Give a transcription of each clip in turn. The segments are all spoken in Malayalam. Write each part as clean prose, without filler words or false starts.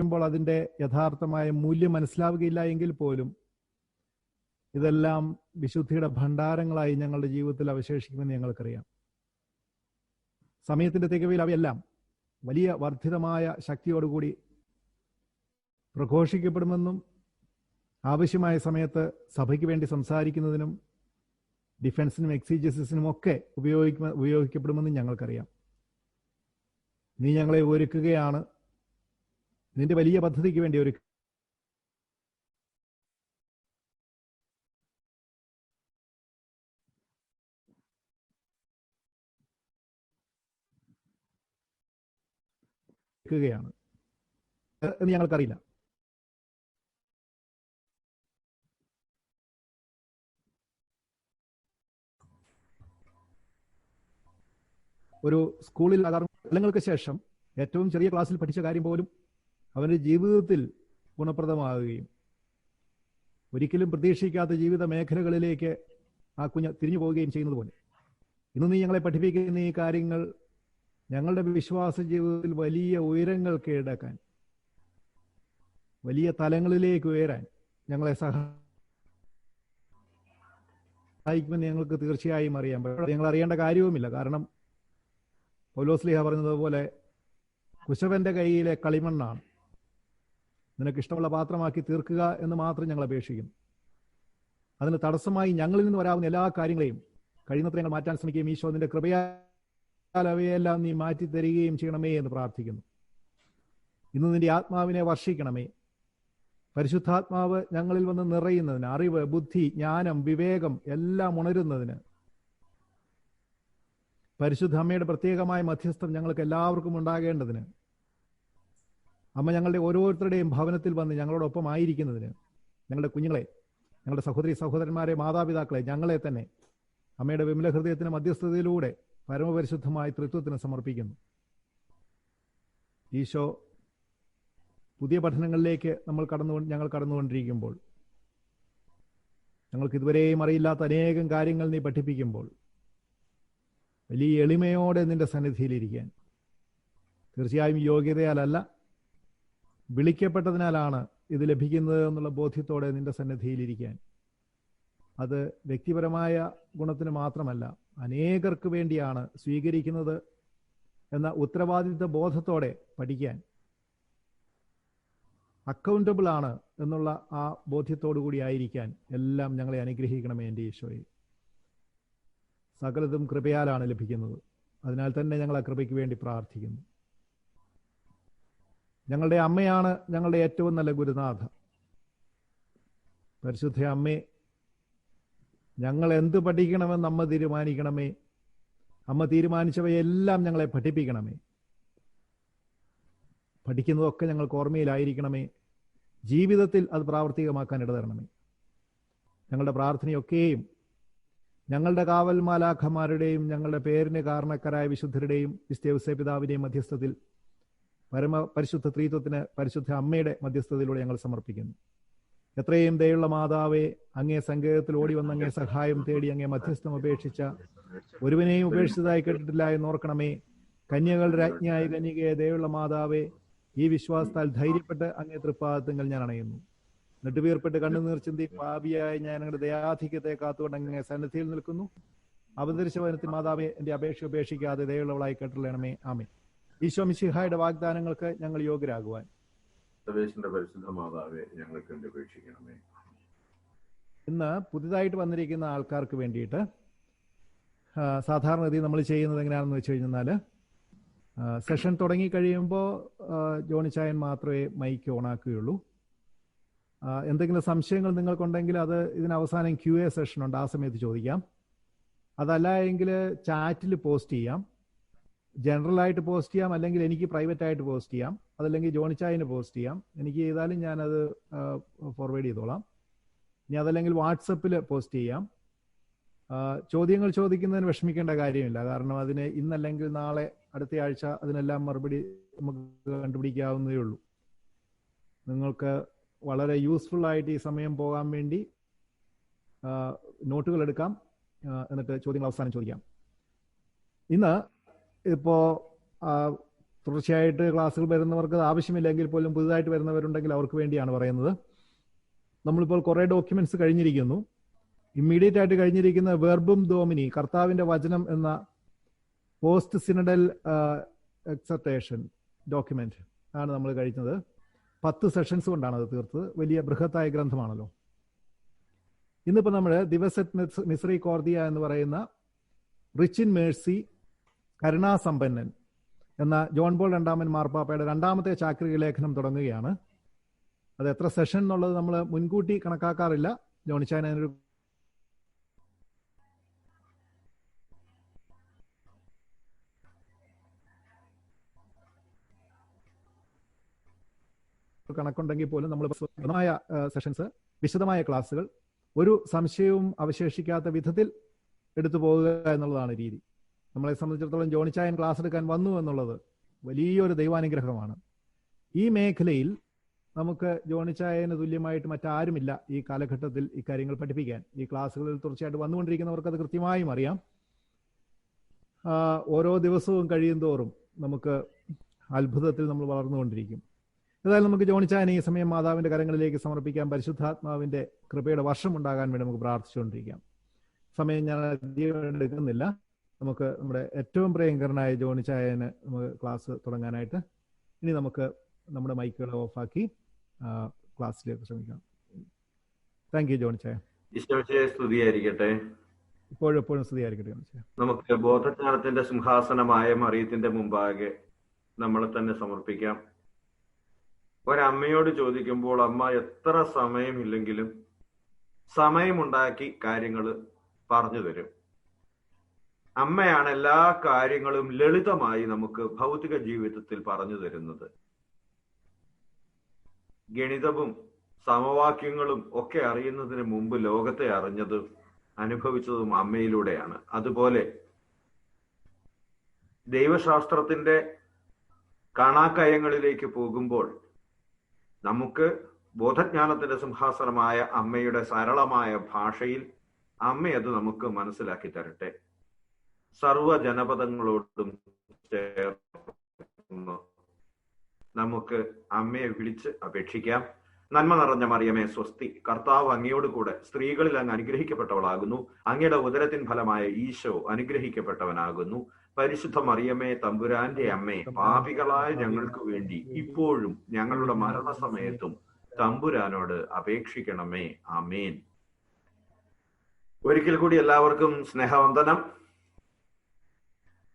ഉപയോഗിക്കുമ്പോൾ അതിൻ്റെ യഥാർത്ഥമായ മൂല്യം മനസ്സിലാവുകയില്ല എങ്കിൽ പോലും ഇതെല്ലാം വിശുദ്ധിയുടെ ഭണ്ഡാരങ്ങളായി ഞങ്ങളുടെ ജീവിതത്തിൽ അവശേഷിക്കുമെന്ന് ഞങ്ങൾക്കറിയാം. സമയത്തിന്റെ തികവിൽ അവയെല്ലാം വലിയ വർദ്ധിതമായ ശക്തിയോടുകൂടി പ്രഘോഷിക്കപ്പെടുമെന്നും ആവശ്യമായ സമയത്ത് സഭയ്ക്ക് വേണ്ടി സംസാരിക്കുന്നതിനും ഡിഫൻസിനും എക്സിജസിനും ഒക്കെ ഉപയോഗിക്കപ്പെടുമെന്നും ഞങ്ങൾക്കറിയാം. നീ ഞങ്ങളെ ഒരുക്കുകയാണ്, നിന്റെ വലിയ പദ്ധതിക്ക് വേണ്ടി ഒരുക്കുകയാണ് എന്ന് ഞങ്ങൾക്കറിയില്ല. ഒരു സ്കൂളിൽ കാലങ്ങൾക്ക് ശേഷം ഏറ്റവും ചെറിയ ക്ലാസ്സിൽ പഠിച്ച കാര്യം പോലും അവൻ്റെ ജീവിതത്തിൽ ഗുണപ്രദമാകുകയും ഒരിക്കലും പ്രതീക്ഷിക്കാത്ത ജീവിത മേഖലകളിലേക്ക് ആ കുഞ്ഞ് തിരിഞ്ഞു പോവുകയും ചെയ്യുന്നത് പോലെ ഇന്ന് നീ ഞങ്ങളെ പഠിപ്പിക്കുന്ന ഈ കാര്യങ്ങൾ ഞങ്ങളുടെ വിശ്വാസ ജീവിതത്തിൽ വലിയ ഉയരങ്ങൾ കീഴടക്കാൻ, വലിയ തലങ്ങളിലേക്ക് ഉയരാൻ ഞങ്ങളെ സഹായിക്കുമെന്ന് ഞങ്ങൾക്ക് തീർച്ചയായും അറിയാം. ഞങ്ങൾ അറിയേണ്ട കാര്യവുമില്ല. കാരണം പൗലോസ്ലീഹ പറഞ്ഞതുപോലെ കുശവന്റെ കയ്യിലെ കളിമണ്ണാണ്, നിനക്ക് ഇഷ്ടമുള്ള പാത്രമാക്കി തീർക്കുക എന്ന് മാത്രം ഞങ്ങൾ അപേക്ഷിക്കുന്നു. അതിന് തടസ്സമായി ഞങ്ങളിൽ നിന്ന് വരാവുന്ന എല്ലാ കാര്യങ്ങളെയും കഴിയുന്നത്ര ഞങ്ങൾ മാറ്റാൻ ശ്രമിക്കുകയും ഈശോ നിന്റെ കൃപയാൽ അവയെല്ലാം നീ മാറ്റി തരികയും ചെയ്യണമേ എന്ന് പ്രാർത്ഥിക്കുന്നു. ഇന്ന് നിന്റെ ആത്മാവിനെ വർഷിക്കണമേ. പരിശുദ്ധാത്മാവ് ഞങ്ങളിൽ വന്ന് നിറയുന്നതിന്, അറിവ്, ബുദ്ധി, ജ്ഞാനം, വിവേകം എല്ലാം ഉണരുന്നതിന് പരിശുദ്ധ അമ്മയുടെ പ്രത്യേകമായ മധ്യസ്ഥം ഞങ്ങൾക്ക് എല്ലാവർക്കും ഉണ്ടാകേണ്ടതിന്, അമ്മ ഞങ്ങളുടെ ഓരോരുത്തരുടെയും ഭവനത്തിൽ വന്ന് ഞങ്ങളോടൊപ്പം ആയിരിക്കുന്നതിന്, ഞങ്ങളുടെ കുഞ്ഞുങ്ങളെ, ഞങ്ങളുടെ സഹോദരി സഹോദരന്മാരെ, മാതാപിതാക്കളെ, ഞങ്ങളെ തന്നെ അമ്മയുടെ വിമല ഹൃദയത്തിന് മധ്യസ്ഥതയിലൂടെ പരമപരിശുദ്ധമായ തൃത്വത്തിന് സമർപ്പിക്കുന്നു. ഈശോ പുതിയ പഠനങ്ങളിലേക്ക് ഞങ്ങൾ കടന്നുകൊണ്ടിരിക്കുമ്പോൾ, ഞങ്ങൾക്ക് ഇതുവരെയും അറിയില്ലാത്ത അനേകം കാര്യങ്ങൾ നീ പഠിപ്പിക്കുമ്പോൾ വലിയ എളിമയോടെ നിന്റെ സന്നിധിയിലിരിക്കാൻ, തീർച്ചയായും യോഗ്യതയാലല്ല വിളിക്കപ്പെട്ടതിനാലാണ് ഇത് ലഭിക്കുന്നത് എന്നുള്ള ബോധ്യത്തോടെ നിന്റെ സന്നിധിയിലിരിക്കാൻ, അത് വ്യക്തിപരമായ ഗുണത്തിന് മാത്രമല്ല അനേകർക്ക് വേണ്ടിയാണ് സ്വീകരിക്കുന്നത് എന്ന ഉത്തരവാദിത്വ ബോധത്തോടെ പഠിക്കാൻ, അക്കൗണ്ടബിൾ ആണ് എന്നുള്ള ആ ബോധ്യത്തോടു കൂടി ആയിരിക്കാൻ എല്ലാം ഞങ്ങളെ അനുഗ്രഹിക്കണമേ എൻ്റെ ഈശോയെ. സകലതും കൃപയാലാണ് ലഭിക്കുന്നത്. അതിനാൽ തന്നെ ഞങ്ങൾ ആ കൃപയ്ക്ക് വേണ്ടി പ്രാർത്ഥിക്കുന്നു. ഞങ്ങളുടെ അമ്മയാണ് ഞങ്ങളുടെ ഏറ്റവും നല്ല ഗുരുനാഥ. പരിശുദ്ധ അമ്മേ, ഞങ്ങൾ എന്ത് പഠിക്കണമെന്ന് അമ്മ തീരുമാനിക്കണമേ. അമ്മ തീരുമാനിച്ചവയെല്ലാം ഞങ്ങളെ പഠിപ്പിക്കണമേ. പഠിക്കുന്നതൊക്കെ ഞങ്ങൾക്ക് ഓർമ്മയിലായിരിക്കണമേ. ജീവിതത്തിൽ അത് പ്രാവർത്തികമാക്കാൻ ഇടതരണമേ. ഞങ്ങളുടെ പ്രാർത്ഥനയൊക്കെയും ഞങ്ങളുടെ കാവൽ മാലാഖമാരുടെയും ഞങ്ങളുടെ പേരിന് കാരണക്കാരായ വിശുദ്ധരുടെയും വിസ്തേവസ്യ പിതാവിന്റെയും മധ്യസ്ഥത്തിൽ പരിശുദ്ധ ത്രിത്വത്തിന് പരിശുദ്ധ അമ്മയുടെ മധ്യസ്ഥതയിലൂടെ ഞങ്ങൾ സമർപ്പിക്കുന്നു. എത്രയും ദയുള്ള മാതാവേ, അങ്ങേ സങ്കേതത്തിൽ ഓടി വന്ന് അങ്ങേ സഹായം തേടി അങ്ങേ മധ്യസ്ഥം അപേക്ഷിച്ച ഒരുവനെയും ഉപേക്ഷിച്ചതായി കേട്ടിട്ടില്ല എന്നോർക്കണമേ. കന്യകളുടെ രാജ്ഞിയായ കന്യകയെ, ദയുള്ള മാതാവേ, ഈ വിശ്വാസത്താൽ ധൈര്യപ്പെട്ട് അങ്ങേ തൃപ്പാദങ്ങൾ ഞാൻ അണയുന്നു. നെട്ടുവീർപ്പെട്ട് കണ്ണുനീർ ചിന്തി പാപിയായി ഞാൻ ഞങ്ങളുടെ ദയാധിക്യത്തെ കാത്തുകൊണ്ട് അങ്ങേ സന്നിധിയിൽ നിൽക്കുന്നു. അവതരിച്ച വനത്തിൽ മാതാവേ, എന്റെ അപേക്ഷ ഉപേക്ഷിക്കാതെ ദയുള്ളവളായി കേട്ടുള്ളണമേ. ആമേൻ. ഈശോ മിശിഹായുടെ വാഗ്ദാനങ്ങൾക്ക് ഞങ്ങൾ യോഗ്യരാകുവാൻ പരിശുദ്ധ മാതാവേ, ഞങ്ങൾക്ക് അപേക്ഷിക്കണമേ. ഇന്ന് പുതിയതായിട്ട് വന്നിരിക്കുന്ന ആൾക്കാർക്ക് വേണ്ടിയിട്ട് സാധാരണഗതി നമ്മൾ ചെയ്യുന്നത് എങ്ങനെയാണെന്ന് വെച്ച് കഴിഞ്ഞാൽ, സെഷൻ തുടങ്ങി കഴിയുമ്പോൾ ജോണിച്ചായൻ മാത്രമേ മൈക്ക് ഓണാക്കുകയുള്ളൂ. എന്തെങ്കിലും സംശയങ്ങൾ നിങ്ങൾക്കുണ്ടെങ്കിൽ അത് ഇതിനവസാനം QA സെഷൻ ഉണ്ട്, ആ സമയത്ത് ചോദിക്കാം. അതല്ല എങ്കിൽ ചാറ്റിൽ പോസ്റ്റ് ചെയ്യാം. ജനറലായിട്ട് പോസ്റ്റ് ചെയ്യാം, അല്ലെങ്കിൽ എനിക്ക് പ്രൈവറ്റ് ആയിട്ട് പോസ്റ്റ് ചെയ്യാം, അതല്ലെങ്കിൽ ജോണിച്ചായന് പോസ്റ്റ് ചെയ്യാം. എനിക്ക് ചെയ്താലും ഞാനത് ഫോർവേഡ് ചെയ്തോളാം. ഇനി അതല്ലെങ്കിൽ വാട്സപ്പിൽ പോസ്റ്റ് ചെയ്യാം. ചോദ്യങ്ങൾ ചോദിക്കുന്നതിന് വിഷമിക്കേണ്ട കാര്യമില്ല. കാരണം അതിന് ഇന്നല്ലെങ്കിൽ നാളെ, അടുത്ത ആഴ്ച അതിനെല്ലാം മറുപടി നമുക്ക് കണ്ടുപിടിക്കാവുന്നതേ ഉള്ളൂ. നിങ്ങൾക്ക് വളരെ യൂസ്ഫുൾ ആയിട്ട് ഈ സമയം പോകാൻ വേണ്ടി നോട്ടുകൾ എടുക്കാം, എന്നിട്ട് ചോദ്യങ്ങൾ അവസാനം ചോദിക്കാം. ഇന്ന് ഇപ്പോൾ തുടർച്ചയായിട്ട് ക്ലാസ്സുകൾ വരുന്നവർക്ക് അത് ആവശ്യമില്ലെങ്കിൽ പോലും പുതുതായിട്ട് വരുന്നവരുണ്ടെങ്കിൽ അവർക്ക് വേണ്ടിയാണ് പറയുന്നത്. നമ്മളിപ്പോൾ കുറേ ഡോക്യുമെന്റ്സ് കഴിഞ്ഞിരിക്കുന്നു. ഇമ്മീഡിയറ്റ് ആയിട്ട് കഴിഞ്ഞിരിക്കുന്ന വെർബും ഡോമിനി, കർത്താവിന്റെ വചനം എന്ന പോസ്റ്റ് സിനഡൽ എക്സർട്ടേഷൻ ഡോക്യുമെന്റ് ആണ് നമ്മൾ കഴിച്ചത്. 10 സെഷൻസ് കൊണ്ടാണ് അത് തീർത്തത്. വലിയ ബൃഹത്തായ ഗ്രന്ഥമാണല്ലോ. ഇന്നിപ്പോൾ നമ്മൾ ദിവസെറ്റ് മിസ്രി കോർദിയ എന്ന് പറയുന്ന റിച്ച് ഇൻ മേഴ്സി, കരുണാസമ്പന്നൻ എന്ന ജോൺ പോൾ രണ്ടാമൻ മാർപ്പാപ്പയുടെ 2ാമത്തെ ചാക്രിക ലേഖനം തുടങ്ങുകയാണ്. അത് എത്ര സെഷൻ എന്നുള്ളത് നമ്മൾ മുൻകൂട്ടി കണക്കാക്കാറില്ല. ജോണിച്ചാൻ അതിനൊരു കണക്കുണ്ടെങ്കിൽ പോലും നമ്മൾ വിശദമായ സെഷൻസ്, വിശദമായ ക്ലാസ്സുകൾ, ഒരു സംശയവും അവശേഷിക്കാത്ത വിധത്തിൽ എടുത്തു പോകുക എന്നുള്ളതാണ് രീതി. നമ്മളെ സംബന്ധിച്ചിടത്തോളം ജോണിച്ചായൻ ക്ലാസ് എടുക്കാൻ വന്നു എന്നുള്ളത് വലിയൊരു ദൈവാനുഗ്രഹമാണ്. ഈ മേഖലയിൽ നമുക്ക് ജോണിച്ചായന് തുല്യമായിട്ട് മറ്റാരുമില്ല ഈ കാലഘട്ടത്തിൽ ഇക്കാര്യങ്ങൾ പഠിപ്പിക്കാൻ. ഈ ക്ലാസ്സുകളിൽ തീർച്ചയായിട്ടും വന്നുകൊണ്ടിരിക്കുന്നവർക്ക് അത് കൃത്യമായും അറിയാം. ഓരോ ദിവസവും കഴിയും തോറും നമുക്ക് അത്ഭുതത്തിൽ നമ്മൾ വളർന്നുകൊണ്ടിരിക്കും. ഏതായാലും നമുക്ക് ജോണിച്ചായനെ ഈ സമയം മാതാവിന്റെ കരങ്ങളിലേക്ക് സമർപ്പിക്കാം. പരിശുദ്ധാത്മാവിന്റെ കൃപയുടെ വർഷം ഉണ്ടാകാൻ വേണ്ടി നമുക്ക് പ്രാർത്ഥിച്ചുകൊണ്ടിരിക്കാം. സമയം ഞാൻ അധികം എടുക്കുന്നില്ല. നമുക്ക് നമ്മുടെ ഏറ്റവും പ്രിയങ്കരനായ ജോണിച്ചായന് നമുക്ക് ക്ലാസ് തുടങ്ങാനായിട്ട് ഇനി നമുക്ക് നമ്മുടെ മൈക്കുകൾ ഓഫാക്കി ക്ലാസ്സിലേക്ക് ശ്രമിക്കാം. താങ്ക് യു ജോണിച്ചായ. സ്തുതിയായിരിക്കട്ടെ. ഇപ്പോഴും സ്തുതിയായിരിക്കട്ടെ ജോണിച്ചായ. നമുക്ക് ബോധജ്ഞാനത്തിന്റെ സിംഹാസനമായ മറിയത്തിന്റെ മുമ്പാകെ നമ്മളെ തന്നെ സമർപ്പിക്കാം. ഒരമ്മയോട് ചോദിക്കുമ്പോൾ അമ്മ എത്ര സമയമില്ലെങ്കിലും സമയമുണ്ടാക്കി കാര്യങ്ങൾ പറഞ്ഞു തരും. അമ്മയാണ് എല്ലാ കാര്യങ്ങളും ലളിതമായി നമുക്ക് ഭൗതിക ജീവിതത്തിൽ പറഞ്ഞു തരുന്നത്. ഗണിതവും സമവാക്യങ്ങളും ഒക്കെ അറിയുന്നതിന് മുമ്പ് ലോകത്തെ അറിഞ്ഞതും അനുഭവിച്ചതും അമ്മയിലൂടെയാണ്. അതുപോലെ ദൈവശാസ്ത്രത്തിന്റെ കാണാക്കയങ്ങളിലേക്ക് പോകുമ്പോൾ നമുക്ക് ബോധജ്ഞാനത്തിന്റെ സിംഹാസനമായ അമ്മയുടെ സരളമായ ഭാഷയിൽ അമ്മയത് നമുക്ക് മനസ്സിലാക്കി തരട്ടെ. സർവജനപദങ്ങളോടും ചേർന്ന് നമുക്ക് അമ്മയെ വിളിച്ച് അപേക്ഷിക്കാം. നന്മ നിറഞ്ഞ മറിയമേ സ്വസ്തി, കർത്താവ് അങ്ങയോട് കൂടെ സ്ത്രീകളിൽ അങ്ങ് അനുഗ്രഹിക്കപ്പെട്ടവളാകുന്നു. അങ്ങയുടെ ഉദരത്തിൻ ഫലമായ ഈശോ അനുഗ്രഹിക്കപ്പെട്ടവനാകുന്നു. പരിശുദ്ധ മറിയമേ തമ്പുരാന്റെ അമ്മേ, പാപികളായ ഞങ്ങൾക്ക് വേണ്ടി ഇപ്പോഴും ഞങ്ങളുടെ മരണസമയത്തും തമ്പുരാനോട് അപേക്ഷിക്കണമേ. ആമേൻ. ഒരിക്കൽ കൂടി എല്ലാവർക്കും സ്നേഹവന്ദനം.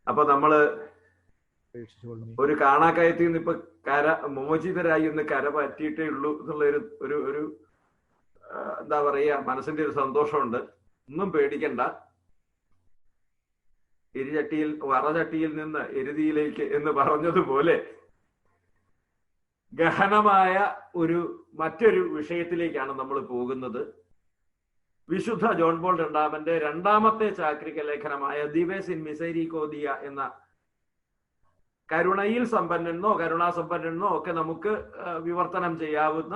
അപ്പൊ നമ്മള് ഒരു കാണാക്കയത്തിൽ നിന്ന് ഇപ്പൊ മോചിതരായി ഒന്ന് കര പറ്റിയിട്ടേ ഉള്ളൂ എന്നുള്ള ഒരു എന്താ പറയാ, മനസ്സിന്റെ ഒരു സന്തോഷമുണ്ട്. ഒന്നും പേടിക്കണ്ട. വറചട്ടിയിൽ നിന്ന് എരുതിയിലേക്ക് എന്ന് പറഞ്ഞതുപോലെ ഗഹനമായ മറ്റൊരു വിഷയത്തിലേക്കാണ് നമ്മൾ പോകുന്നത്. വിശുദ്ധ ജോൺ പോൾ രണ്ടാമന്റെ 2ാമത്തെ ചാക്രിക ലേഖനമായ ദിവസ് ഇൻ മിസൈരിക്കോദിയ എന്ന കരുണയിൽ സമ്പന്നനോ കരുണാസമ്പന്നനോ ഒക്കെ നമുക്ക് വിവർത്തനം ചെയ്യാവുന്ന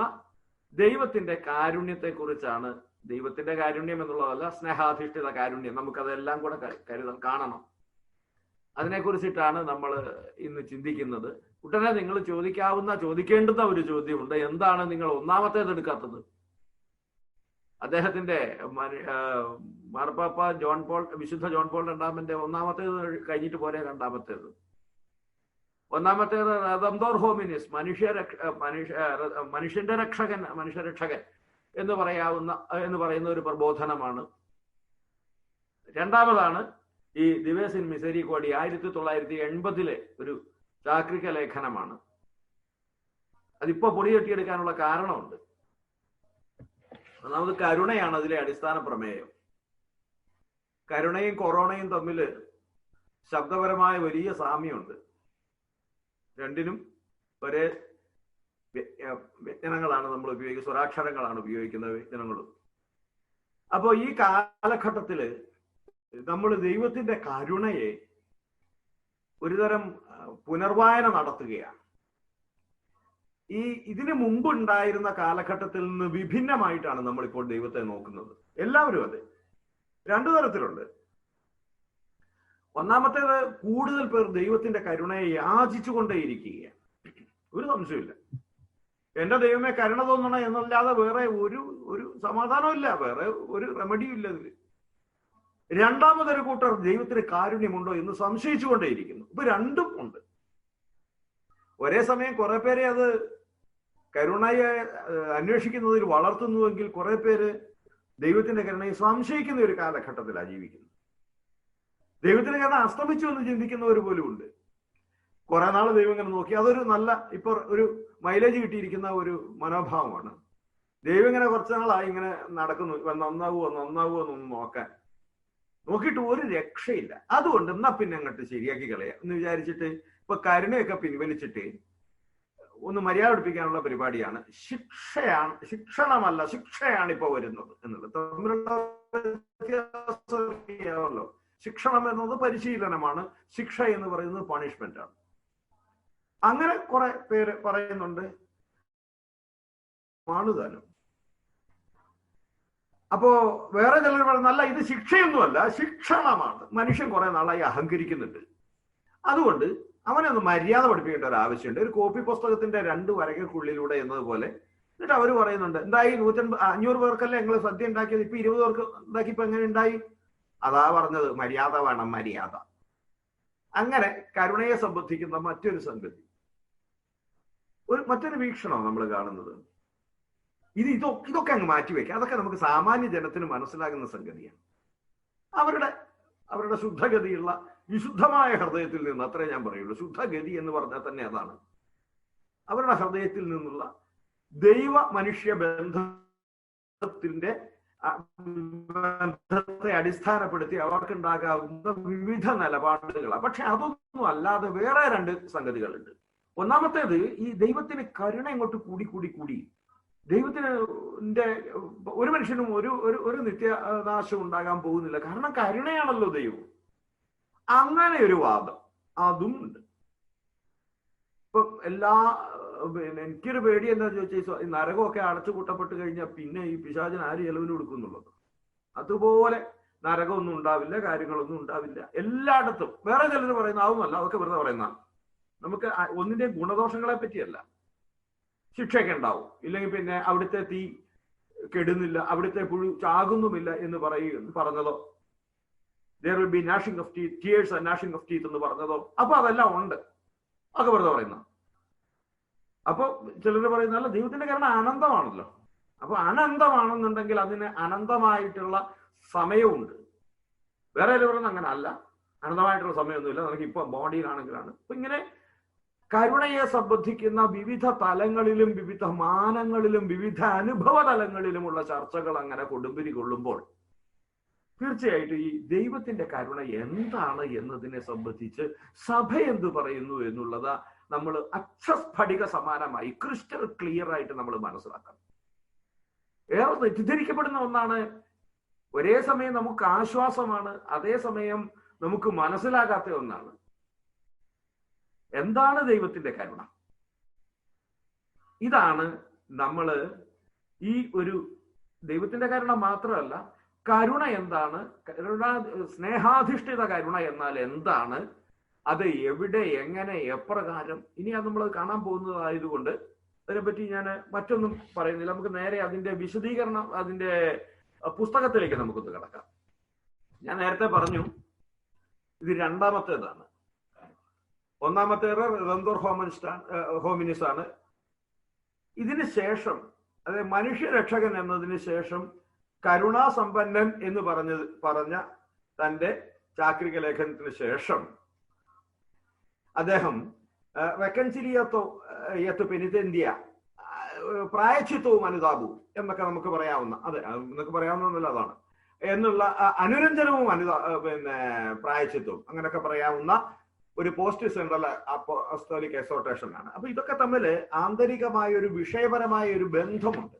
ദൈവത്തിന്റെ കാരുണ്യത്തെ കുറിച്ചാണ്. ദൈവത്തിന്റെ കാരുണ്യം എന്നുള്ളതല്ല, സ്നേഹാധിഷ്ഠിത കാരുണ്യം. നമുക്കതെല്ലാം കൂടെ കാണണം. അതിനെക്കുറിച്ചിട്ടാണ് നമ്മൾ ഇന്ന് ചിന്തിക്കുന്നത്. ഉടനെ നിങ്ങൾ ചോദിക്കേണ്ടുന്ന ഒരു ചോദ്യമുണ്ട്. എന്താണ് നിങ്ങൾ 1ാമത്തേത് എടുക്കാത്തത്? അദ്ദേഹത്തിന്റെ മാർപ്പാപ്പ വിശുദ്ധ ജോൺ പോൾ രണ്ടാമന്റെ 1ാമത്തേത് കഴിഞ്ഞിട്ട് പോരെ 2ാമത്തേത്? 1ാമത്തേത് റെദംതോർ ഹോമിനിസ്, മനുഷ്യന്റെ രക്ഷകൻ, മനുഷ്യരക്ഷകൻ എന്ന് പറയുന്ന ഒരു പ്രബോധനമാണ്. 2ാമതാണ് ഈ ദിവസ് ഇൻ മിസൈരിക്കോഡി 1980 ഒരു ചാക്രിക ലേഖനമാണ്. അതിപ്പോ പൊടിയെട്ടിയെടുക്കാനുള്ള കാരണമുണ്ട്. ഒന്നാമത് കരുണയാണ് അതിലെ അടിസ്ഥാന പ്രമേയം. കരുണയും കൊറോണയും തമ്മിൽ ശബ്ദപരമായ വലിയ സാമ്യമുണ്ട്. രണ്ടിനും ഒരേ വ്യഞ്ജനങ്ങളാണ് നമ്മൾ ഉപയോഗിക്കുന്നത്, സ്വരാക്ഷരങ്ങളാണ് ഉപയോഗിക്കുന്ന വ്യഞ്ജനങ്ങളും. അപ്പോൾ ഈ കാലഘട്ടത്തില് നമ്മൾ ദൈവത്തിന്റെ കരുണയെ ഒരുതരം പുനർവായന നടത്തുകയാണ്. ഇതിനു മുമ്പ് ഉണ്ടായിരുന്ന കാലഘട്ടത്തിൽ നിന്ന് വിഭിന്നമായിട്ടാണ് നമ്മളിപ്പോൾ ദൈവത്തെ നോക്കുന്നത്. എല്ലാവരും അതെ. 2 തരത്തിലുണ്ട്. ഒന്നാമത്തേത്, കൂടുതൽ പേർ ദൈവത്തിന്റെ കരുണയെ യാചിച്ചുകൊണ്ടേയിരിക്കുകയാണ്. ഒരു സംശയമില്ല. എന്റെ ദൈവമേ കരുണ തോന്നണം എന്നല്ലാതെ വേറെ ഒരു സമാധാനവും ഇല്ല, വേറെ ഒരു റെമഡിയും ഇല്ല ഇതിൽ. രണ്ടാമതൊരു കൂട്ടർ ദൈവത്തിന് കാരുണ്യമുണ്ടോ എന്ന് സംശയിച്ചുകൊണ്ടേയിരിക്കുന്നു. ഇപ്പൊ രണ്ടും ഉണ്ട്. ഒരേ സമയം കുറെ പേരെ അത് കരുണയെ അന്വേഷിക്കുന്നതിൽ വളർത്തുന്നുവെങ്കിൽ കുറെ പേര് ദൈവത്തിന്റെ കരുണയെ സംശയിക്കുന്ന ഒരു കാലഘട്ടത്തിലാണ് ജീവിക്കുന്നത്. ദൈവത്തിന്റെ കരുണ അസ്തമിച്ചു എന്ന് ചിന്തിക്കുന്നവർ പോലും ഉണ്ട്. കുറെ നാള് ദൈവം ഇങ്ങനെ നോക്കി, അതൊരു നല്ല ഇപ്പൊ ഒരു മൈലേജ് കിട്ടിയിരിക്കുന്ന ഒരു മനോഭാവമാണ്. ദൈവം ഇങ്ങനെ കുറച്ച് നാളായി ഇങ്ങനെ നടക്കുന്നു, നന്നാവുമോ എന്നൊന്ന് നോക്കിയിട്ട് ഒരു രക്ഷയില്ല. അതുകൊണ്ട് എന്നാ പിന്നെ അങ്ങോട്ട് ശരിയാക്കി കളയാം എന്ന് വിചാരിച്ചിട്ട് ഇപ്പൊ കരുണയൊക്കെ പിൻവലിച്ചിട്ട് ഒന്ന് മര്യാദ പഠിപ്പിക്കാനുള്ള പരിപാടിയാണ്. ശിക്ഷയാണ് ഇപ്പൊ വരുന്നത് എന്നുള്ളത് തമ്മിലുള്ള വ്യത്യാസമല്ലോ. ശിക്ഷണം എന്നത് പരിശീലനമാണ്, ശിക്ഷ എന്ന് പറയുന്നത് പണിഷ്മെന്റ് ആണ്. അങ്ങനെ കുറെ പേര് പറയുന്നുണ്ട് താനും. അപ്പോ വേറെ ചിലർ പറയുന്നല്ല, ഇത് ശിക്ഷയൊന്നുമല്ല, ശിക്ഷണമാണ്. മനുഷ്യൻ കുറെ നാളായി അഹങ്കരിക്കുന്നുണ്ട്, അതുകൊണ്ട് അവനെ ഒന്ന് മര്യാദ പഠിപ്പിക്കേണ്ട ഒരു ആവശ്യമുണ്ട്. ഒരു കോപ്പി പുസ്തകത്തിന്റെ 2 വരകൾക്കുള്ളിലൂടെ എന്നതുപോലെ. എന്നിട്ട് അവർ പറയുന്നുണ്ട്, എന്തായി 500 പേർക്കല്ലേ ഞങ്ങൾ സദ്യ ഉണ്ടാക്കിയത്, ഇപ്പൊ 20 പേർക്ക് ഉണ്ടാക്കിയപ്പോ എങ്ങനെ ഉണ്ടായി? അതാ പറഞ്ഞത്, മര്യാദ വേണം, മര്യാദ. അങ്ങനെ കരുണയെ സംബന്ധിക്കുന്ന മറ്റൊരു സംഗതി, മറ്റൊരു വീക്ഷണം നമ്മൾ കാണുന്നത്. ഇതൊക്കെ അങ്ങ് മാറ്റിവെക്കുക. അതൊക്കെ നമുക്ക് സാമാന്യ ജനത്തിന് മനസ്സിലാകുന്ന സംഗതിയാണ്. അവരുടെ ശുദ്ധഗതിയുള്ള വിശുദ്ധമായ ഹൃദയത്തിൽ നിന്ന്, അത്രേ ഞാൻ പറയുള്ളൂ. ശുദ്ധഗതി എന്ന് പറഞ്ഞാൽ തന്നെ അതാണ്. അവരുടെ ഹൃദയത്തിൽ നിന്നുള്ള ദൈവ മനുഷ്യ ബന്ധത്തിന്റെ ബന്ധത്തെ അടിസ്ഥാനപ്പെടുത്തി അവർക്കുണ്ടാകാവുന്ന വിവിധ നിലപാടുകളാണ്. പക്ഷെ അതൊന്നും അല്ലാതെ വേറെ 2 സംഗതികളുണ്ട്. ഒന്നാമത്തേത്, ഈ ദൈവത്തിന് കരുണ ഇങ്ങോട്ട് കൂടി ദൈവത്തിന് ഒരു മനുഷ്യനും ഒരു നിത്യനാശം ഉണ്ടാകാൻ പോകുന്നില്ല, കാരണം കരുണയാണല്ലോ ദൈവം. അങ്ങനെ ഒരു വാദം അതും ഉണ്ട്. ഇപ്പം എനിക്കൊരു പേടി എന്താ ചോദിച്ചാൽ, ഈ നരകമൊക്കെ അടച്ചു കൂട്ടപ്പെട്ട് കഴിഞ്ഞാൽ പിന്നെ ഈ പിശാചിന് ആര് ചെലവിന് കൊടുക്കുന്നുള്ളത്? അതുപോലെ നരകമൊന്നും ഉണ്ടാവില്ല, കാര്യങ്ങളൊന്നും ഉണ്ടാവില്ല എല്ലായിടത്തും. വേറെ ചിലർ പറയുന്ന ആവുമല്ല, അതൊക്കെ വെറുതെ പറയുന്ന. നമുക്ക് ഒന്നിന്റെ ഗുണദോഷങ്ങളെ പറ്റിയല്ല. ശിക്ഷയൊക്കെ ഉണ്ടാവും, ഇല്ലെങ്കിൽ പിന്നെ അവിടുത്തെ തീ കെടുന്നില്ല, അവിടുത്തെ പുഴു ചാകുന്നുമില്ല എന്ന് പറഞ്ഞതോ, there will be gnashing of teeth, tears and gnashing of teeth എന്ന് പറഞ്ഞതോ, അപ്പൊ അതെല്ലാം ഉണ്ട്, ഒക്കെ വെറുതെ പറയുന്ന. അപ്പൊ ചിലർ പറയുന്നല്ല, ദൈവത്തിന്റെ കരുണ അനന്തമാണല്ലോ. അപ്പൊ അനന്തമാണെന്നുണ്ടെങ്കിൽ അതിന് അനന്തമായിട്ടുള്ള സമയമുണ്ട്. വേറെ ചിലർ പറയുന്നത് അങ്ങനെ അല്ല, അനന്തമായിട്ടുള്ള സമയമൊന്നുമില്ല, നമുക്ക് ഇപ്പൊ ബോഡിയിലാണെങ്കിലാണ്. അപ്പൊ ഇങ്ങനെ കരുണയെ സംബന്ധിക്കുന്ന വിവിധ തലങ്ങളിലും വിവിധ മാനങ്ങളിലും വിവിധ അനുഭവ തലങ്ങളിലുമുള്ള ചർച്ചകൾ അങ്ങനെ കൊടുമ്പിരി കൊള്ളുമ്പോൾ തീർച്ചയായിട്ടും ഈ ദൈവത്തിന്റെ കരുണ എന്താണ് എന്നതിനെ സംബന്ധിച്ച് സഭ എന്ത് പറയുന്നു എന്നുള്ളത് നമ്മൾ അക്ഷസ്ഫടിക സമാനമായി ക്രിസ്റ്റൽ ക്ലിയർ ആയിട്ട് നമ്മൾ മനസ്സിലാക്കണം. ഏറെ തെറ്റിദ്ധരിക്കപ്പെടുന്ന ഒന്നാണ്. ഒരേ സമയം നമുക്ക് ആശ്വാസമാണ്, അതേസമയം നമുക്ക് മനസ്സിലാകാത്ത ഒന്നാണ്. എന്താണ് ദൈവത്തിന്റെ കരുണ? ഇതാണ് നമ്മള് ഈ ഒരു ദൈവത്തിന്റെ കരുണ മാത്രമല്ല, കരുണ എന്താണ്, സ്നേഹാധിഷ്ഠിത കരുണ എന്നാൽ എന്താണ്, അത് എവിടെ, എങ്ങനെ, എപ്രകാരം, ഇനി അത് നമ്മൾ കാണാൻ പോകുന്നതായതുകൊണ്ട് അതിനെപ്പറ്റി ഞാൻ മറ്റൊന്നും പറയുന്നില്ല. നമുക്ക് നേരെ അതിന്റെ വിശദീകരണം, അതിന്റെ പുസ്തകത്തിലേക്ക് നമുക്കൊന്ന് കിടക്കാം. ഞാൻ നേരത്തെ പറഞ്ഞു ഇത് രണ്ടാമത്തേതാണ്. ഒന്നാമത്തേത് റെന്തോർ ഹോമിനിസ് ആണ്. ഇതിന് ശേഷം, അതായത് മനുഷ്യരക്ഷകൻ എന്നതിന് ശേഷം കരുണാസമ്പന്നൻ എന്ന് പറഞ്ഞ തന്റെ ചാക്രിക ലേഖനത്തിന് ശേഷം അദ്ദേഹം റെക്കൻസിലിയത്തോ പെനിറ്റന്റിയ, പ്രായച്ചിത്വവും അനുതാപവും എന്നൊക്കെ നമുക്ക് പറയാവുന്ന, അതെ എന്നൊക്കെ പറയാവുന്നതല്ല, അതാണ് എന്നുള്ള അനുരഞ്ജനവും പ്രായച്ചിത്വവും അങ്ങനെയൊക്കെ പറയാവുന്ന ഒരു പോസ്റ്റ് സെൻട്രൽ അപ്പോസ്തോലിക് എക്സോർട്ടേഷൻ ആണ്. അപ്പൊ ഇതൊക്കെ തമ്മിൽ ആന്തരികമായ ഒരു വിഷയപരമായ ഒരു ബന്ധമുണ്ട്.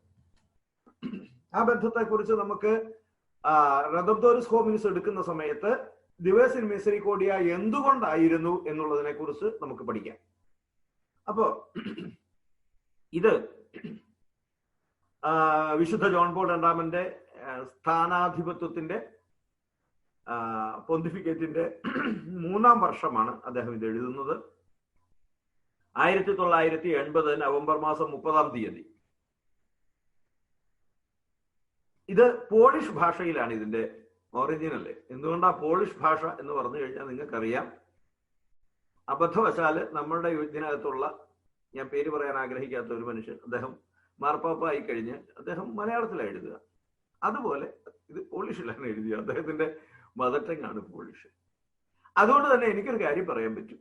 ആ ബന്ധത്തെ കുറിച്ച് നമുക്ക് റെദംപ്റ്റോറിസ് ഹോമിനിസ് എടുക്കുന്ന സമയത്ത് ദിവസ് ഇൻ മിസറിക്കോർഡിയ എന്തുകൊണ്ടായിരുന്നു എന്നുള്ളതിനെ കുറിച്ച് നമുക്ക് പഠിക്കാം. അപ്പോ ഇത് വിശുദ്ധ ജോൺ പോൾ രണ്ടാമന്റെ സ്ഥാനാധിപത്യത്തിന്റെ പോണ്ടിഫിക്കറ്റിന്റെ 3-ാം വർഷമാണ് അദ്ദേഹം ഇത് എഴുതുന്നത്. 1980 നവംബർ മാസം 30-ാം തീയതി. ഇത് പോളിഷ് ഭാഷയിലാണ് ഇതിന്റെ ഒറിജിനല്. എന്തുകൊണ്ടാ പോളിഷ് ഭാഷ എന്ന് പറഞ്ഞു കഴിഞ്ഞാൽ നിങ്ങൾക്കറിയാം, അബദ്ധവശാല് നമ്മളുടെ ഇതിനകത്തുള്ള, ഞാൻ പേര് പറയാൻ ആഗ്രഹിക്കാത്ത ഒരു മനുഷ്യൻ, അദ്ദേഹം മാർപ്പാപ്പ ആയി കഴിഞ്ഞ് അദ്ദേഹം മലയാളത്തിലാണ് എഴുതുക. അതുപോലെ ഇത് പോളിഷിലാണ് എഴുതിയ. അദ്ദേഹത്തിന്റെ മദർ ടങ് ആണ് പോളിഷ്. അതുകൊണ്ട് തന്നെ എനിക്കൊരു കാര്യം പറയാൻ പറ്റും.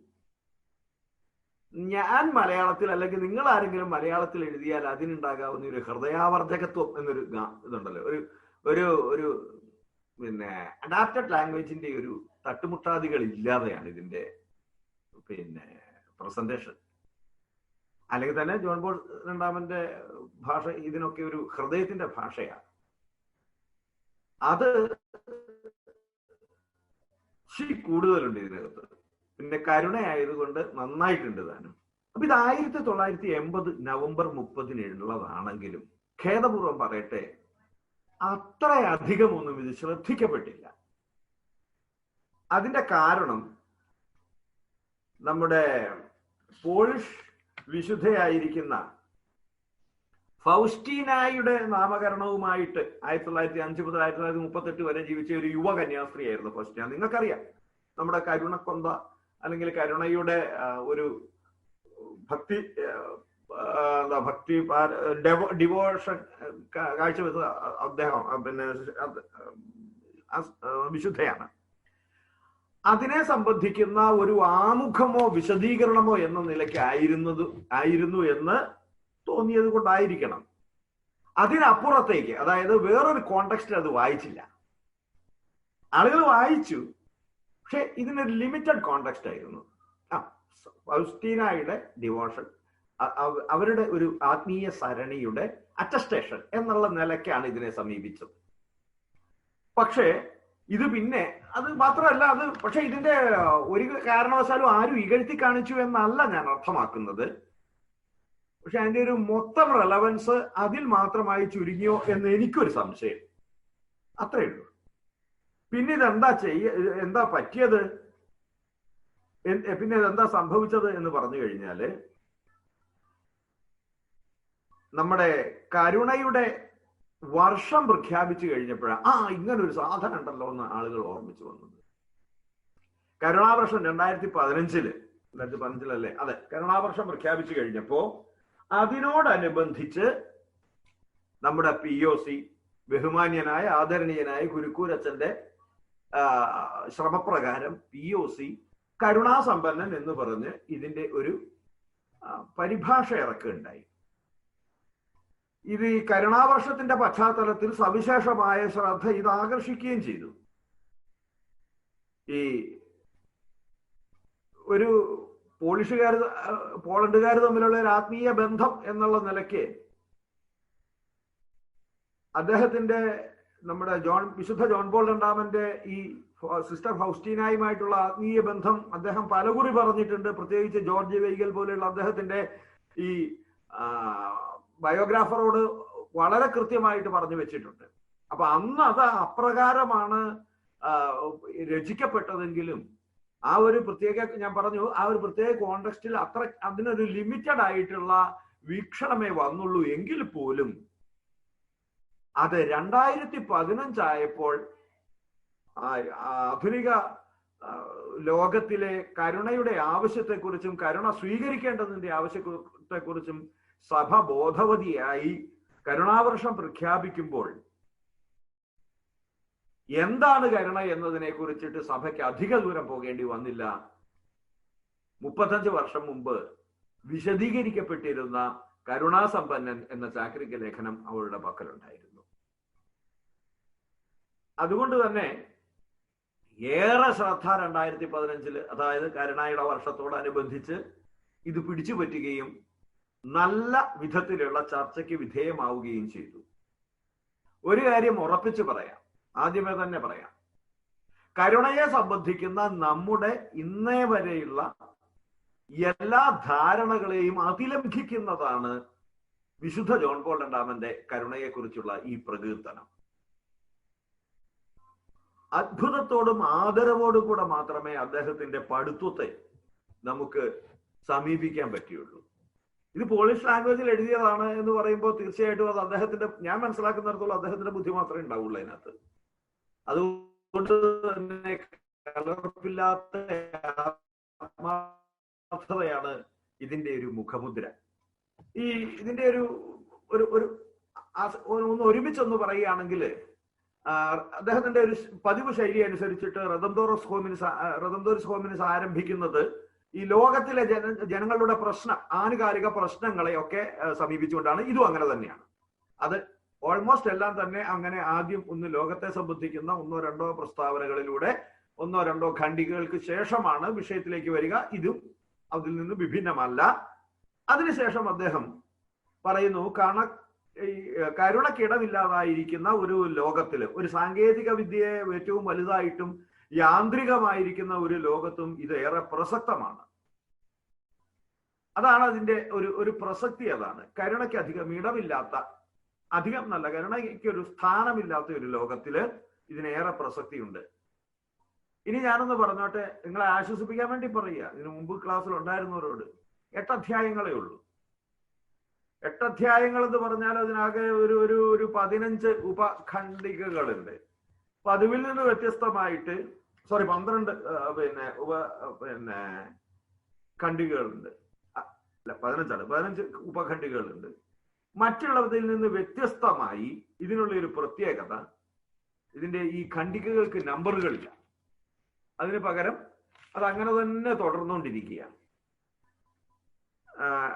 ഞാൻ മലയാളത്തിൽ, അല്ലെങ്കിൽ നിങ്ങൾ ആരെങ്കിലും മലയാളത്തിൽ എഴുതിയാൽ അതിനുണ്ടാകാവുന്ന ഒരു ഹൃദയാവർദ്ധകത്വം എന്നൊരു ഇതുണ്ടല്ലോ, ഒരു ഒരു പിന്നെ അഡാപ്റ്റഡ് ലാംഗ്വേജിന്റെ ഒരു തട്ടുമുട്ടാദികൾ ഇല്ലാതെയാണ് ഇതിന്റെ പ്രസന്റേഷൻ. അല്ലെങ്കിൽ തന്നെ ജോൺ പോൾ രണ്ടാമന്റെ ഭാഷ ഇതിനൊക്കെ ഒരു ഹൃദയത്തിന്റെ ഭാഷയാണ്. അത് കൂടുതലുണ്ട് ഇതിനകത്ത്. പിന്നെ കരുണയായതുകൊണ്ട് നന്നായിട്ടുണ്ട് താനും. അപ്പൊ ഇത് 1980 നവംബർ 30 ഉള്ളതാണെങ്കിലും ഖേദപൂർവ്വം പറയട്ടെ, അത്രയധികമൊന്നും ഇത് ശ്രദ്ധിക്കപ്പെട്ടില്ല. അതിന്റെ കാരണം നമ്മുടെ പോളിഷ് വിശുദ്ധയായിരിക്കുന്ന ഫൗസ്റ്റീനായുടെ നാമകരണവുമായിട്ട് 1905 മുതൽ 1938 വരെ ജീവിച്ച ഒരു യുവ കന്യാസ്ത്രീയായിരുന്നു ഫൗസ്റ്റീന. നിങ്ങൾക്കറിയാം, നമ്മുടെ കരുണക്കൊന്ത അല്ലെങ്കിൽ കരുണയുടെ ഒരു ഭക്തി ഡിവോഷൻ കാഴ്ചവെച്ച അദ്ദേഹം വിശുദ്ധയാണ്. അതിനെ സംബന്ധിക്കുന്ന ഒരു ആമുഖമോ വിശദീകരണമോ എന്ന നിലയ്ക്ക് ആയിരുന്നു എന്ന് തോന്നിയത് കൊണ്ടായിരിക്കണം. അതിനപ്പുറത്തേക്ക്, അതായത് വേറൊരു കോണ്ടെക്സ്റ്റിൽ അത് വായിച്ചില്ല. ആളുകൾ വായിച്ചു, പക്ഷെ ഇതിനൊരു ലിമിറ്റഡ് കോണ്ടെക്സ്റ്റ് ആയിരുന്നു. ഫൗസ്റ്റീനായുടെ ഡിവോഷൻ, അവരുടെ ഒരു ആത്മീയ സരണിയുടെ അറ്റസ്റ്റേഷൻ എന്നുള്ള നിലയ്ക്കാണ് ഇതിനെ സമീപിച്ചത്. പക്ഷേ ഇത് പിന്നെ അത് മാത്രമല്ല, അത് പക്ഷെ ഇതിന്റെ ഒരു കാരണവശാലും ആരും ഇകഴ്ത്തി കാണിച്ചു എന്നല്ല ഞാൻ അർത്ഥമാക്കുന്നത്. പക്ഷെ അതിന്റെ ഒരു മൊത്തം റെലവൻസ് അതിൽ മാത്രമായി ചുരുങ്ങിയോ എന്ന് എനിക്കൊരു സംശയം. അത്രേ ഉള്ളൂ. പിന്നെ എന്താ പറ്റിയത്, പിന്നെ ഇതെന്താ സംഭവിച്ചത് എന്ന് പറഞ്ഞു കഴിഞ്ഞാല്, നമ്മുടെ കരുണയുടെ വർഷം പ്രഖ്യാപിച്ചു കഴിഞ്ഞപ്പോഴാണ് ഇങ്ങനൊരു സാധനം ഉണ്ടല്ലോ എന്ന് ആളുകൾ ഓർമ്മിച്ചു വന്നത്. കരുണാവർഷം 2015 അതെ, കരുണാവർഷം പ്രഖ്യാപിച്ചു കഴിഞ്ഞപ്പോ അതിനോടനുബന്ധിച്ച് നമ്മുടെ POC, ബഹുമാന്യനായ ആദരണീയനായ കുരുക്കൂരച്ചന്റെ ശ്രമപ്രകാരം POC കരുണാസമ്പന്നൻ എന്ന് പറഞ്ഞ് ഇതിന്റെ ഒരു പരിഭാഷ ഇറക്കുകയുണ്ടായി. ഇത് ഈ കരുണാവർഷത്തിന്റെ പശ്ചാത്തലത്തിൽ സവിശേഷമായ ശ്രദ്ധ ഇത് ആകർഷിക്കുകയും ചെയ്തു. ഈ ഒരു പോളണ്ടുകാർ തമ്മിലുള്ള ഒരു ആത്മീയ ബന്ധം എന്നുള്ള നിലയ്ക്ക് അദ്ദേഹത്തിന്റെ നമ്മുടെ വിശുദ്ധ ജോൺ പോൾ രണ്ടാമന്റെ ഈ സിസ്റ്റർ ഫൗസ്റ്റീനായുമായിട്ടുള്ള ആത്മീയ ബന്ധം അദ്ദേഹം പലകുറി പറഞ്ഞിട്ടുണ്ട്. പ്രത്യേകിച്ച് ജോർജ് വെയ്ഗൽ പോലെയുള്ള അദ്ദേഹത്തിന്റെ ഈ ബയോഗ്രാഫറോട് വളരെ കൃത്യമായിട്ട് പറഞ്ഞു വെച്ചിട്ടുണ്ട്. അപ്പൊ അന്ന് അത് അപ്രകാരമാണ് രചിക്കപ്പെട്ടതെങ്കിലും ആ ഒരു പ്രത്യേക, ഞാൻ പറഞ്ഞു, ആ ഒരു പ്രത്യേക കോണ്ടെക്സ്റ്റിൽ അതിനൊരു ലിമിറ്റഡ് ആയിട്ടുള്ള വീക്ഷണമേ വന്നുള്ളൂ. എങ്കിൽ പോലും അത് 2015 ആയപ്പോൾ ആധുനിക ലോകത്തിലെ കരുണയുടെ ആവശ്യത്തെക്കുറിച്ചും കരുണ സ്വീകരിക്കേണ്ടതിന്റെ ആവശ്യത്തെക്കുറിച്ചും സഭ ബോധവതിയായി കരുണാവർഷം പ്രഖ്യാപിക്കുമ്പോൾ എന്താണ് കരുണ എന്നതിനെ കുറിച്ചിട്ട് സഭയ്ക്ക് അധിക ദൂരം പോകേണ്ടി വന്നില്ല. 35 വർഷം മുമ്പ് വിശദീകരിക്കപ്പെട്ടിരുന്ന കരുണാസമ്പന്നൻ എന്ന ചാക്രിക ലേഖനം അവളുടെ പക്കലുണ്ടായിരുന്നു. അതുകൊണ്ട് തന്നെ ഏറെ ശ്രദ്ധ 2015 അതായത് കരുണയുടെ വർഷത്തോടനുബന്ധിച്ച് ഇത് പിടിച്ചു പറ്റുകയും നല്ല വിധത്തിലുള്ള ചർച്ചയ്ക്ക് വിധേയമാവുകയും ചെയ്തു. ഒരു കാര്യം ഉറപ്പിച്ചു പറയാം, ആദ്യമേ തന്നെ പറയാം, കരുണയെ സംബന്ധിക്കുന്ന നമ്മുടെ ഇന്നേ വരെയുള്ള എല്ലാ ധാരണകളെയും അതിലംഘിക്കുന്നതാണ് വിശുദ്ധ ജോൺ പോൾ രണ്ടാമന്റെ കരുണയെക്കുറിച്ചുള്ള ഈ പ്രകീർത്തനം. അത്ഭുതത്തോടും ആദരവോടും കൂടെ മാത്രമേ അദ്ദേഹത്തിന്റെ പഠിത്വത്തെ നമുക്ക് സമീപിക്കാൻ പറ്റുള്ളൂ. ഇത് പോളിഷ് ലാംഗ്വേജിൽ എഴുതിയതാണ് എന്ന് പറയുമ്പോൾ തീർച്ചയായിട്ടും അത് അദ്ദേഹത്തിന്റെ, ഞാൻ മനസ്സിലാക്കുന്നിടത്തോളം അദ്ദേഹത്തിന്റെ ബുദ്ധി മാത്രമേ ഉണ്ടാവുള്ളൂ അതിനകത്ത്. അതുകൊണ്ട് തന്നെ കലർപ്പില്ലാത്ത ആത്മാർത്ഥതയാണ് ഇതിന്റെ ഒരു മുഖമുദ്ര. ഇതിന്റെ ഒന്ന് ഒരുമിച്ചൊന്ന് പറയുകയാണെങ്കിൽ, അദ്ദേഹത്തിന്റെ ഒരു പതിവ് ശൈലി അനുസരിച്ചിട്ട് റദംദോറിസ് ഹോമിനിസ് ആരംഭിക്കുന്നത് ഈ ലോകത്തിലെ ജനങ്ങളുടെ ആനുകാലിക പ്രശ്നങ്ങളെയൊക്കെ സമീപിച്ചുകൊണ്ടാണ്. ഇതും അങ്ങനെ തന്നെയാണ്. അത് ഓൾമോസ്റ്റ് എല്ലാം തന്നെ അങ്ങനെ ആദ്യം ലോകത്തെ സംബന്ധിക്കുന്ന 1-2 പ്രസ്താവനകളിലൂടെ 1-2 ഖണ്ഡികകൾക്ക് ശേഷമാണ് വിഷയത്തിലേക്ക് വരിക. ഇതും അതിൽ നിന്ന് വിഭിന്നമല്ല. അതിനുശേഷം അദ്ദേഹം പറയുന്നു, കരുണക്കിടമില്ലാതായിരിക്കുന്ന ഒരു ലോകത്തില്, ഒരു സാങ്കേതിക വിദ്യയെ ഏറ്റവും വലുതായിട്ടും യാന്ത്രികമായിരിക്കുന്ന ഒരു ലോകത്തും ഇത് ഏറെ പ്രസക്തമാണ്. അതാണ് അതിന്റെ ഒരു പ്രസക്തി. അതാണ് കരുണയ്ക്ക് അധികം ഇടമില്ലാത്ത, അധികം നല്ല കരുണയ്ക്ക് ഒരു സ്ഥാനമില്ലാത്ത ഒരു ലോകത്തില് ഇതിനേറെ പ്രസക്തിയുണ്ട്. ഇനി ഞാനൊന്ന് പറഞ്ഞോട്ടെ, നിങ്ങളെ ആശ്വസിപ്പിക്കാൻ വേണ്ടി പറയുക. ഇതിനു മുമ്പ് ക്ലാസ്സിൽ ഉണ്ടായിരുന്നവരോട് 8 അധ്യായങ്ങളേ ഉള്ളൂ. 8 അധ്യായങ്ങൾ എന്ന് പറഞ്ഞാൽ അതിനാകെ ഒരു 15 ഉപഖണ്ഡികകളുണ്ട്. പതിവിൽ നിന്ന് വ്യത്യസ്തമായിട്ട് 12 ഖണ്ഡികകളുണ്ട്. അല്ല, 15 ഉപഖണ്ഡികകളുണ്ട്. മറ്റുള്ളവരിൽ നിന്ന് വ്യത്യസ്തമായി ഇതിനുള്ള ഒരു പ്രത്യേകത, ഇതിന്റെ ഈ ഖണ്ഡികകൾക്ക് നമ്പറുകളില്ല. അതിന് പകരം അത് അങ്ങനെ തന്നെ തുടർന്നുകൊണ്ടിരിക്കുകയാണ്.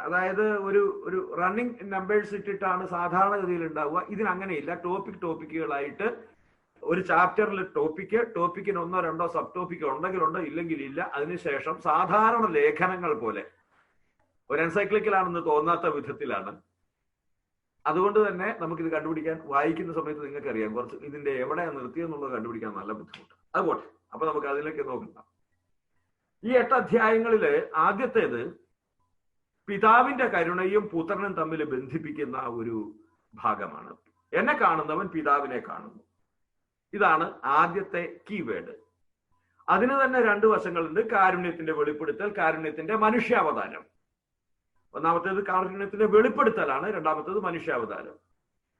അതായത് ഒരു റണ്ണിങ് നമ്പേഴ്സ് ഇട്ടിട്ടാണ് സാധാരണഗതിയിൽ ഉണ്ടാവുക. ഇതിനങ്ങനെയില്ല. ടോപ്പിക്കുകളായിട്ട് ഒരു ചാപ്റ്ററിൽ ടോപ്പിക്കിന് 1-2 സബ് ടോപ്പിക്ക് ഉണ്ടെങ്കിലുണ്ട്, ഇല്ലെങ്കിൽ ഇല്ല. അതിനുശേഷം സാധാരണ ലേഖനങ്ങൾ പോലെ ഒരു എൻസൈക്ലിക്കലാണെന്ന് തോന്നാത്ത വിധത്തിലാണ്. അതുകൊണ്ട് തന്നെ നമുക്കിത് കണ്ടുപിടിക്കാൻ, വായിക്കുന്ന സമയത്ത് നിങ്ങൾക്ക് അറിയാം, കുറച്ച് ഇതിന്റെ എവിടെയാണ് നിർത്തിയെന്നുള്ളത് കണ്ടുപിടിക്കാൻ നല്ല ബുദ്ധിമുട്ട്. അതുപോലെ അപ്പൊ നമുക്ക് അതിലേക്ക് നോക്കാം. ഈ 8 അധ്യായങ്ങളില് ആദ്യത്തേത് പിതാവിന്റെ കരുണയും പുത്രനും തമ്മിൽ ബന്ധിപ്പിക്കുന്ന ഒരു ഭാഗമാണ്. എന്നെ കാണുന്നവൻ പിതാവിനെ കാണുന്നു. ഇതാണ് ആദ്യത്തെ കീവേഡ്. അതിന് തന്നെ 2 വശങ്ങളുണ്ട്. കാരുണ്യത്തിന്റെ വെളിപ്പെടുത്തൽ, കാരുണ്യത്തിന്റെ മനുഷ്യാവതാരം. ഒന്നാമത്തേത് കാരുണ്യത്തിന്റെ വെളിപ്പെടുത്തലാണ്, രണ്ടാമത്തേത് മനുഷ്യാവതാരം.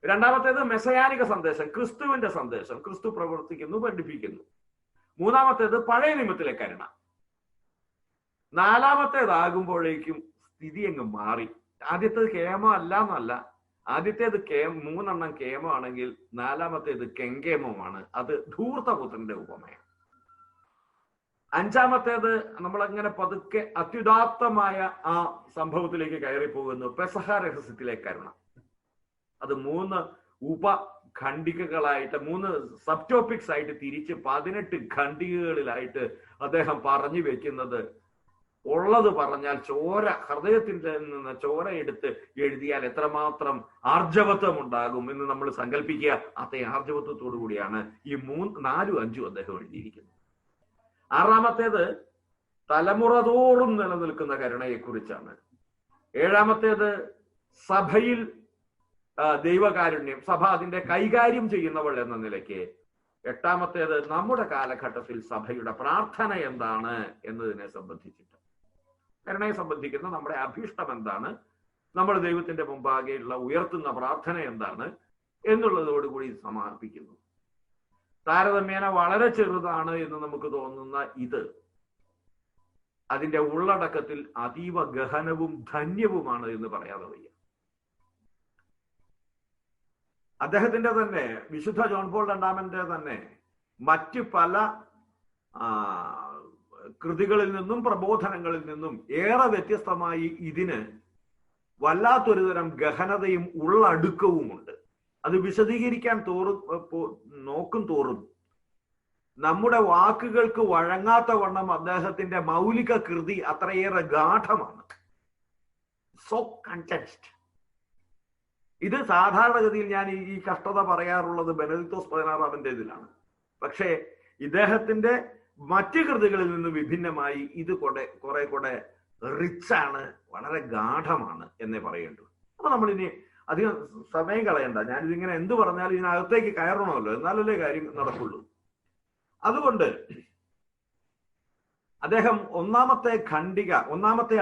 രണ്ടാമത്തേത് മെസയാനിക സന്ദേശം, ക്രിസ്തുവിന്റെ സന്ദേശം, ക്രിസ്തു പ്രവർത്തിക്കുന്നു, പഠിപ്പിക്കുന്നു. മൂന്നാമത്തേത് പഴയ നിയമത്തിലെ കരുണ. നാലാമത്തേതാകുമ്പോഴേക്കും സ്ഥിതി അങ്ങ് മാറി. ആദ്യത്തേത് കേമോ അല്ല. ആദ്യത്തേത് 3 കേമോ ആണെങ്കിൽ നാലാമത്തേത് കെങ്കേമമാണ്. അത് ധൂർത്തപുത്രന്റെ ഉപമയാണ്. അഞ്ചാമത്തേത് നമ്മളങ്ങനെ പതുക്കെ അത്യുദാത്തമായ ആ സംഭവത്തിലേക്ക് കയറി പോകുന്നു, പെസഹ രഹസ്യത്തിലെ കരുണ. അത് 3 ഉപഖണ്ഡികകളായിട്ട്, 3 സബ് ടോപ്പിക്സ് ആയിട്ട് തിരിച്ച് 18 ഖണ്ഡികകളിലായിട്ട് അദ്ദേഹം പറഞ്ഞു വെക്കുന്നത്, ഉള്ളത് പറഞ്ഞാൽ ഹൃദയത്തിൽ നിന്ന് ചോര എടുത്ത് എഴുതിയാൽ എത്രമാത്രം ആർജവത്വം ഉണ്ടാകും എന്ന് നമ്മൾ സങ്കല്പിക്കുക. അതേ ആർജവത്വത്തോടു കൂടിയാണ് ഈ 4, 5 അദ്ദേഹം എഴുതിയിരിക്കുന്നത്. ആറാമത്തേത് തലമുറ തോറും നിലനിൽക്കുന്ന കരുണയെക്കുറിച്ചാണ്. ഏഴാമത്തേത് സഭയിൽ ദൈവകാരുണ്യം, സഭ അതിന്റെ കൈകാര്യം ചെയ്യുന്നവൾ എന്ന നിലയ്ക്ക്. എട്ടാമത്തേത് നമ്മുടെ കാലഘട്ടത്തിൽ സഭയുടെ പ്രാർത്ഥന എന്താണ് എന്നതിനെ സംബന്ധിച്ചിട്ട്, കരുണയെ സംബന്ധിക്കുന്ന നമ്മുടെ അഭീഷ്ടം എന്താണ്, നമ്മൾ ദൈവത്തിന്റെ മുമ്പാകെയുള്ള ഉയർത്തുന്ന പ്രാർത്ഥന എന്താണ് എന്നുള്ളതോടുകൂടി സമാപിക്കുന്നു. താരതമ്യേന വളരെ ചെറുതാണ് എന്ന് നമുക്ക് തോന്നുന്ന ഇത് അതിന്റെ ഉള്ളടക്കത്തിൽ അതീവ ഗഹനവും ധന്യവുമാണ് എന്ന് പറയാതെ വയ്യ. അദ്ദേഹത്തിന്റെ തന്നെ, വിശുദ്ധ ജോൺ പോൾ രണ്ടാമന്റെ തന്നെ മറ്റ് പല കൃതികളിൽ നിന്നും പ്രബോധനങ്ങളിൽ നിന്നും ഏറെ വ്യത്യസ്തമായി ഇതിന് വല്ലാത്തൊരു തരം ഗഹനതയും ഉള്ളടുക്കവുമുണ്ട്. അത് വിശദീകരിക്കാൻ നോക്കും തോറും നമ്മുടെ വാക്കുകൾക്ക് വഴങ്ങാത്ത വണ്ണം അദ്ദേഹത്തിന്റെ മൗലിക കൃതി അത്രയേറെ ഗാഠമാണ്. So condensed. ഇത് സാധാരണഗതിയിൽ ഞാൻ ഈ കഷ്ടത പറയാറുള്ളത് ബെനഡിക്തോസ് 16 ഇതിലാണ്. പക്ഷേ ഇദ്ദേഹത്തിന്റെ മറ്റ് കൃതികളിൽ നിന്ന് വിഭിന്നമായി ഇത് കുറെ കൂടെ റിച്ചാണ്, വളരെ ഗാഠമാണ് എന്നേ പറയേണ്ടു. അപ്പൊ നമ്മളിനി അധികം സമയം കളയണ്ട. ഞാനിതിങ്ങനെ എന്ത് പറഞ്ഞാലും ഇതിനകത്തേക്ക് കയറണമല്ലോ, എന്നാലല്ലേ കാര്യം നടക്കുള്ളൂ. അതുകൊണ്ട് അദ്ദേഹം ഒന്നാമത്തെ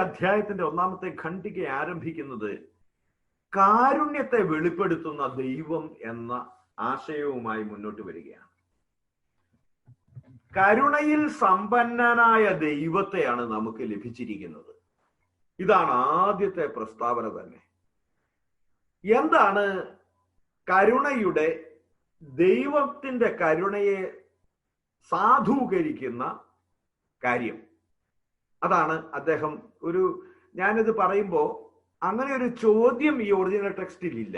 അധ്യായത്തിന്റെ ഒന്നാമത്തെ ഖണ്ഡിക ആരംഭിക്കുന്നത് കാരുണ്യത്തെ വെളിപ്പെടുത്തുന്ന ദൈവം എന്ന ആശയവുമായി മുന്നോട്ട് വരികയാണ്. കരുണയിൽ സമ്പന്നനായ ദൈവത്തെയാണ് നമുക്ക് ലഭിച്ചിരിക്കുന്നത്. ഇതാണ് ആദ്യത്തെ പ്രസ്താവന തന്നെ. എന്താണ് കരുണയുടെ, ദൈവത്തിന്റെ കരുണയെ സാധൂകരിക്കുന്ന കാര്യം? അതാണ് അദ്ദേഹം ഞാനിത് പറയുമ്പോൾ അങ്ങനെ ഒരു ചോദ്യം ഈ ഒറിജിനൽ ടെക്സ്റ്റിൽ ഇല്ല.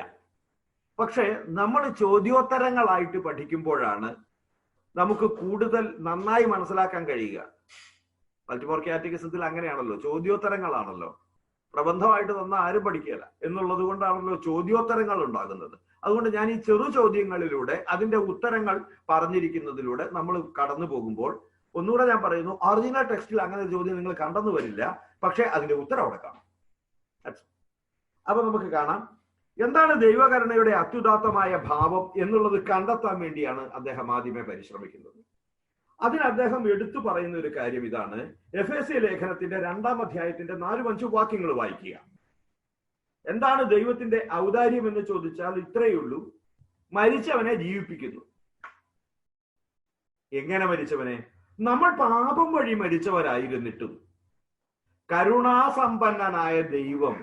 പക്ഷെ നമ്മൾ ചോദ്യോത്തരങ്ങളായിട്ട് പഠിക്കുമ്പോഴാണ് നമുക്ക് കൂടുതൽ നന്നായി മനസ്സിലാക്കാൻ കഴിയുക. ബൾട്ടിമോർ കാറ്റഗിസത്തിൽ അങ്ങനെയാണല്ലോ, ചോദ്യോത്തരങ്ങളാണല്ലോ. പ്രബന്ധമായിട്ട് തന്ന ആരും പഠിക്കുകയില്ല എന്നുള്ളത് കൊണ്ടാണല്ലോ ചോദ്യോത്തരങ്ങൾ ഉണ്ടാകുന്നത്. അതുകൊണ്ട് ഞാൻ ഈ ചെറു ചോദ്യങ്ങളിലൂടെ അതിന്റെ ഉത്തരങ്ങൾ പറഞ്ഞിരിക്കുന്നതിലൂടെ നമ്മൾ കടന്നു പോകുമ്പോൾ ഒന്നുകൂടെ ഞാൻ പറയുന്നു, ഒറിജിനൽ ടെക്സ്റ്റിൽ അങ്ങനെ ഒരു ചോദ്യം നിങ്ങൾ കണ്ടെന്ന് വരില്ല, പക്ഷെ അതിന്റെ ഉത്തരം അവിടെ കാണാം. അപ്പൊ നമുക്ക് കാണാം എന്താണ് ദൈവകരുണയുടെ അത്യുദാത്തമായ ഭാവം എന്നുള്ളത് കണ്ടെത്താൻ വേണ്ടിയാണ് അദ്ദേഹം ആദ്യമേ പരിശ്രമിക്കുന്നത്. അതിന് അദ്ദേഹം എടുത്തു പറയുന്ന ഒരു കാര്യം ഇതാണ്. എഫേസ്യ ലേഖനത്തിന്റെ 2-ാം അധ്യായത്തിന്റെ 4-5 വാക്യങ്ങൾ വായിക്കുക. എന്താണ് ദൈവത്തിന്റെ ഔദാര്യം എന്ന് ചോദിച്ചാൽ ഇത്രയേ ഉള്ളൂ: മരിച്ചവനെ ജീവിപ്പിക്കുന്നു. എങ്ങനെ മരിച്ചവനെ? നമ്മൾ പാപം വഴി മരിച്ചവരായിരുന്നിട്ടും കരുണാസമ്പന്നനായ ദൈവം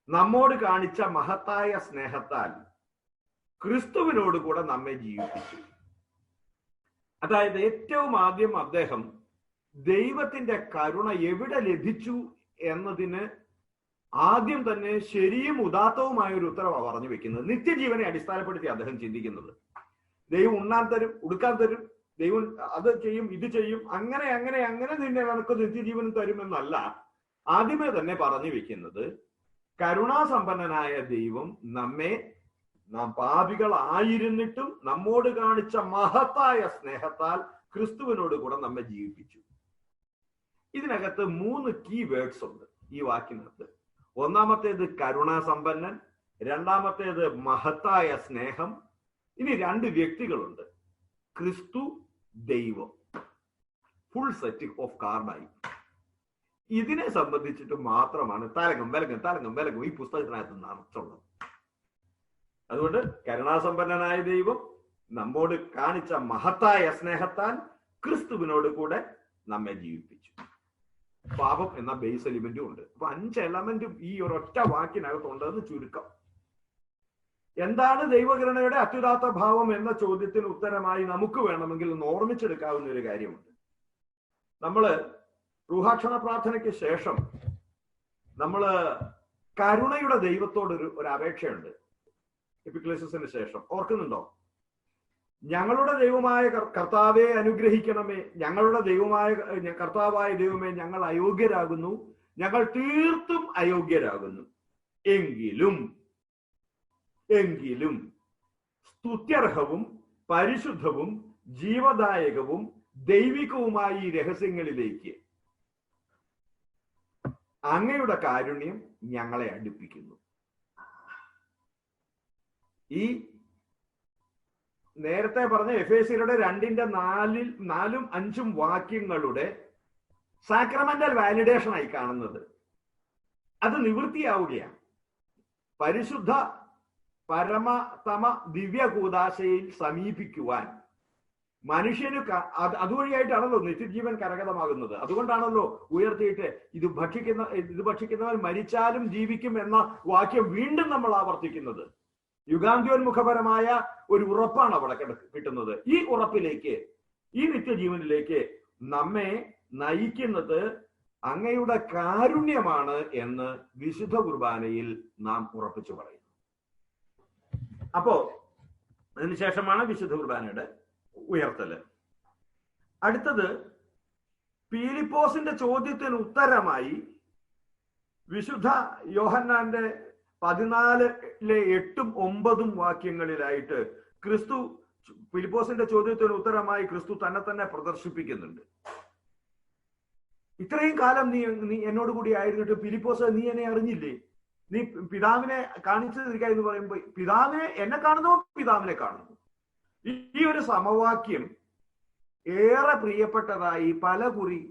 നമ്മോട് കാണിച്ച മഹത്തായ സ്നേഹത്താൽ ക്രിസ്തുവിനോട് കൂടെ നമ്മെ ജീവിപ്പിച്ചു. അതായത് ഏറ്റവും ആദ്യം അദ്ദേഹം ദൈവത്തിന്റെ കരുണ എവിടെ ലഭിച്ചു എന്നതിന് ആദ്യം തന്നെ ശരിയും ഉദാത്തവുമായ ഒരു ഉത്തരവാണ് പറഞ്ഞു വെക്കുന്നത്. നിത്യജീവനെ അടിസ്ഥാനപ്പെടുത്തി അദ്ദേഹം ചിന്തിക്കുന്നത്. ദൈവം ഉണ്ണാൻ തരും, ഉടുക്കാൻ തരും, ദൈവം അത് ചെയ്യും, ഇത് ചെയ്യും, അങ്ങനെ അങ്ങനെ അങ്ങനെ നിന്നെ നമുക്ക് നിത്യജീവൻ തരുമെന്നല്ല ആദ്യമേ തന്നെ പറഞ്ഞു വെക്കുന്നത്. കരുണാസമ്പന്നനായ ദൈവം നാം പാപികളായിരുന്നിട്ടും നമ്മോട് കാണിച്ച മഹത്തായ സ്നേഹത്താൽ ക്രിസ്തുവിനോട് കൂടെ നമ്മെ ജീവിപ്പിച്ചു. ഇതിനകത്ത് 3 കീ വേർഡ്സ് ഉണ്ട് ഈ വാക്കിനകത്ത്. ഒന്നാമത്തേത് കരുണാസമ്പന്നൻ, രണ്ടാമത്തേത് മഹത്തായ സ്നേഹം. ഇനി 2 വ്യക്തികളുണ്ട്, ക്രിസ്തു, ദൈവം. ഫുൾ സെറ്റ് ഓഫ് കാർഡായി. ഇതിനെ സംബന്ധിച്ചിട്ട് മാത്രമാണ് തലങ്ങും ഈ പുസ്തകത്തിനകത്ത് നിറച്ചുള്ളത്. അതുകൊണ്ട് കരുണാസമ്പന്നനായ ദൈവം നമ്മോട് കാണിച്ച മഹത്തായ സ്നേഹത്താൽ ക്രിസ്തുവിനോട് കൂടെ നമ്മെ ജീവിപ്പിച്ചു. പാപം എന്ന ബേസ് എലിമെന്റും ഉണ്ട്. അപ്പൊ 5 എലമെന്റും ഈ ഒരൊറ്റ വാക്കിനകത്തുണ്ടെന്ന് ചുരുക്കം. എന്താണ് ദൈവകരുണയുടെ അത്യുദാത്ത ഭാവം എന്ന ചോദ്യത്തിന് ഉത്തരമായി നമുക്ക് വേണമെങ്കിൽ ഓർമ്മിച്ചെടുക്കാവുന്ന ഒരു കാര്യമുണ്ട്. നമ്മള് റൂഹാക്ഷണ പ്രാർത്ഥനയ്ക്ക് ശേഷം നമ്മള് കരുണയുടെ ദൈവത്തോട് ഒരു അപേക്ഷയുണ്ട്. എപ്പിക്ലേസിന് ശേഷം ഓർക്കുന്നുണ്ടോ? ഞങ്ങളുടെ ദൈവമായ കർത്താവെ അനുഗ്രഹിക്കണമേ, ഞങ്ങളുടെ കർത്താവായ ദൈവമേ, ഞങ്ങൾ അയോഗ്യരാകുന്നു, ഞങ്ങൾ തീർത്തും അയോഗ്യരാകുന്നു. എങ്കിലും സ്തുത്യർഹവും പരിശുദ്ധവും ജീവദായകവും ദൈവികവുമായ ഈ രഹസ്യങ്ങളിലേക്ക് അങ്ങയുടെ കാരുണ്യം ഞങ്ങളെ അടുപ്പിക്കുന്നു. ഈ നേരത്തെ പറഞ്ഞ എഫേസ്യരുടെ 2:4-5 വാക്യങ്ങളുടെ സാക്രമെന്റൽ വാലിഡേഷൻ ആയി കാണുന്നത് അത് നിവൃത്തിയാവുകയാണ്. പരിശുദ്ധ പരമതമ ദിവ്യകൂദാശയിൽ സമീപിക്കുവാൻ മനുഷ്യന് അതുവഴിയായിട്ടാണല്ലോ നിത്യജീവൻ കരഗതമാകുന്നത്. അതുകൊണ്ടാണല്ലോ ഉയർത്തിയിട്ട് ഇത് ഭക്ഷിക്കുന്നവൻ മരിച്ചാലും ജീവിക്കും എന്ന വാക്യം വീണ്ടും നമ്മൾ ആവർത്തിക്കുന്നത്. യുഗാന്ത്യോന്മുഖപരമായ ഒരു ഉറപ്പാണ് അവിടെ കിട്ടുന്നത്. ഈ ഉറപ്പിലേക്ക്, ഈ നിത്യജീവനിലേക്ക് നമ്മെ നയിക്കുന്നത് അങ്ങയുടെ കാരുണ്യമാണ് എന്ന് വിശുദ്ധ കുർബാനയിൽ നാം ഉറപ്പിച്ചു പറയുന്നു. അപ്പോ അതിനുശേഷമാണ് വിശുദ്ധ കുർബാനയുടെ ഉയർത്തല്. അടുത്തത് പീലിപ്പോസിന്റെ ചോദ്യത്തിന് ഉത്തരമായി വിശുദ്ധ യോഹന്നാന്റെ 14:8-9 വാക്യങ്ങളിലായിട്ട് ക്രിസ്തു ഫിലിപ്പോസിന്റെ ചോദ്യത്തിന് ഉത്തരമായി ക്രിസ്തു തന്നെ പ്രദർശിപ്പിക്കുന്നുണ്ട്. ഇത്രയും കാലം നീ എന്നോട് കൂടി ആയിരുന്നിട്ട് ഫിലിപ്പോസ് നീ എന്നെ അറിഞ്ഞില്ലേ? നീ പിതാവിനെ കാണിച്ചു തരിക എന്ന് പറയുമ്പോൾ എന്നെ കാണുന്നവർ പിതാവിനെ കാണുന്നു. ഈ ഒരു സമവാക്യം ഏറെ പ്രിയപ്പെട്ടതായി പല കുറി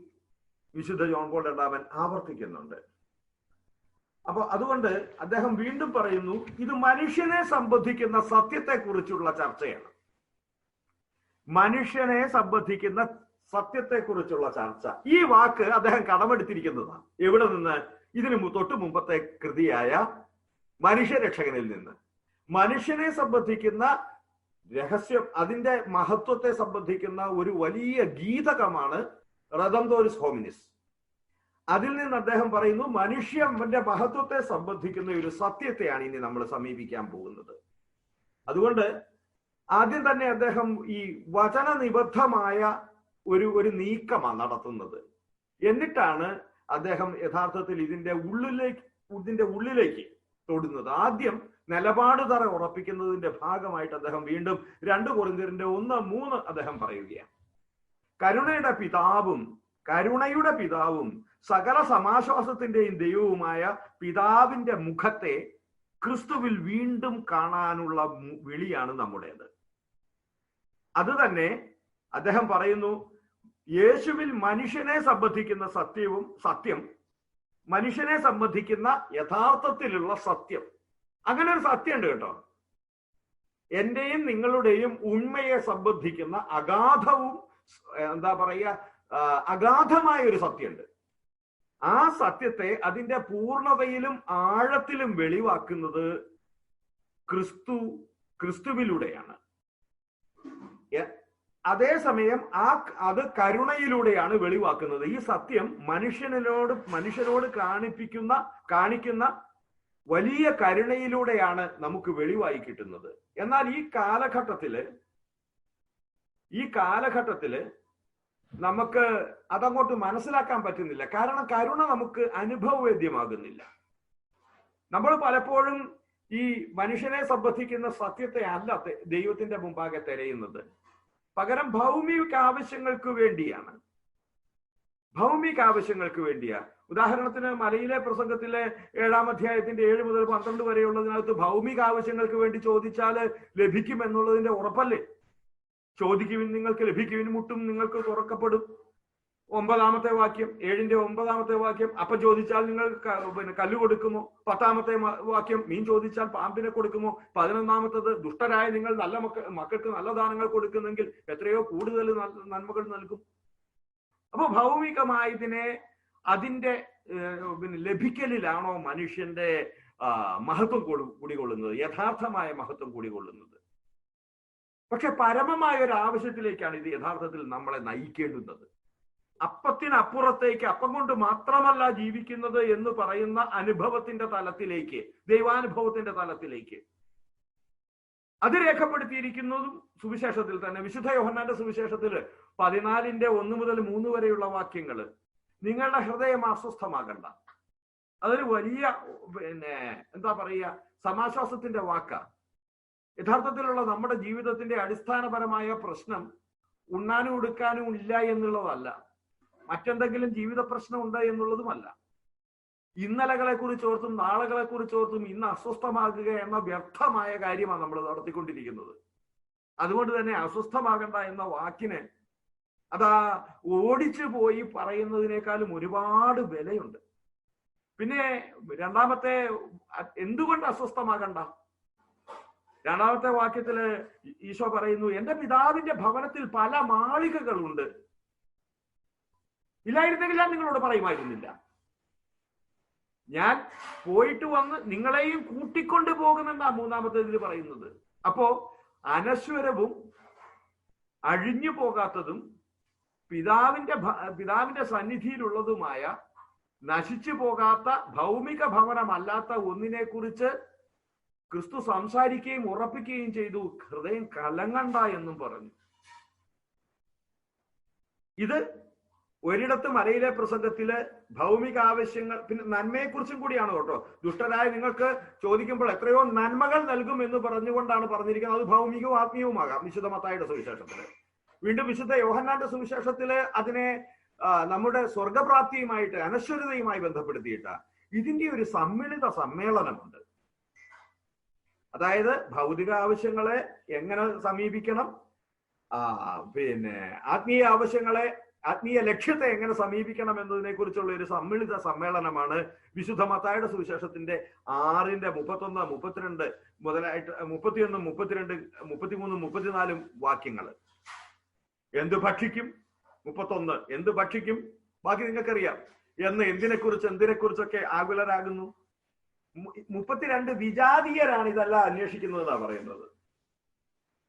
വിശുദ്ധ ജോൺ പോൾ രണ്ടാമൻ ആവർത്തിക്കുന്നുണ്ട്. അപ്പൊ അതുകൊണ്ട് അദ്ദേഹം വീണ്ടും പറയുന്നു, ഇത് മനുഷ്യനെ സംബന്ധിക്കുന്ന സത്യത്തെക്കുറിച്ചുള്ള ചർച്ചയാണ്. മനുഷ്യനെ സംബന്ധിക്കുന്ന സത്യത്തെക്കുറിച്ചുള്ള ചർച്ച. ഈ വാക്ക് അദ്ദേഹം കടമെടുത്തിരിക്കുന്നതാണ്. എവിടെ നിന്ന്? ഇതിനു തൊട്ടു മുമ്പത്തെ കൃതിയായ മനുഷ്യരക്ഷകനിൽ നിന്ന്. മനുഷ്യനെ സംബന്ധിക്കുന്ന രഹസ്യം, അതിന്റെ മഹത്വത്തെ സംബന്ധിക്കുന്ന ഒരു വലിയ ഗീതകമാണ് റെദംപ്റ്റോറിസ് ഹോമിനിസ്. അതിൽ നിന്ന് അദ്ദേഹം പറയുന്നു, മനുഷ്യന്റെ മഹത്വത്തെ സംബന്ധിക്കുന്ന ഒരു സത്യത്തെയാണ് ഇനി നമ്മൾ സമീപിക്കാൻ പോകുന്നത്. അതുകൊണ്ട് ആദ്യം തന്നെ അദ്ദേഹം ഈ വചനനിബദ്ധമായ ഒരു നീക്കമാണ് നടത്തുന്നത്. എന്നിട്ടാണ് അദ്ദേഹം യഥാർത്ഥത്തിൽ ഇതിന്റെ ഉള്ളിലേക്ക് തൊടുന്നത്. ആദ്യം നിലപാട് തറ ഉറപ്പിക്കുന്നതിന്റെ ഭാഗമായിട്ട് അദ്ദേഹം വീണ്ടും 2 കൊരിന്ത്യരുടെ 1:3 അദ്ദേഹം പറയുകയാണ്. കരുണയുടെ പിതാവും സകല സമാശ്വാസത്തിന്റെയും ദൈവവുമായ പിതാവിന്റെ മുഖത്തെ ക്രിസ്തുവിൽ വീണ്ടും കാണാനുള്ള വിളിയാണ് നമ്മുടേത്. അത് തന്നെ അദ്ദേഹം പറയുന്നു, യേശുവിൽ മനുഷ്യനെ സംബന്ധിക്കുന്ന സത്യം, മനുഷ്യനെ സംബന്ധിക്കുന്ന യഥാർത്ഥത്തിലുള്ള സത്യം. അങ്ങനെ ഒരു സത്യം ഉണ്ട് കേട്ടോ. എന്റെയും നിങ്ങളുടെയും ഉണ്മയെ സംബന്ധിക്കുന്ന അഗാധവും അഗാധമായ ഒരു സത്യമുണ്ട്. ആ സത്യത്തെ അതിന്റെ പൂർണ്ണതയിലും ആഴത്തിലും വെളിവാക്കുന്നത് ക്രിസ്തുവിലൂടെയാണ്. അതേസമയം അത് കരുണയിലൂടെയാണ് വെളിവാക്കുന്നത്. ഈ സത്യം മനുഷ്യനോട് കാണിക്കുന്ന വലിയ കരുണയിലൂടെയാണ് നമുക്ക് വെളിവായി കിട്ടുന്നത്. എന്നാൽ ഈ കാലഘട്ടത്തില് നമുക്ക് അതങ്ങോട്ട് മനസ്സിലാക്കാൻ പറ്റുന്നില്ല. കാരണം കരുണ നമുക്ക് അനുഭവവേദ്യമാകുന്നില്ല. നമ്മൾ പലപ്പോഴും ഈ മനുഷ്യനെ സംബന്ധിക്കുന്ന സത്യത്തെ അല്ല ദൈവത്തിന്റെ മുമ്പാകെ തിരയുന്നത്. പകരം ഭൗമിക ആവശ്യങ്ങൾക്ക് വേണ്ടിയാ. ഉദാഹരണത്തിന് മലയിലെ പ്രസംഗത്തിലെ 7-ാം അധ്യായത്തിന്റെ 7 മുതൽ 12 വരെയുള്ളതിനകത്ത് ഭൗമിക ആവശ്യങ്ങൾക്ക് വേണ്ടി ചോദിച്ചാൽ ലഭിക്കും എന്നുള്ളതിന്റെ ഉറപ്പല്ലേ? ചോദിക്കുവിൻ നിങ്ങൾക്ക് ലഭിക്കുവിൻ, മുട്ടും നിങ്ങൾക്ക് തുറക്കപ്പെടും. 9-ാമത്തെ വാക്യം, 7-ന്റെ 9-ാമത്തെ വാക്യം, അപ്പം ചോദിച്ചാൽ നിങ്ങൾ കല്ല് കൊടുക്കുമോ? 10-ാമത്തെ വാക്യം, മീൻ ചോദിച്ചാൽ പാമ്പിനെ കൊടുക്കുമോ? 11-ാമത്തത്, ദുഷ്ടരായ നിങ്ങൾ നല്ല മക്കൾക്ക് നല്ല ദാനങ്ങൾ കൊടുക്കുന്നെങ്കിൽ എത്രയോ കൂടുതൽ നന്മകൾ നൽകും. അപ്പൊ ഭൗമികമായതിനെ അതിന്റെ ലഭിക്കലിലാണോ മനുഷ്യന്റെ മഹത്വം കുടികൊള്ളുന്നത്, യഥാർത്ഥമായ മഹത്വം കുടികൊള്ളുന്നത്? പക്ഷെ പരമമായ ഒരു ആവശ്യത്തിലേക്കാണ് ഇത് യഥാർത്ഥത്തിൽ നമ്മളെ നയിക്കേണ്ടുന്നത്. അപ്പത്തിനപ്പുറത്തേക്ക്, അപ്പം കൊണ്ട് മാത്രമല്ല ജീവിക്കുന്നത് എന്ന് പറയുന്ന അനുഭവത്തിന്റെ തലത്തിലേക്ക്, ദൈവാനുഭവത്തിന്റെ തലത്തിലേക്ക്. അത് രേഖപ്പെടുത്തിയിരിക്കുന്നതും സുവിശേഷത്തിൽ തന്നെ. വിശുദ്ധ യോഹന്നാന്റെ സുവിശേഷത്തിൽ 14-ന്റെ 1 മുതൽ 3 വരെയുള്ള വാക്യങ്ങള്, നിങ്ങളുടെ ഹൃദയം അസ്വസ്ഥമാകണ്ട. അതൊരു വലിയ സമാശ്വാസത്തിന്റെ വാക്കാ. യഥാർത്ഥത്തിലുള്ള നമ്മുടെ ജീവിതത്തിന്റെ അടിസ്ഥാനപരമായ പ്രശ്നം ഉണ്ണാനും ഉടുക്കാനും ഇല്ല എന്നുള്ളതല്ല, മറ്റെന്തെങ്കിലും ജീവിത പ്രശ്നം ഉണ്ട് എന്നുള്ളതുമല്ല. ഇന്നലകളെ കുറിച്ചോർത്തും നാളുകളെ കുറിച്ചോർത്തും ഇന്ന് അസ്വസ്ഥമാകുക എന്ന വ്യർത്ഥമായ കാര്യമാണ് നമ്മൾ നടത്തിക്കൊണ്ടിരിക്കുന്നത്. അതുകൊണ്ട് തന്നെ അസ്വസ്ഥമാകണ്ട എന്ന വാക്കിന് അതാ ഓടിച്ചു പോയി പറയുന്നതിനേക്കാളും ഒരുപാട് വിലയുണ്ട്. പിന്നെ രണ്ടാമത്തെ, എന്തുകൊണ്ട് അസ്വസ്ഥമാകണ്ട? 2-ാമത്തെ വാക്യത്തില് ഈശോ പറയുന്നു, എന്റെ പിതാവിന്റെ ഭവനത്തിൽ പല മാളികകളുണ്ട്, ഇല്ലായിരുന്നെങ്കിൽ ഞാൻ നിങ്ങളോട് പറയുമായിരുന്നില്ല. ഞാൻ പോയിട്ട് വന്ന് നിങ്ങളെയും കൂട്ടിക്കൊണ്ടു പോകുമെന്നാണ് 3-ാമത്തേതിൽ പറയുന്നത്. അപ്പോ അനശ്വരവും അഴിഞ്ഞു പോകാത്തതും പിതാവിന്റെ സന്നിധിയിലുള്ളതുമായ നശിച്ചു പോകാത്ത ഭൗമിക ഭവനമല്ലാത്ത ഒന്നിനെ കുറിച്ച് ക്രിസ്തു സംസാരിക്കുകയും ഉറപ്പിക്കുകയും ചെയ്തു. ഹൃദയം കലങ്ങണ്ട എന്നും പറഞ്ഞു. ഇത് ഒരിടത്ത് മലയിലെ പ്രസംഗത്തില് ഭൗമിക ആവശ്യങ്ങൾ, പിന്നെ നന്മയെക്കുറിച്ചും കൂടിയാണ് കേട്ടോ. ദുഷ്ടരായ നിങ്ങൾക്ക് ചോദിക്കുമ്പോൾ എത്രയോ നന്മകൾ നൽകും എന്ന് പറഞ്ഞുകൊണ്ടാണ് പറഞ്ഞിരിക്കുന്നത്. അത് ഭൗമികവും ആത്മീയവുമാകാം. വിശുദ്ധ മത്തായിയുടെ സുവിശേഷത്തില്. വീണ്ടും വിശുദ്ധ യോഹന്നാന്റെ സുവിശേഷത്തില് അതിനെ നമ്മുടെ സ്വർഗപ്രാപ്തിയുമായിട്ട്, അനശ്വരതയുമായി ബന്ധപ്പെടുത്തിയിട്ട് ഇതിന്റെ ഒരു സമ്മേളനമുണ്ട്. അതായത് ഭൗതിക ആവശ്യങ്ങളെ എങ്ങനെ സമീപിക്കണം, പിന്നെ ആത്മീയ ആവശ്യങ്ങളെ, ആത്മീയ ലക്ഷ്യത്തെ എങ്ങനെ സമീപിക്കണം എന്നതിനെ കുറിച്ചുള്ള ഒരു സമ്മിളിത സമ്മേളനമാണ് വിശുദ്ധ മത്തായിയുടെ സുവിശേഷത്തിന്റെ 6:31, 32 മുതലായിട്ട് 31, 32, 33, 34 വാക്യങ്ങൾ. എന്ത് ഭക്ഷിക്കും? 31 എന്ത് ഭക്ഷിക്കും? ബാക്കി നിങ്ങൾക്കറിയാം. എന്തിനെക്കുറിച്ചൊക്കെ ആകുലരാകുന്നു. 32 വിജാതീയരാണ് ഇതെല്ലാം അന്വേഷിക്കുന്നതെന്നാണ് പറയുന്നത്.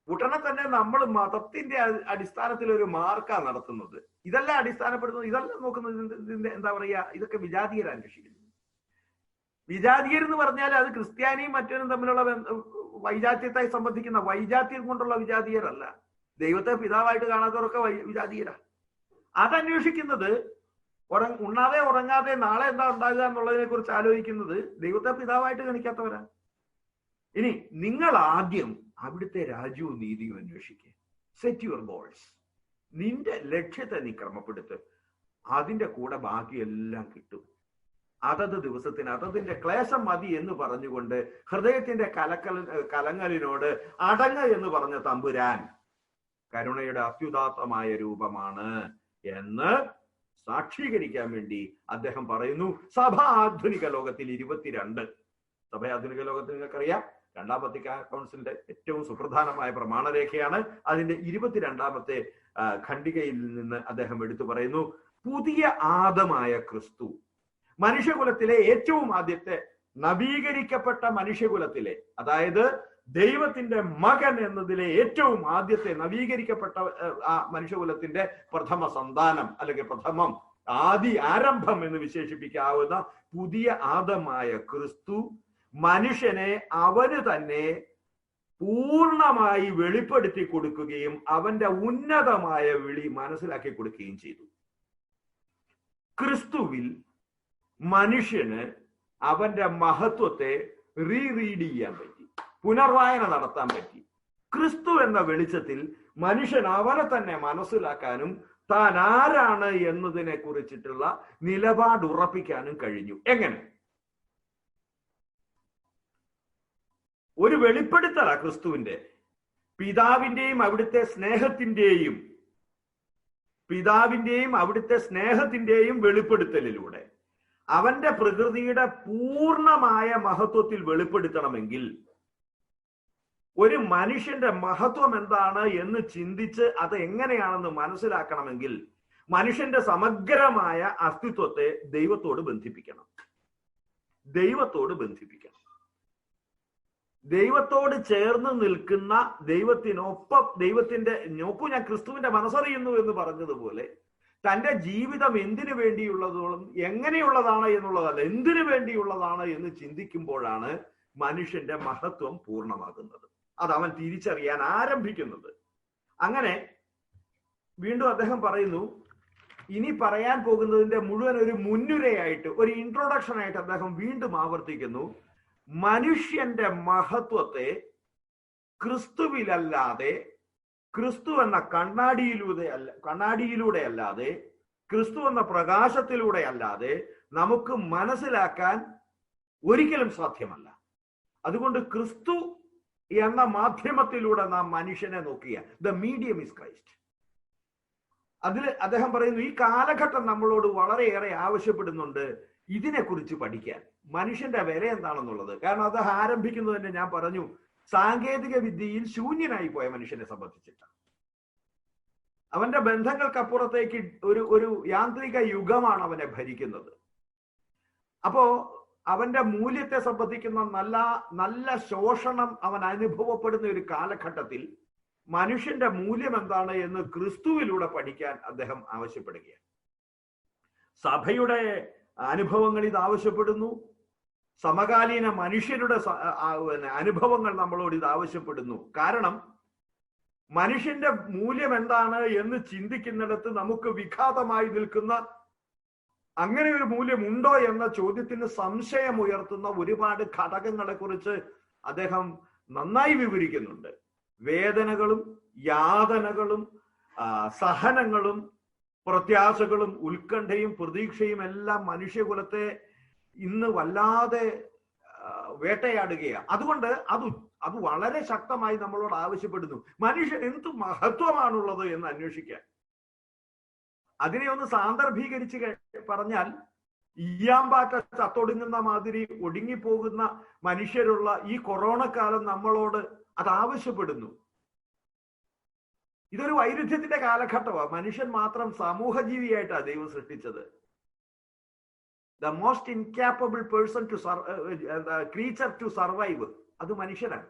ഉടനെ തന്നെ നമ്മൾ മതത്തിന്റെ അടിസ്ഥാനത്തിൽ ഒരു മാർക്കാ നടത്തുന്നത്. ഇതെല്ലാം അടിസ്ഥാനപ്പെടുന്നത്, ഇതെല്ലാം നോക്കുന്നത് ഇതിന്റെ എന്താ പറയാ, ഇതൊക്കെ വിജാതീയർ അന്വേഷിക്കുന്നത്. വിജാതീയർ എന്ന് പറഞ്ഞാൽ അത് ക്രിസ്ത്യാനിയും മറ്റവരും തമ്മിലുള്ള വൈജാത്യത്തെ സംബന്ധിക്കുന്ന വൈജാത്യം കൊണ്ടുള്ള വിജാതീയരല്ല. ദൈവത്തെ പിതാവായിട്ട് കാണാത്തവരൊക്കെ വിജാതീയരാ. അതന്വേഷിക്കുന്നത് ഉണ്ണാതെ ഉറങ്ങാതെ നാളെ എന്താ ഉണ്ടാകുക എന്നുള്ളതിനെ കുറിച്ച് ആലോചിക്കുന്നത് ദൈവത്തെ പിതാവായിട്ട് ഗണിക്കാത്തവരാ. ഇനി നിങ്ങൾ ആദ്യം അവിടുത്തെ രാജ്യവും നീതിയും അന്വേഷിക്കുക. Set your goals. നിന്റെ ലക്ഷ്യത്തെ നീ ക്രമപ്പെടുത്ത്. അതിന്റെ കൂടെ ബാക്കിയെല്ലാം കിട്ടും. അതത് ദിവസത്തിന് അതതിന്റെ ക്ലേശം മതി എന്ന് പറഞ്ഞുകൊണ്ട് ഹൃദയത്തിന്റെ കലങ്ങലിനോട് അടങ്ങ എന്ന് പറഞ്ഞ തമ്പുരാൻ കരുണയുടെ അത്യുദാത്തമായ രൂപമാണ് എന്ന് സാക്ഷീകരിക്കാൻ വേണ്ടി അദ്ദേഹം പറയുന്നു. സഭ ആധുനിക ലോകത്തിൽ 22 സഭ ആധുനിക ലോകത്തിൽ നിങ്ങൾക്കറിയാം, 2ാം വത്തിക്കാൻ കൗൺസിലിന്റെ ഏറ്റവും സുപ്രധാനമായ പ്രമാണരേഖയാണ്. അതിന്റെ 22ാമത്തെ ഖണ്ഡികയിൽ നിന്ന് അദ്ദേഹം എടുത്തു പറയുന്നു, പുതിയ ആദമായ ക്രിസ്തു മനുഷ്യകുലത്തിലെ ഏറ്റവും ആദ്യത്തെ നവീകരിക്കപ്പെട്ട മനുഷ്യകുലത്തിലെ, അതായത് ദൈവത്തിന്റെ മകൻ എന്നതിലെ ഏറ്റവും ആദ്യത്തെ നവീകരിക്കപ്പെട്ട ആ മനുഷ്യകുലത്തിന്റെ പ്രഥമ സന്താനം, അല്ലെങ്കിൽ പ്രഥമം, ആരംഭം എന്ന് വിശേഷിപ്പിക്കാവുന്ന പുതിയ ആദമായ ക്രിസ്തു മനുഷ്യനെ അവന് തന്നെ പൂർണ്ണമായി വെളിപ്പെടുത്തി കൊടുക്കുകയും അവന്റെ ഉന്നതമായ വിളി മനസ്സിലാക്കി കൊടുക്കുകയും ചെയ്തു. ക്രിസ്തുവിൽ മനുഷ്യന് അവന്റെ മഹത്വത്തെ റീറീഡ് ചെയ്യാൻ പറ്റി, പുനർവായന നടത്താൻ പറ്റി. ക്രിസ്തു എന്ന വെളിച്ചത്തിൽ മനുഷ്യൻ അവനെ തന്നെ മനസ്സിലാക്കാനും താൻ ആരാണ് എന്നതിനെ കുറിച്ചിട്ടുള്ള നിലപാടുറപ്പിക്കാനും കഴിഞ്ഞു. എങ്ങനെ? ഒരു വെളിപ്പെടുത്തല ക്രിസ്തുവിന്റെ പിതാവിന്റെയും അവിടുത്തെ സ്നേഹത്തിന്റെയും വെളിപ്പെടുത്തലിലൂടെ അവന്റെ പ്രകൃതിയുടെ പൂർണ്ണമായ മഹത്വത്തിൽ വെളിപ്പെടുത്തണമെങ്കിൽ, ഒരു മനുഷ്യന്റെ മഹത്വം എന്താണ് എന്ന് ചിന്തിച്ച് അത് എങ്ങനെയാണെന്ന് മനസ്സിലാക്കണമെങ്കിൽ മനുഷ്യന്റെ സമഗ്രമായ അസ്തിത്വത്തെ ദൈവത്തോട് ബന്ധിപ്പിക്കണം. ദൈവത്തോട് ചേർന്ന് നിൽക്കുന്ന, ദൈവത്തിനൊപ്പം, നോക്കൂ ഞാൻ ക്രിസ്തുവിന്റെ മനസ്സറിയുന്നു എന്ന് പറഞ്ഞതുപോലെ തന്റെ ജീവിതം എന്തിനു വേണ്ടിയുള്ളതോളം എങ്ങനെയുള്ളതാണ് എന്നുള്ളതല്ല, എന്തിനു വേണ്ടിയുള്ളതാണ് എന്ന് ചിന്തിക്കുമ്പോഴാണ് മനുഷ്യന്റെ മഹത്വം പൂർണ്ണമാകുന്നത്. അത് അവൻ തിരിച്ചറിയാൻ ആരംഭിക്കുന്നത്. അങ്ങനെ വീണ്ടും അദ്ദേഹം പറയുന്നു, ഇനി പറയാൻ പോകുന്നതിന്റെ മുഴുവൻ ഒരു മുൻനുരയായിട്ട്, ഒരു ഇൻട്രൊഡക്ഷൻ ആയിട്ട് അദ്ദേഹം വീണ്ടും ആവർത്തിക്കുന്നു, മനുഷ്യന്റെ മഹത്വത്തെ ക്രിസ്തുവിലല്ലാതെ, ക്രിസ്തു എന്ന കണ്ണാടിയിലൂടെ അല്ലാതെ, ക്രിസ്തു എന്ന പ്രകാശത്തിലൂടെ അല്ലാതെ നമുക്ക് മനസ്സിലാക്കാൻ ഒരിക്കലും സാധ്യമല്ല. അതുകൊണ്ട് ക്രിസ്തു എന്ന മാധ്യമത്തിലൂടെ നാം മനുഷ്യനെ നോക്കിയ ദ മീഡിയം ഇസ് ക്രൈസ്റ്റ്. അതിൽ അദ്ദേഹം പറയുന്നു, ഈ കാലഘട്ടം നമ്മളോട് വളരെയേറെ ആവശ്യപ്പെടുന്നുണ്ട് ഇതിനെക്കുറിച്ച് പഠിക്കാൻ, മനുഷ്യന്റെ വില എന്താണെന്നുള്ളത്. കാരണം അത് ആരംഭിക്കുന്നത് തന്നെ ഞാൻ പറഞ്ഞു, സാങ്കേതിക വിദ്യയിൽ ശൂന്യനായി പോയ മനുഷ്യനെ സംബന്ധിച്ചിട്ടാണ്. അവന്റെ ബന്ധങ്ങൾക്കപ്പുറത്തേക്ക് ഒരു യാന്ത്രിക യുഗമാണ് അവനെ ഭരിക്കുന്നത്. അപ്പോ അവന്റെ മൂല്യത്തെ സംബന്ധിക്കുന്ന നല്ല ശോഷണം അവൻ അനുഭവപ്പെടുന്ന ഒരു കാലഘട്ടത്തിൽ മനുഷ്യന്റെ മൂല്യം എന്താണ് എന്ന് ക്രിസ്തുവിലൂടെ പഠിക്കാൻ അദ്ദേഹം ആവശ്യപ്പെടുകയാണ്. സഭയുടെ അനുഭവങ്ങൾ ഇത് ആവശ്യപ്പെടുന്നു. സമകാലീന മനുഷ്യരുടെ അനുഭവങ്ങൾ നമ്മളോട് ഇത് ആവശ്യപ്പെടുന്നു. കാരണം മനുഷ്യന്റെ മൂല്യം എന്താണ് എന്ന് ചിന്തിക്കുന്നിടത്ത് നമുക്ക് വിഘാതമായി നിൽക്കുന്ന, അങ്ങനെ ഒരു മൂല്യമുണ്ടോ എന്ന ചോദ്യത്തിന് സംശയമുയർത്തുന്ന ഒരുപാട് ഘടകങ്ങളെ കുറിച്ച് അദ്ദേഹം നന്നായി വിവരിക്കുന്നുണ്ട്. വേദനകളും യാതനകളും സഹനങ്ങളും പ്രത്യാശകളും ഉത്കണ്ഠയും പ്രതീക്ഷയും എല്ലാം മനുഷ്യകുലത്തെ ഇന്ന് വല്ലാതെ വേട്ടയാടുകയാണ്. അതുകൊണ്ട് അത് വളരെ ശക്തമായി നമ്മളോട് ആവശ്യപ്പെടുന്നു, മനുഷ്യൻ എന്ത് മഹത്വമാണുള്ളത് എന്ന് അന്വേഷിക്കാൻ. അതിനെ ഒന്ന് സാന്ദർഭീകരിച്ച് പറഞ്ഞാൽ, ഈയാമ്പാറ്റ ചത്തൊടുങ്ങുന്ന മാതിരി ഒടുങ്ങിപ്പോകുന്ന മനുഷ്യരുള്ള ഈ കൊറോണ കാലം നമ്മളോട് അത് ആവശ്യപ്പെടുന്നു. ഇതൊരു വൈരുദ്ധ്യത്തിന്റെ കാലഘട്ടമാണ്. മനുഷ്യൻ മാത്രം സമൂഹജീവിയായിട്ടാണ് ദൈവം സൃഷ്ടിച്ചത്. The most incapable person to creature to survive അത് മനുഷ്യനാണ്.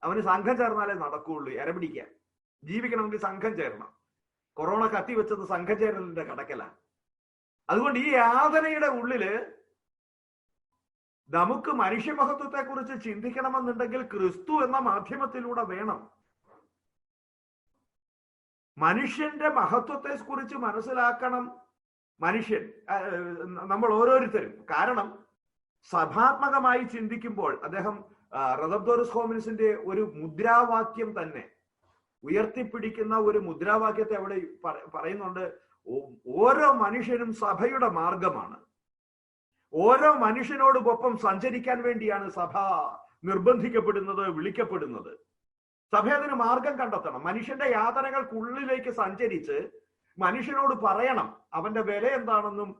അവന് സംഘം ചേർന്നാലേ നടക്കുകയുള്ളൂ. ഇരപിടിക്കാൻ ജീവിക്കണമെങ്കിൽ സംഘം ചേരണം. കൊറോണ കത്തിവെച്ചത് സംഘം ചേരലിന്റെ കടക്കലാണ്. അതുകൊണ്ട് ഈ യാതനയുടെ ഉള്ളില് നമുക്ക് മനുഷ്യമഹത്വത്തെ കുറിച്ച് ചിന്തിക്കണമെന്നുണ്ടെങ്കിൽ ക്രിസ്തു എന്ന മാധ്യമത്തിലൂടെ വേണം. മനുഷ്യന്റെ മഹത്വത്തെ കുറിച്ച് മനസ്സിലാക്കണം മനുഷ്യൻ, നമ്മൾ ഓരോരുത്തരും. കാരണം സഭാത്മകമായി ചിന്തിക്കുമ്പോൾ അദ്ദേഹം റദബ്ദോറസ് ഹോമിനിസിന്റെ ഒരു മുദ്രാവാക്യം തന്നെ ഉയർത്തിപ്പിടിക്കുന്ന ഒരു മുദ്രാവാക്യത്തെ അവിടെ പറയുന്നുണ്ട്. ഓരോ മനുഷ്യനും സഭയുടെ മാർഗമാണ്. ഓരോ മനുഷ്യനോടൊപ്പം സഞ്ചരിക്കാൻ വേണ്ടിയാണ് സഭ നിർബന്ധിക്കപ്പെടുന്നത്, വിളിക്കപ്പെടുന്നത്. സഭ അതിന് മാർഗം കണ്ടെത്തണം. മനുഷ്യന്റെ യാതനകൾക്കുള്ളിലേക്ക് സഞ്ചരിച്ച് മനുഷ്യനോട് പറയണം അവന്റെ വില എന്താണെന്നും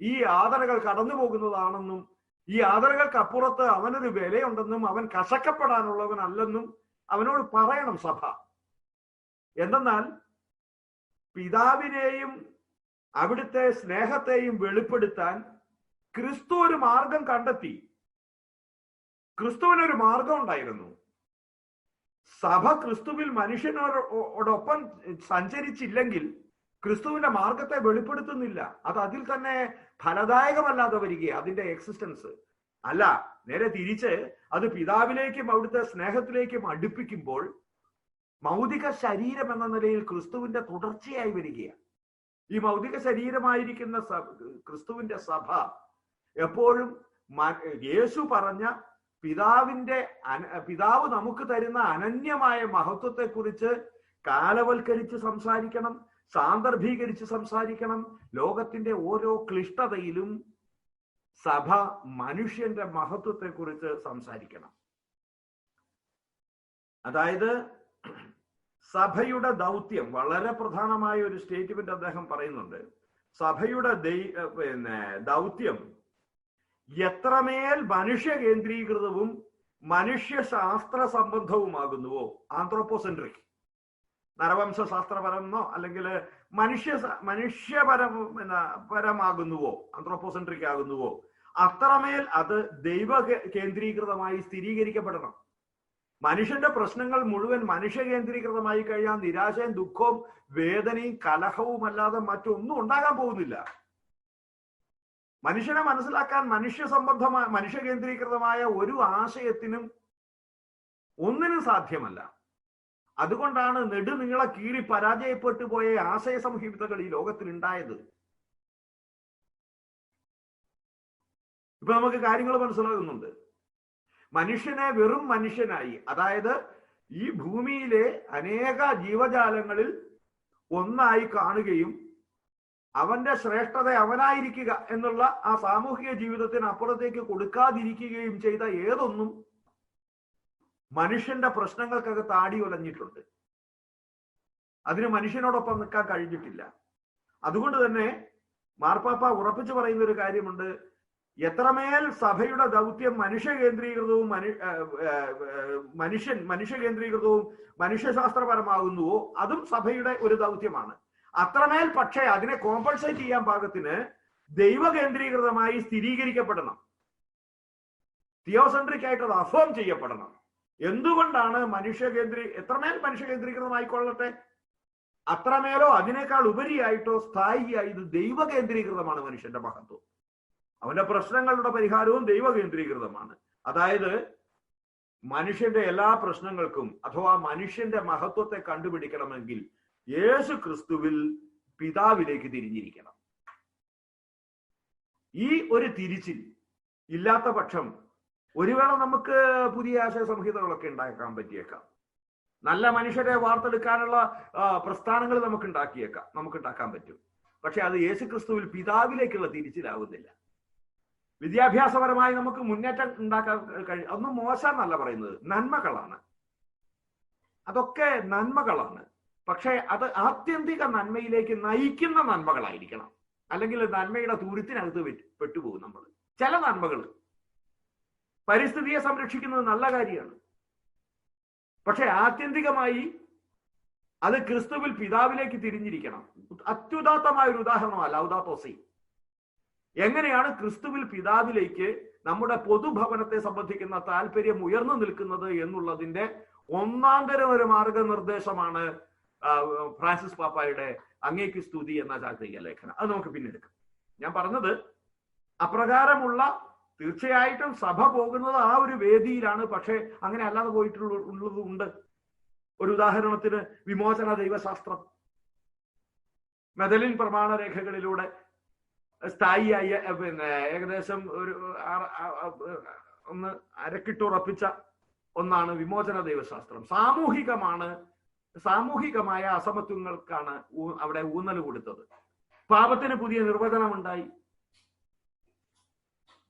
ഈ യാതനകൾ കടന്നു പോകുന്നതാണെന്നും ഈ യാതനകൾക്കപ്പുറത്ത് അവനൊരു വിലയുണ്ടെന്നും അവൻ കശക്കപ്പെടാനുള്ളവനല്ലെന്നും അവനോട് പറയണം സഭ. എന്തെന്നാൽ പിതാവിനെയും അവിടുത്തെ സ്നേഹത്തെയും വെളിപ്പെടുത്താൻ ക്രിസ്തു ഒരു മാർഗം കണ്ടെത്തി. ക്രിസ്തുവിനൊരു മാർഗം ഉണ്ടായിരുന്നു. സഭ ക്രിസ്തുവിൽ മനുഷ്യനോടൊപ്പം സഞ്ചരിച്ചില്ലെങ്കിൽ ക്രിസ്തുവിന്റെ മാർഗത്തെ വെളിപ്പെടുത്തുന്നില്ല. അത് അതിൽ തന്നെ ഫലദായകമല്ലാതെ വരിക അതിന്റെ എക്സിസ്റ്റൻസ് അല്ല. നേരെ തിരിച്ച് അത് പിതാവിലേക്കും അവിടുത്തെ സ്നേഹത്തിലേക്കും അടുപ്പിക്കുമ്പോൾ മൗതിക ശരീരം എന്ന നിലയിൽ ക്രിസ്തുവിന്റെ തുടർച്ചയായി വരികയാണ്. ഈ മൗതിക ശരീരമായിരിക്കുന്ന ക്രിസ്തുവിന്റെ സഭ എപ്പോഴും യേശു പറഞ്ഞ പിതാവ് നമുക്ക് തരുന്ന അനന്യമായ മഹത്വത്തെക്കുറിച്ച് കാലവൽക്കരിച്ച് സംസാരിക്കണം, സാന്ദർഭീകരിച്ച് സംസാരിക്കണം. ലോകത്തിന്റെ ഓരോ ക്ലിഷ്ടതയിലും സഭ മനുഷ്യന്റെ മഹത്വത്തെക്കുറിച്ച് സംസാരിക്കണം. അതായത് സഭയുടെ ദൗത്യം, വളരെ പ്രധാനമായ ഒരു സ്റ്റേറ്റ്മെന്റ് അദ്ദേഹം പറയുന്നുണ്ട്. സഭയുടെ ദൗത്യം എത്രമേൽ മനുഷ്യ കേന്ദ്രീകൃതവും മനുഷ്യശാസ്ത്ര സംബന്ധവുമാകുന്നുവോ, ആന്ത്രോപോസെൻട്രിക്, നരവംശാസ്ത്രപരമെന്നോ അല്ലെങ്കിൽ പരമാകുന്നുവോ, ആന്ത്രോപോസെൻട്രിക് ആകുന്നുവോ, അത്രമേൽ അത് ദൈവ കേന്ദ്രീകൃതമായി സ്ഥിരീകരിക്കപ്പെടണം. മനുഷ്യന്റെ പ്രശ്നങ്ങൾ മുഴുവൻ മനുഷ്യ കേന്ദ്രീകൃതമായി കഴിയാൻ നിരാശയും ദുഃഖവും വേദനയും കലഹവും അല്ലാതെ മറ്റൊന്നും ഉണ്ടാകാൻ പോകുന്നില്ല. മനുഷ്യനെ മനസ്സിലാക്കാൻ മനുഷ്യ കേന്ദ്രീകൃതമായ ഒരു ആശയത്തിനും ഒന്നിനും സാധ്യമല്ല. അതുകൊണ്ടാണ് നെടുനീള കീറി പരാജയപ്പെട്ടു പോയ ആശയ സംഹിതകൾ ഈ ലോകത്തിൽ ഉണ്ടായത്. ഇപ്പൊ നമുക്ക് കാര്യങ്ങൾ മനസ്സിലാകുന്നുണ്ട്. മനുഷ്യനെ വെറും മനുഷ്യനായി, അതായത് ഈ ഭൂമിയിലെ അനേക ജീവജാലങ്ങളിൽ ഒന്നായി കാണുകയും അവന്റെ ശ്രേഷ്ഠത അവനായിരിക്കുക എന്നുള്ള ആ സാമൂഹിക ജീവിതത്തിന് അപ്പുറത്തേക്ക് കൊടുക്കാതിരിക്കുകയും ചെയ്ത ഏതൊന്നും മനുഷ്യന്റെ പ്രശ്നങ്ങൾക്കകത്ത് ആടി ഉലഞ്ഞിട്ടുണ്ട്. അതിന് മനുഷ്യനോടൊപ്പം നിൽക്കാൻ കഴിഞ്ഞിട്ടില്ല. അതുകൊണ്ട് തന്നെ മാർപ്പാപ്പ ഉറപ്പിച്ചു പറയുന്ന ഒരു കാര്യമുണ്ട്. എത്രമേൽ സഭയുടെ ദൗത്യം മനുഷ്യ കേന്ദ്രീകൃതവും മനുഷ്യ കേന്ദ്രീകൃതവും മനുഷ്യശാസ്ത്രപരമാകുന്നുവോ അതും സഭയുടെ ഒരു ദൗത്യമാണ്. അത്രമേൽ പക്ഷേ അതിനെ കോമ്പൻസേറ്റ് ചെയ്യാൻ പാകത്തിന് ദൈവ കേന്ദ്രീകൃതമായി സ്ഥിരീകരിക്കപ്പെടണം. തിയോസെൻട്രിക് ആയിട്ട് അത് അഫേം ചെയ്യപ്പെടണം. എന്തുകൊണ്ടാണ് എത്രമേൽ മനുഷ്യ കേന്ദ്രീകൃതമായിക്കൊള്ളട്ടെ, അത്രമേലോ അതിനേക്കാൾ ഉപരിയായിട്ടോ സ്ഥായിയായി ഇത് ദൈവ കേന്ദ്രീകൃതമാണ്. മനുഷ്യന്റെ മഹത്വം, അവന്റെ പ്രശ്നങ്ങളുടെ പരിഹാരവും ദൈവ കേന്ദ്രീകൃതമാണ്. അതായത് മനുഷ്യന്റെ എല്ലാ പ്രശ്നങ്ങൾക്കും അഥവാ മനുഷ്യന്റെ മഹത്വത്തെ കണ്ടുപിടിക്കണമെങ്കിൽ യേശു ക്രിസ്തുവിൽ പിതാവിലേക്ക് തിരിഞ്ഞിരിക്കണം. ഈ ഒരു തിരിച്ചിൽ ഇല്ലാത്ത പക്ഷം ഒരു വേള നമുക്ക് പുതിയ ആശയ സംഹിതകളൊക്കെ ഉണ്ടാക്കാൻ പറ്റിയേക്കാം. നല്ല മനുഷ്യരെ വാർത്തെടുക്കാനുള്ള പ്രസ്ഥാനങ്ങൾ നമുക്ക് ഉണ്ടാക്കാൻ പറ്റും. പക്ഷെ അത് യേശു ക്രിസ്തുവിൽ പിതാവിലേക്കുള്ള തിരിച്ചിലാവുന്നില്ല. വിദ്യാഭ്യാസപരമായി നമുക്ക് മുന്നേറ്റം ഉണ്ടാക്കാൻ കഴിയും. ഒന്നും മോശമെന്നല്ല പറയുന്നത്, നന്മകളാണ്, അതൊക്കെ നന്മകളാണ്. പക്ഷെ അത് ആത്യന്തിക നന്മയിലേക്ക് നയിക്കുന്ന നന്മകളായിരിക്കണം. അല്ലെങ്കിൽ നന്മയുടെ തുരുത്തിനകത്ത് പെട്ടുപോകും നമ്മൾ. ചില നന്മകൾ, പരിസ്ഥിതിയെ സംരക്ഷിക്കുന്നത് നല്ല കാര്യമാണ്, പക്ഷെ ആത്യന്തികമായി അത് ക്രിസ്തുവിൽ പിതാവിലേക്ക് തിരിഞ്ഞിരിക്കണം. അത്യുദാത്തമായ ഒരു ഉദാഹരണമല്ല ലൗദാത്തോസി. എങ്ങനെയാണ് ക്രിസ്തുവിൽ പിതാവിലേക്ക് നമ്മുടെ പൊതുഭവനത്തെ സംബന്ധിക്കുന്ന താല്പര്യം ഉയർന്നു നിൽക്കുന്നത് എന്നുള്ളതിന്റെ ഒന്നാന്തരം ഒരു മാർഗനിർദ്ദേശമാണ് ഫ്രാൻസിസ് പാപ്പായുടെ അങ്ങേക്ക് സ്തുതി എന്ന ചാക്രിക ലേഖനം. അത് നമുക്ക് പിന്നെടുക്കാം. ഞാൻ പറഞ്ഞത് അപ്രകാരമുള്ള, തീർച്ചയായിട്ടും സഭ പോകുന്നത് ആ ഒരു വേദിയിലാണ്, പക്ഷെ അങ്ങനെ അല്ലാതെ പോയിട്ടുള്ളത് ഉണ്ട്. ഒരു ഉദാഹരണത്തിന് വിമോചന ദൈവശാസ്ത്രം, മെദലിൻ പ്രമാണരേഖകളിലൂടെ സ്ഥായിയായ ഏകദേശം ഒരു ഒന്ന് അരക്കിട്ടുറപ്പിച്ച ഒന്നാണ് വിമോചന ദൈവശാസ്ത്രം. സാമൂഹികമായ അസമത്വങ്ങൾക്കാണ് അവിടെ ഊന്നൽ കൊടുത്തത്. പാപത്തിന് പുതിയ നിർവചനമുണ്ടായി.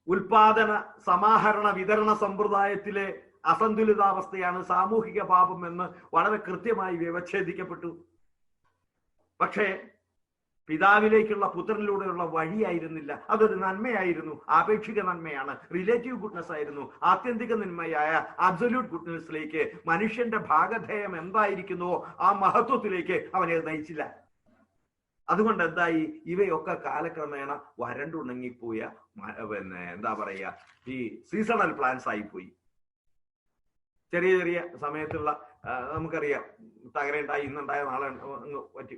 ഉൽപാദന സമാഹരണ വിതരണ സമ്പ്രദായത്തിലെ അസന്തുലിതാവസ്ഥയാണ് സാമൂഹിക പാപം എന്ന് വളരെ കൃത്യമായി വ്യവച്ഛേദിക്കപ്പെട്ടു. പക്ഷേ പിതാവിലേക്കുള്ള പുത്രനിലൂടെയുള്ള വഴിയായിരുന്നില്ല, അതൊരു നന്മയായിരുന്നു, ആപേക്ഷിക നന്മയാണ്, റിലേറ്റീവ് ഗുഡ്നസ് ആയിരുന്നു. ആത്യന്തിക നന്മയായ അബ്സല്യൂട്ട് ഗുഡ്നസിലേക്ക് മനുഷ്യന്റെ ഭാഗധേയം എന്തായിരിക്കുന്നുവോ ആ മഹത്വത്തിലേക്ക് അവനെ നയിച്ചില്ല. അതുകൊണ്ട് എന്തായി, ഇവയൊക്കെ കാലക്രമേണ വരണ്ടുണങ്ങിപ്പോയ എന്താ പറയുക, ഈ സീസണൽ പ്ലാന്റ്സ് ആയിപ്പോയി. ചെറിയ ചെറിയ സമയത്തുള്ള, നമുക്കറിയാം, തകരയുണ്ടായി, ഇന്നുണ്ടായ നാളെ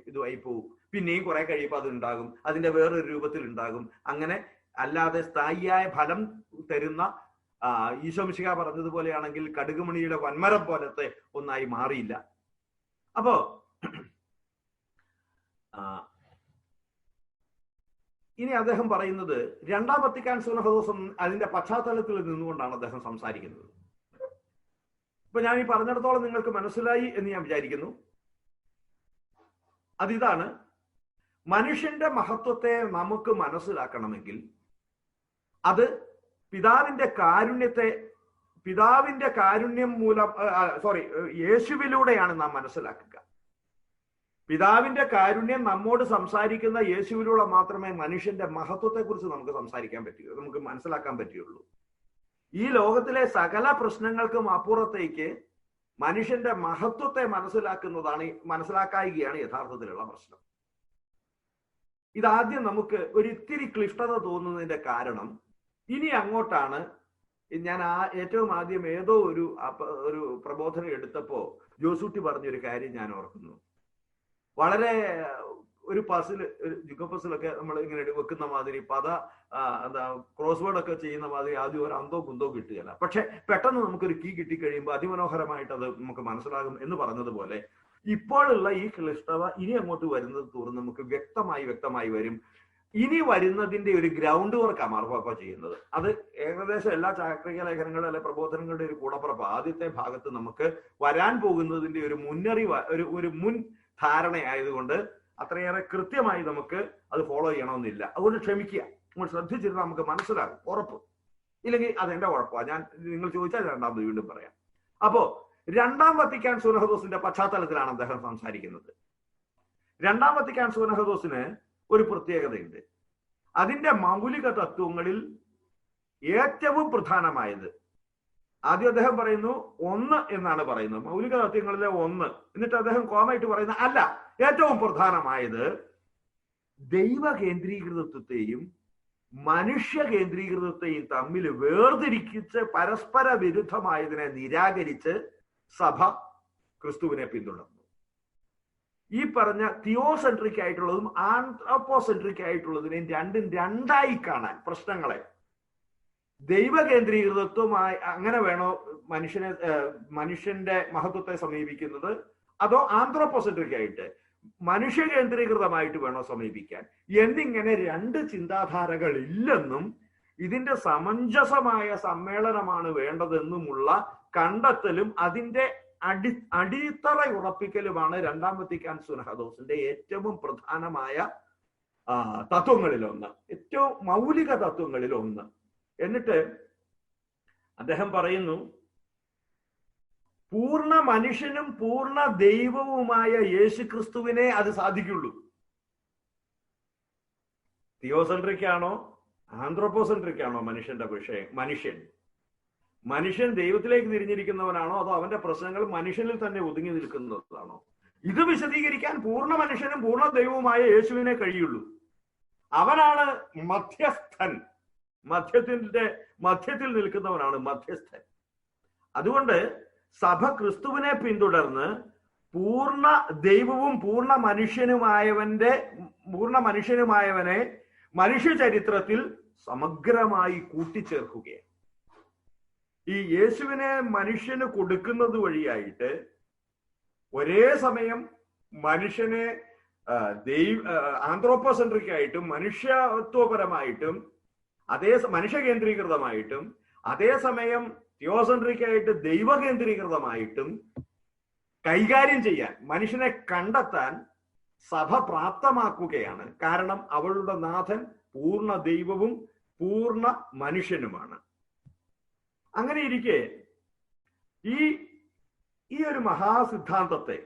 ഇതുമായി പോകും, പിന്നെയും കുറെ കഴിയുമ്പോൾ അത് ഉണ്ടാകും, അതിന്റെ വേറൊരു രൂപത്തിൽ ഉണ്ടാകും. അങ്ങനെ അല്ലാതെ സ്ഥായിയായ ഫലം തരുന്ന, ഈശോ മിശിഹാ പറഞ്ഞതുപോലെയാണെങ്കിൽ കടുകുമണിയുടെ വൻമരം പോലത്തെ ഒന്നായി മാറിയില്ല. അപ്പോ ഇനി അദ്ദേഹം പറയുന്നത് രണ്ടാം വത്തിക്കാൻ സുനഹദോസം അതിന്റെ പശ്ചാത്തലത്തിൽ നിന്നുകൊണ്ടാണ് അദ്ദേഹം സംസാരിക്കുന്നത്. ഇപ്പൊ ഞാൻ ഈ പറഞ്ഞിടത്തോളം നിങ്ങൾക്ക് മനസ്സിലായി എന്ന് ഞാൻ വിചാരിക്കുന്നു. അതിതാണ്, മനുഷ്യന്റെ മഹത്വത്തെ നമുക്ക് മനസ്സിലാക്കണമെങ്കിൽ അത് പിതാവിന്റെ കാരുണ്യം മൂലം, യേശുവിലൂടെയാണ് നാം മനസ്സിലാക്കുക. പിതാവിന്റെ കാരുണ്യം നമ്മോട് സംസാരിക്കുന്ന യേശുവിലൂടെ മാത്രമേ മനുഷ്യന്റെ മഹത്വത്തെ കുറിച്ച് നമുക്ക് സംസാരിക്കാൻ പറ്റുകയുള്ളൂ, നമുക്ക് മനസ്സിലാക്കാൻ പറ്റുകയുള്ളൂ. ഈ ലോകത്തിലെ സകല പ്രശ്നങ്ങൾക്കും അപ്പുറത്തേക്ക് മനുഷ്യന്റെ മഹത്വത്തെ മനസ്സിലാക്കായികയാണ് യഥാർത്ഥത്തിലുള്ള പ്രശ്നം. ഇതാദ്യം നമുക്ക് ഒരിത്തിരി ക്ലിഷ്ടത തോന്നുന്നതിന്റെ കാരണം, ഇനി അങ്ങോട്ടാണ് ഞാൻ ഏറ്റവും ആദ്യം ഏതോ ഒരു പ്രബോധനം എടുത്തപ്പോ ജോസൂട്ടി പറഞ്ഞൊരു കാര്യം ഞാൻ ഓർക്കുന്നു. വളരെ ഒരു പസിൽ, ജിഗോ പസിലൊക്കെ നമ്മൾ ഇങ്ങനെ വെക്കുന്ന മാതിരി എന്താ ക്രോസ് വേർഡ് ഒക്കെ ചെയ്യുന്ന മാതിരി ആദ്യം ഒരു അന്തോ കുന്തോ കിട്ടുകയില്ല. പക്ഷെ പെട്ടെന്ന് നമുക്കൊരു കീ കിട്ടിക്കഴിയുമ്പോൾ അതിമനോഹരമായിട്ട് അത് നമുക്ക് മനസ്സിലാകും എന്ന് പറഞ്ഞതുപോലെ ഇപ്പോഴുള്ള ഈ ക്ലിഷ്ടത ഇനി അങ്ങോട്ട് വരുന്നത് തോറും നമുക്ക് വ്യക്തമായി വരും. ഇനി വരുന്നതിന്റെ ഒരു ഗ്രൗണ്ട് വർക്കാണ് മാർപ്പാപ്പ ചെയ്യുന്നത്. അത് ഏകദേശം എല്ലാ ചാക്രിക ലേഖനങ്ങളുടെ അല്ലെ പ്രബോധനങ്ങളുടെ ഒരു കൂടപ്പുറപ്പ്. ആദ്യത്തെ ഭാഗത്ത് നമുക്ക് വരാൻ പോകുന്നതിന്റെ ഒരു ഒരു മുൻ ധാരണയായതുകൊണ്ട് അത്രയേറെ കൃത്യമായി നമുക്ക് അത് ഫോളോ ചെയ്യണമെന്നില്ല. അതുകൊണ്ട് ക്ഷമിക്കുക, നമ്മൾ ശ്രദ്ധിച്ചിരുന്നാൽ നമുക്ക് മനസ്സിലാകും, ഉറപ്പ്. ഇല്ലെങ്കിൽ അതെന്റെ ഉറപ്പാണ്. ഞാൻ നിങ്ങൾ ചോദിച്ചാൽ രണ്ടാമത് വീണ്ടും പറയാം. അപ്പോ രണ്ടാം വത്തിക്കാൻ സുനഹദോസിന്റെ പശ്ചാത്തലത്തിലാണ് അദ്ദേഹം സംസാരിക്കുന്നത്. രണ്ടാം വത്തിക്കാൻ സുനഹദോസിന് ഒരു പ്രത്യേകതയുണ്ട്. അതിന്റെ മൗലിക തത്വങ്ങളിൽ ഏറ്റവും പ്രധാനമായത്, ആദ്യം അദ്ദേഹം പറയുന്നു 1 എന്നാണ് പറയുന്നത്, മൗലിക തത്വങ്ങളിലെ 1. എന്നിട്ട് അദ്ദേഹം കോമായിട്ട് പറയുന്ന അല്ല, ഏറ്റവും പ്രധാനമായത് ദൈവ കേന്ദ്രീകൃതത്വത്തെയും മനുഷ്യ കേന്ദ്രീകൃതത്വത്തെയും തമ്മിൽ വേർതിരിച്ച് പരസ്പര വിരുദ്ധമായതിനെ നിരാകരിച്ച് സഭ ക്രിസ്തുവിനെ പിന്തുടർന്നു. ഈ പറഞ്ഞ തിയോസെൻട്രിക് ആയിട്ടുള്ളതും ആന്ത്രോപോസെൻട്രിക് ആയിട്ടുള്ളതിനെയും രണ്ടായി കാണാൻ, പ്രശ്നങ്ങളെ ദൈവ കേന്ദ്രീകൃതത്വമായി അങ്ങനെ വേണോ മനുഷ്യന്റെ മഹത്വത്തെ സമീപിക്കുന്നത്, അതോ ആന്ത്രോപോസെൻട്രിക് ആയിട്ട് മനുഷ്യ കേന്ദ്രീകൃതമായിട്ട് വേണോ സമീപിക്കാൻ എന്നിങ്ങനെ 2 ചിന്താധാരകൾ ഇല്ലെന്നും ഇതിന്റെ സമഞ്ജസമായ സമ്മേളനമാണ് വേണ്ടതെന്നുമുള്ള കണ്ടെത്തലും അതിന്റെ അടിത്തറ ഉറപ്പിക്കലുമാണ് രണ്ടാം വത്തിക്കാൻ സുനഹദോസിന്റെ ഏറ്റവും പ്രധാനമായ തത്വങ്ങളിലൊന്ന്, ഏറ്റവും മൗലിക തത്വങ്ങളിലൊന്ന്. എന്നിട്ട് അദ്ദേഹം പറയുന്നു, പൂർണ്ണ മനുഷ്യനും പൂർണ്ണ ദൈവവുമായ യേശു ക്രിസ്തുവിനെ അത് സാധിക്കുള്ളൂ. തിയോസെൻട്രിക് ആണോ ആന്ത്രോപോസെൻട്രിക് ആണോ മനുഷ്യന്റെ വിഷയം? മനുഷ്യൻ ദൈവത്തിലേക്ക് തിരിഞ്ഞിരിക്കുന്നവനാണോ, അതോ അവന്റെ പ്രശ്നങ്ങൾ മനുഷ്യനിൽ തന്നെ ഒതുങ്ങി നിൽക്കുന്നതാണോ? ഇത് വിശദീകരിക്കാൻ പൂർണ്ണ മനുഷ്യനും പൂർണ്ണ ദൈവവുമായ യേശുവിനെ കഴിയുള്ളൂ. അവനാണ് മധ്യസ്ഥൻ. മധ്യത്തിൽ നിൽക്കുന്നവനാണ് മധ്യസ്ഥൻ. അതുകൊണ്ട് സഭ ക്രിസ്തുവിനെ പിന്തുടർന്ന് പൂർണ്ണ ദൈവവും പൂർണ്ണ മനുഷ്യനുമായവനെ മനുഷ്യ ചരിത്രത്തിൽ സമഗ്രമായി കൂട്ടിച്ചേർക്കുകയാണ്. ഈ യേശുവിനെ മനുഷ്യന് കൊടുക്കുന്നത് വഴിയായിട്ട് ഒരേ സമയം മനുഷ്യനെ ആന്ത്രോപോസെൻട്രിക് ആയിട്ടും മനുഷ്യത്വപരമായിട്ടും മനുഷ്യ കേന്ദ്രീകൃതമായിട്ടും അതേസമയം തിയോസെൻട്രിക് ആയിട്ട് ദൈവകേന്ദ്രീകൃതമായിട്ടും കൈകാര്യം ചെയ്യാൻ, മനുഷ്യനെ കണ്ടെത്താൻ സഭ പ്രാപ്തമാക്കുകയാണ്. കാരണം അവളുടെ നാഥൻ പൂർണ്ണ ദൈവവും പൂർണ്ണ മനുഷ്യനുമാണ്. അങ്ങനെ ഇരിക്കെ ഈ ഒരു മഹാസിദ്ധാന്തത്തെ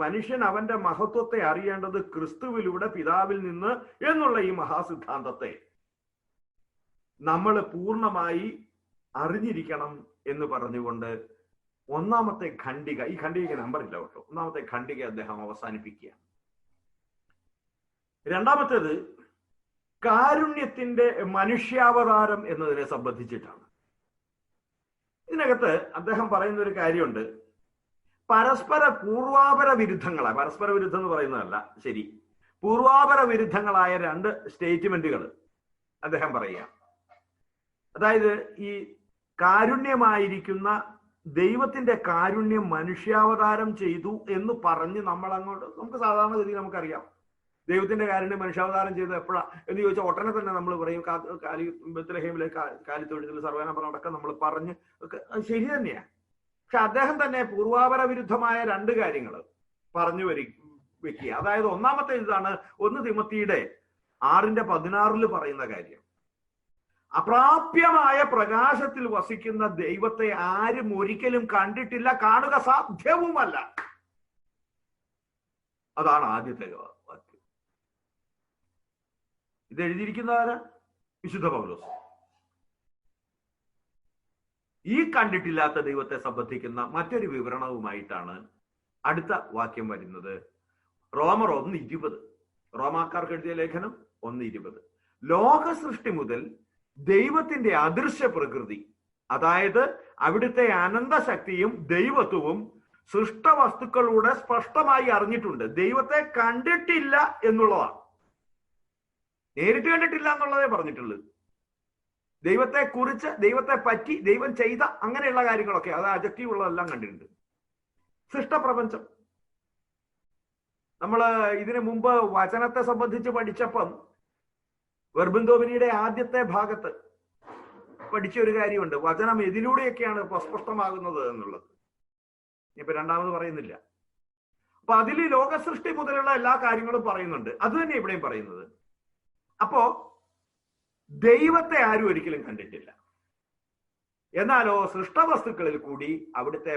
മനുഷ്യൻ അവന്റെ മഹത്വത്തെ അറിയേണ്ടത് ക്രിസ്തുവിലൂടെ പിതാവിൽ നിന്ന് എന്നുള്ള ഈ മഹാസിദ്ധാന്തത്തെ നമ്മൾ പൂർണ്ണമായി അറിഞ്ഞിരിക്കണം എന്ന് പറഞ്ഞുകൊണ്ട് ഒന്നാമത്തെ ഖണ്ഡിക, ഈ ഖണ്ഡികയ്ക്ക് നമ്പറില്ല കേട്ടോ, ഒന്നാമത്തെ ഖണ്ഡിക അദ്ദേഹം അവസാനിപ്പിക്കുക. രണ്ടാമത്തേത് കാരുണ്യത്തിന്റെ മനുഷ്യാവതാരം എന്നതിനെ സംബന്ധിച്ചിട്ടാണ്. ഇതിനകത്ത് അദ്ദേഹം പറയുന്ന ഒരു കാര്യമുണ്ട്. പൂർവാപര വിരുദ്ധങ്ങളായ, പരസ്പര വിരുദ്ധം എന്ന് പറയുന്നതല്ല ശരി, പൂർവാപര വിരുദ്ധങ്ങളായ രണ്ട് സ്റ്റേറ്റ്മെന്റുകൾ അദ്ദേഹം പറയുക. അതായത് ഈ കാരുണ്യമായിരിക്കുന്ന ദൈവത്തിന്റെ കാരുണ്യം മനുഷ്യാവതാരം ചെയ്തു എന്ന് പറഞ്ഞ് നമുക്ക് സാധാരണഗതിയിൽ നമുക്കറിയാം ദൈവത്തിന്റെ കാരുണ്യം മനുഷ്യാവതാരം ചെയ്ത് എപ്പോഴാ എന്ന് ചോദിച്ചാൽ ഉടനെ തന്നെ നമ്മൾ പറയും ബത്ലഹേമിലെ കാലിത്തൊഴുത്തിൽ സർവ്വനാമം അടക്കം നമ്മൾ പറഞ്ഞ് അത് ശരി തന്നെയാണ്. പക്ഷെ അദ്ദേഹം തന്നെ പൂർവാപര വിരുദ്ധമായ രണ്ട് കാര്യങ്ങൾ പറഞ്ഞു വെക്കുക. അതായത് ഒന്നാമത്തെ ഇതാണ് 1 തിമോത്തിയുടെ 6:16 പറയുന്ന കാര്യം. അപ്രാപ്യമായ പ്രകാശത്തിൽ വസിക്കുന്ന ദൈവത്തെ ആരും ഒരിക്കലും കണ്ടിട്ടില്ല, കാണുക സാധ്യവുമല്ല. അതാണ് ആദ്യത്തെ വാക്യം. ഇത് എഴുതിയിരിക്കുന്നവര് വിശുദ്ധ പൗലോസ്. ഈ കണ്ടിട്ടില്ലാത്ത ദൈവത്തെ സംബന്ധിക്കുന്ന മറ്റൊരു വിവരണവുമായിട്ടാണ് അടുത്ത വാക്യം വരുന്നത്. റോമർ 1:20, റോമാക്കാർക്ക് എഴുതിയ ലേഖനം 1:20. ലോക സൃഷ്ടി മുതൽ ദൈവത്തിന്റെ അദൃശ്യ പ്രകൃതി, അതായത് അവിടുത്തെ അനന്തശക്തിയും ദൈവത്വവും സൃഷ്ടവസ്തുക്കളിലൂടെ സ്പഷ്ടമായി അറിഞ്ഞിട്ടുണ്ട്. ദൈവത്തെ കണ്ടിട്ടില്ല എന്നുള്ളതാണ്, നേരിട്ട് കണ്ടിട്ടില്ല എന്നുള്ളതേ പറഞ്ഞിട്ടുള്ളത്. ദൈവത്തെ കുറിച്ച്, ദൈവത്തെ പറ്റി, ദൈവം ചെയ്ത അങ്ങനെയുള്ള കാര്യങ്ങളൊക്കെ, അത് അജക്റ്റീവ് ഉള്ളതെല്ലാം കണ്ടിട്ടുണ്ട്. സൃഷ്ടപ്രപഞ്ചം നമ്മൾ ഇതിനു മുമ്പ് വചനത്തെ സംബന്ധിച്ച് പഠിച്ചപ്പം വെർബന്തോമിനിയുടെ ആദ്യത്തെ ഭാഗത്ത് പഠിച്ച ഒരു കാര്യമുണ്ട്, വചനം ഇതിലൂടെയൊക്കെയാണ് സ്പഷ്ടമാകുന്നത് എന്നുള്ളത്. ഇപ്പൊ രണ്ടാമത് പറയുന്നില്ല. അപ്പൊ അതിൽ ലോകസൃഷ്ടി മുതലുള്ള എല്ലാ കാര്യങ്ങളും പറയുന്നുണ്ട്. അത് തന്നെ ഇവിടെയും പറയുന്നത്. അപ്പോ ദൈവത്തെ ആരും ഒരിക്കലും കണ്ടിട്ടില്ല. എന്നാലോ സൃഷ്ടവസ്തുക്കളിൽ കൂടി അവിടുത്തെ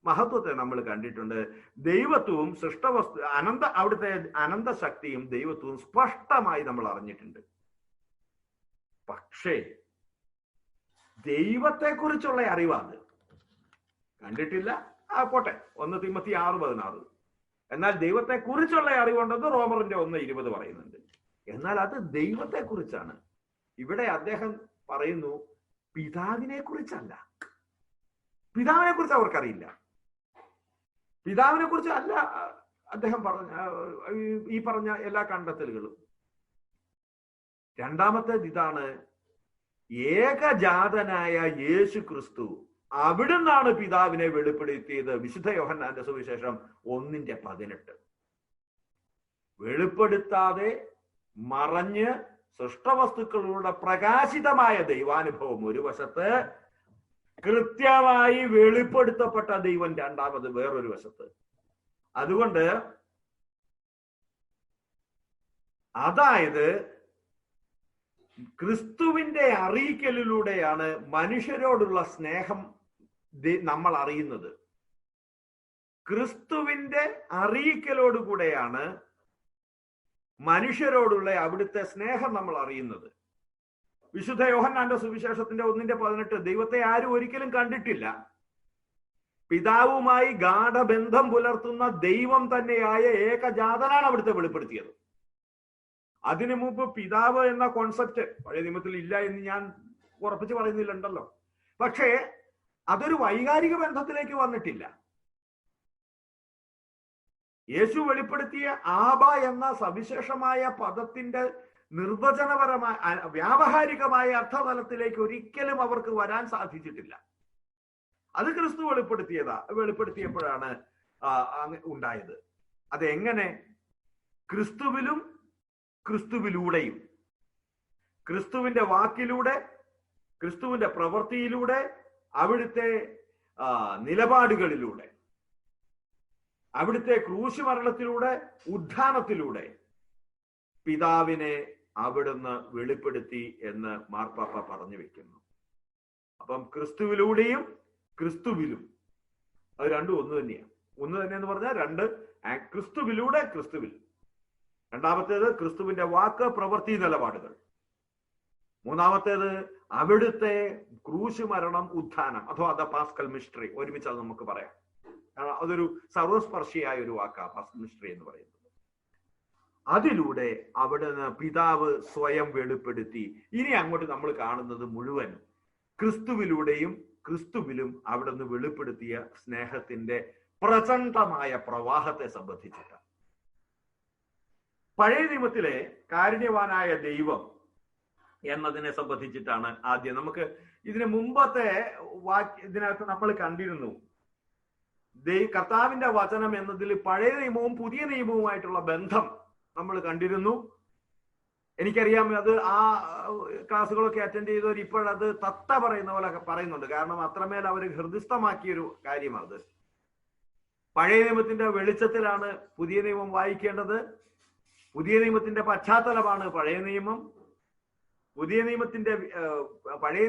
മഹത്വത്തെ നമ്മൾ കണ്ടിട്ടുണ്ട്. ദൈവത്വവും അവിടുത്തെ അനന്തശക്തിയും ദൈവത്വവും സ്പഷ്ടമായി നമ്മൾ അറിഞ്ഞിട്ടുണ്ട്. പക്ഷേ ദൈവത്തെക്കുറിച്ചുള്ള അറിവാണ് കണ്ടിട്ടില്ല. പോട്ടെ, 1 തിമോത്തി 6:16. എന്നാൽ ദൈവത്തെക്കുറിച്ചുള്ള അറിവുണ്ടെന്ന് റോമറിന്റെ 1:20 പറയുന്നുണ്ട്. എന്നാൽ അത് ദൈവത്തെക്കുറിച്ചാണ്. ഇവിടെ അദ്ദേഹം പറയുന്നു പിതാവിനെ കുറിച്ചല്ല. പിതാവിനെ കുറിച്ച് അവർക്കറിയില്ല. പിതാവിനെ കുറിച്ച് അല്ല അദ്ദേഹം ഈ പറഞ്ഞ എല്ലാ കണ്ടെത്തലുകളും. രണ്ടാമത്തേത് ഇതാണ്, ഏകജാതനായ യേശു ക്രിസ്തു അവിടുന്നാണ് പിതാവിനെ വെളിപ്പെടുത്തിയത്. വിശുദ്ധ യോഹന്നാന്റെ സുവിശേഷം 1:18. വെളിപ്പെടുത്താതെ മറഞ്ഞ് സൃഷ്ടവസ്തുക്കളുടെ പ്രകാശിതമായ ദൈവാനുഭവം ഒരു വശത്ത്, കൃത്യമായി വെളിപ്പെടുത്തപ്പെട്ട ദൈവം രണ്ടാമത് വേറൊരു വശത്ത്. അതുകൊണ്ട് അതായത് ക്രിസ്തുവിന്റെ അറിയിക്കലിലൂടെയാണ് മനുഷ്യരോടുള്ള സ്നേഹം നമ്മൾ അറിയുന്നത്. ക്രിസ്തുവിന്റെ അറിയിക്കലോടുകൂടെയാണ് മനുഷ്യരോടുള്ള അവിടുത്തെ സ്നേഹം നമ്മൾ അറിയുന്നത്. വിശുദ്ധ യോഹന്നാന്റെ സുവിശേഷത്തിന്റെ 1:18 ദൈവത്തെ ആരും ഒരിക്കലും കണ്ടിട്ടില്ല, പിതാവുമായി ഗാഢബന്ധം പുലർത്തുന്ന ദൈവം തന്നെയായ ഏകജാതനാണ് അവിടുത്തെ വെളിപ്പെടുത്തിയത്. അതിനു മുമ്പ് പിതാവ് എന്ന കോൺസെപ്റ്റ് പഴയ നിയമത്തിൽ ഇല്ല എന്ന് ഞാൻ ഉറപ്പിച്ച് പറയുന്നില്ലല്ലോ. പക്ഷേ അതൊരു വൈകാരിക ബന്ധത്തിലേക്ക് വന്നിട്ടില്ല. യേശു വെളിപ്പെടുത്തിയ ആബ എന്ന സവിശേഷമായ പദത്തിന്റെ നിർവചനപരമായ വ്യാവഹാരികമായ അർത്ഥതലത്തിലേക്ക് ഒരിക്കലും അവർക്ക് വരാൻ സാധിച്ചിട്ടില്ല. അത് ക്രിസ്തു വെളിപ്പെടുത്തിയപ്പോഴാണ് ഉണ്ടായത്. അതെങ്ങനെ? ക്രിസ്തുവിലും ക്രിസ്തുവിലൂടെയും, ക്രിസ്തുവിന്റെ വാക്കിലൂടെ, ക്രിസ്തുവിന്റെ പ്രവൃത്തിയിലൂടെ, അവിടുത്തെ നിലപാടുകളിലൂടെ, അവിടുത്തെ ക്രൂശ് മരണത്തിലൂടെ, ഉത്ഥാനത്തിലൂടെ പിതാവിനെ അവിടുന്ന് വെളിപ്പെടുത്തി എന്ന് മാർപ്പാപ്പ പറഞ്ഞു വെക്കുന്നു. അപ്പം ക്രിസ്തുവിലൂടെയും ക്രിസ്തുവിലും, അത് രണ്ടും ഒന്ന് തന്നെയാണ്. ഒന്ന് തന്നെ എന്ന് പറഞ്ഞാൽ രണ്ട്, ക്രിസ്തുവിലൂടെ ക്രിസ്തുവിൽ. രണ്ടാമത്തേത് ക്രിസ്തുവിന്റെ വാക്ക്, പ്രവൃത്തി, നിലപാടുകൾ. മൂന്നാമത്തേത് അവിടുത്തെ ക്രൂശ് മരണം, ഉത്ഥാനം, അഥവാ ദ പാസ്കൽ മിസ്റ്ററി. ഒരുമിച്ച് അത് നമുക്ക് പറയാം. അതൊരു സർവസ്പർശിയായ ഒരു വാക്കാണ് പാസ്കൽ മിസ്റ്ററി എന്ന് പറയുന്നത്. അതിലൂടെ അവിടുന്ന് പിതാവ് സ്വയം വെളിപ്പെടുത്തി. ഇനി അങ്ങോട്ട് നമ്മൾ കാണുന്നത് മുഴുവൻ ക്രിസ്തുവിലൂടെയും ക്രിസ്തുവിലും അവിടുന്ന് വെളിപ്പെടുത്തിയ സ്നേഹത്തിന്റെ പ്രചണ്ഡമായ പ്രവാഹത്തെ സംബന്ധിച്ചിട്ടാണ്. പഴയ നിയമത്തിലെ കാരുണ്യവാനായ ദൈവം എന്നതിനെ സംബന്ധിച്ചിട്ടാണ് ആദ്യം. നമുക്ക് ഇതിന് മുമ്പത്തെ ഇതിനകത്ത് നമ്മൾ കണ്ടിരുന്നു, കർത്താവിന്റെ വചനം എന്നതിൽ പഴയ നിയമവും പുതിയ നിയമവുമായിട്ടുള്ള ബന്ധം നമ്മൾ കണ്ടിരുന്നു. എനിക്കറിയാം, അത് ആ ക്ലാസ്സുകളൊക്കെ അറ്റൻഡ് ചെയ്തവർ ഇപ്പോഴത് തത്ത പറയുന്ന പോലെ പറയുന്നുണ്ട്. കാരണം അത്രമേൽ അവർ ഹൃദിസ്ഥമാക്കിയൊരു കാര്യമാണ്. പഴയ നിയമത്തിന്റെ വെളിച്ചത്തിലാണ് പുതിയ നിയമം വായിക്കേണ്ടത്. പുതിയ നിയമത്തിന്റെ പശ്ചാത്തലമാണ് പഴയ നിയമം. പഴയ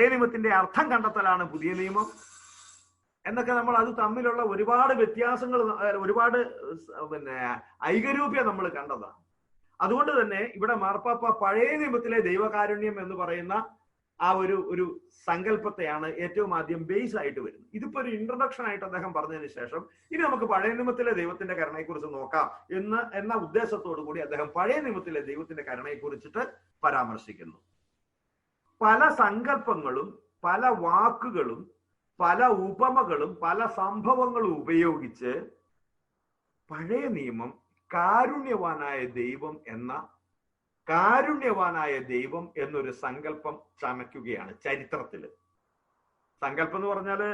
നിയമത്തിന്റെ അർത്ഥം കണ്ടെത്തലാണ് പുതിയ നിയമം എന്നൊക്കെ നമ്മൾ അത് തമ്മിലുള്ള ഒരുപാട് വ്യത്യാസങ്ങൾ, ഒരുപാട് ഐകരൂപ്യം നമ്മൾ കണ്ടതാണ്. അതുകൊണ്ട് തന്നെ ഇവിടെ മാർപ്പാപ്പ പഴയ നിയമത്തിലെ ദൈവകാരുണ്യം എന്ന് പറയുന്ന ആ ഒരു സങ്കല്പത്തെയാണ് ഏറ്റവും ആദ്യം ബേസ് ആയിട്ട് വരുന്നത്. ഇതിപ്പോ ഒരു ഇൻട്രൊഡക്ഷൻ ആയിട്ട് അദ്ദേഹം പറഞ്ഞതിന് ശേഷം ഇനി നമുക്ക് പഴയ നിയമത്തിലെ ദൈവത്തിന്റെ കരുണയെക്കുറിച്ച് നോക്കാം എന്ന ഉദ്ദേശത്തോടു കൂടി അദ്ദേഹം പഴയ നിയമത്തിലെ ദൈവത്തിന്റെ കരുണയെക്കുറിച്ചിട്ട് പരാമർശിക്കുന്നു. പല സങ്കല്പങ്ങളും, പല വാക്കുകളും, പല ഉപമകളും, പല സംഭവങ്ങളും ഉപയോഗിച്ച് പഴയ നിയമം കാരുണ്യവാനായ ദൈവം എന്നൊരു സങ്കല്പം ചമയ്ക്കുകയാണ് ചരിത്രത്തില്. സങ്കല്പം എന്ന് പറഞ്ഞാല്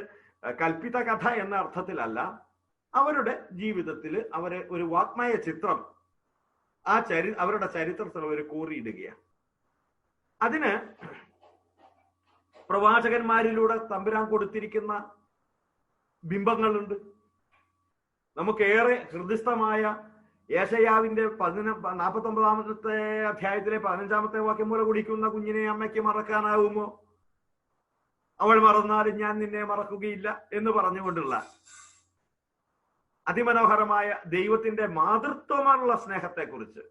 കൽപ്പിത കഥ എന്ന അർത്ഥത്തിലല്ല, അവരുടെ ജീവിതത്തിൽ അവരെ ഒരു വാഗ്മയ ചിത്രം അവരുടെ ചരിത്രത്തിൽ അവർ കോറിയിടുകയാണ്. അതിന് പ്രവാചകന്മാരിലൂടെ തമ്പുരാൻ കൊടുത്തിരിക്കുന്ന ബിംബങ്ങളുണ്ട്. നമുക്കേറെ ഹൃദിസ്ഥമായ യേശയ്യാവിന്റെ 49 അധ്യായത്തിലെ 15 വാക്യം പോലെ കുടിക്കുന്ന കുഞ്ഞിനെ അമ്മയ്ക്ക് മറക്കാനാവുമോ? അവൾ മറന്നാലും ഞാൻ നിന്നെ മറക്കുകയില്ല എന്ന് പറഞ്ഞുകൊണ്ടുള്ള അതിമനോഹരമായ ദൈവത്തിന്റെ മാതൃത്വമുള്ള സ്നേഹത്തെക്കുറിച്ച്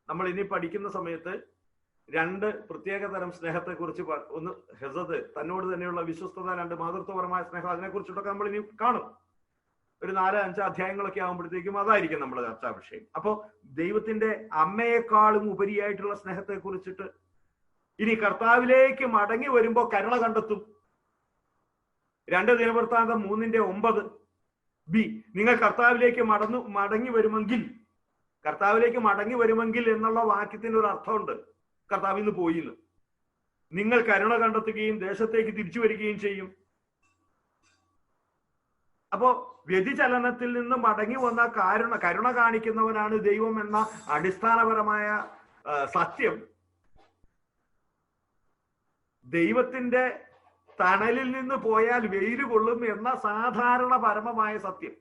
നമ്മൾ ഇനി പഠിക്കുന്ന സമയത്ത് രണ്ട് പ്രത്യേകതരം സ്നേഹത്തെക്കുറിച്ച്, ഒന്ന് ഹെസദ്, തന്നോട് തന്നെയുള്ള വിശ്വസ്തത, രണ്ട് മാതൃത്വപരമായ സ്നേഹം, അതിനെക്കുറിച്ചിട്ടൊക്കെ നമ്മൾ ഇനി കാണും. ഒരു 4-5 അധ്യായങ്ങളൊക്കെ ആകുമ്പോഴത്തേക്കും അതായിരിക്കും നമ്മുടെ ചർച്ചാ വിഷയം. അപ്പോ ദൈവത്തിന്റെ അമ്മയെക്കാളും ഉപരിയായിട്ടുള്ള സ്നേഹത്തെ കുറിച്ചിട്ട് ഇനി കർത്താവിലേക്ക് മടങ്ങി വരുമ്പോ കരുണ കണ്ടെത്തും. 2 ദിനവൃത്താന്തം 3:9 നിങ്ങൾ കർത്താവിലേക്ക് മടങ്ങി വരുമെങ്കിൽ എന്നുള്ള വാക്യത്തിന് ഒരു അർത്ഥമുണ്ട്. കർത്താവിൽ നിന്ന് പോയിന്ന് നിങ്ങൾ കരുണ കണ്ടെത്തുകയും ദേശത്തേക്ക് തിരിച്ചു വരികയും ചെയ്യും. അപ്പോ വ്യതിചലനത്തിൽ നിന്ന് മടങ്ങി വന്ന കരുണ കാണിക്കുന്നവനാണ് ദൈവം എന്ന അടിസ്ഥാനപരമായ സത്യം ദൈവത്തിന്റെ തണലിൽ നിന്ന് പോയാൽ വെയിൽ കൊള്ളും എന്ന സാധാരണ പരമമായ സത്യം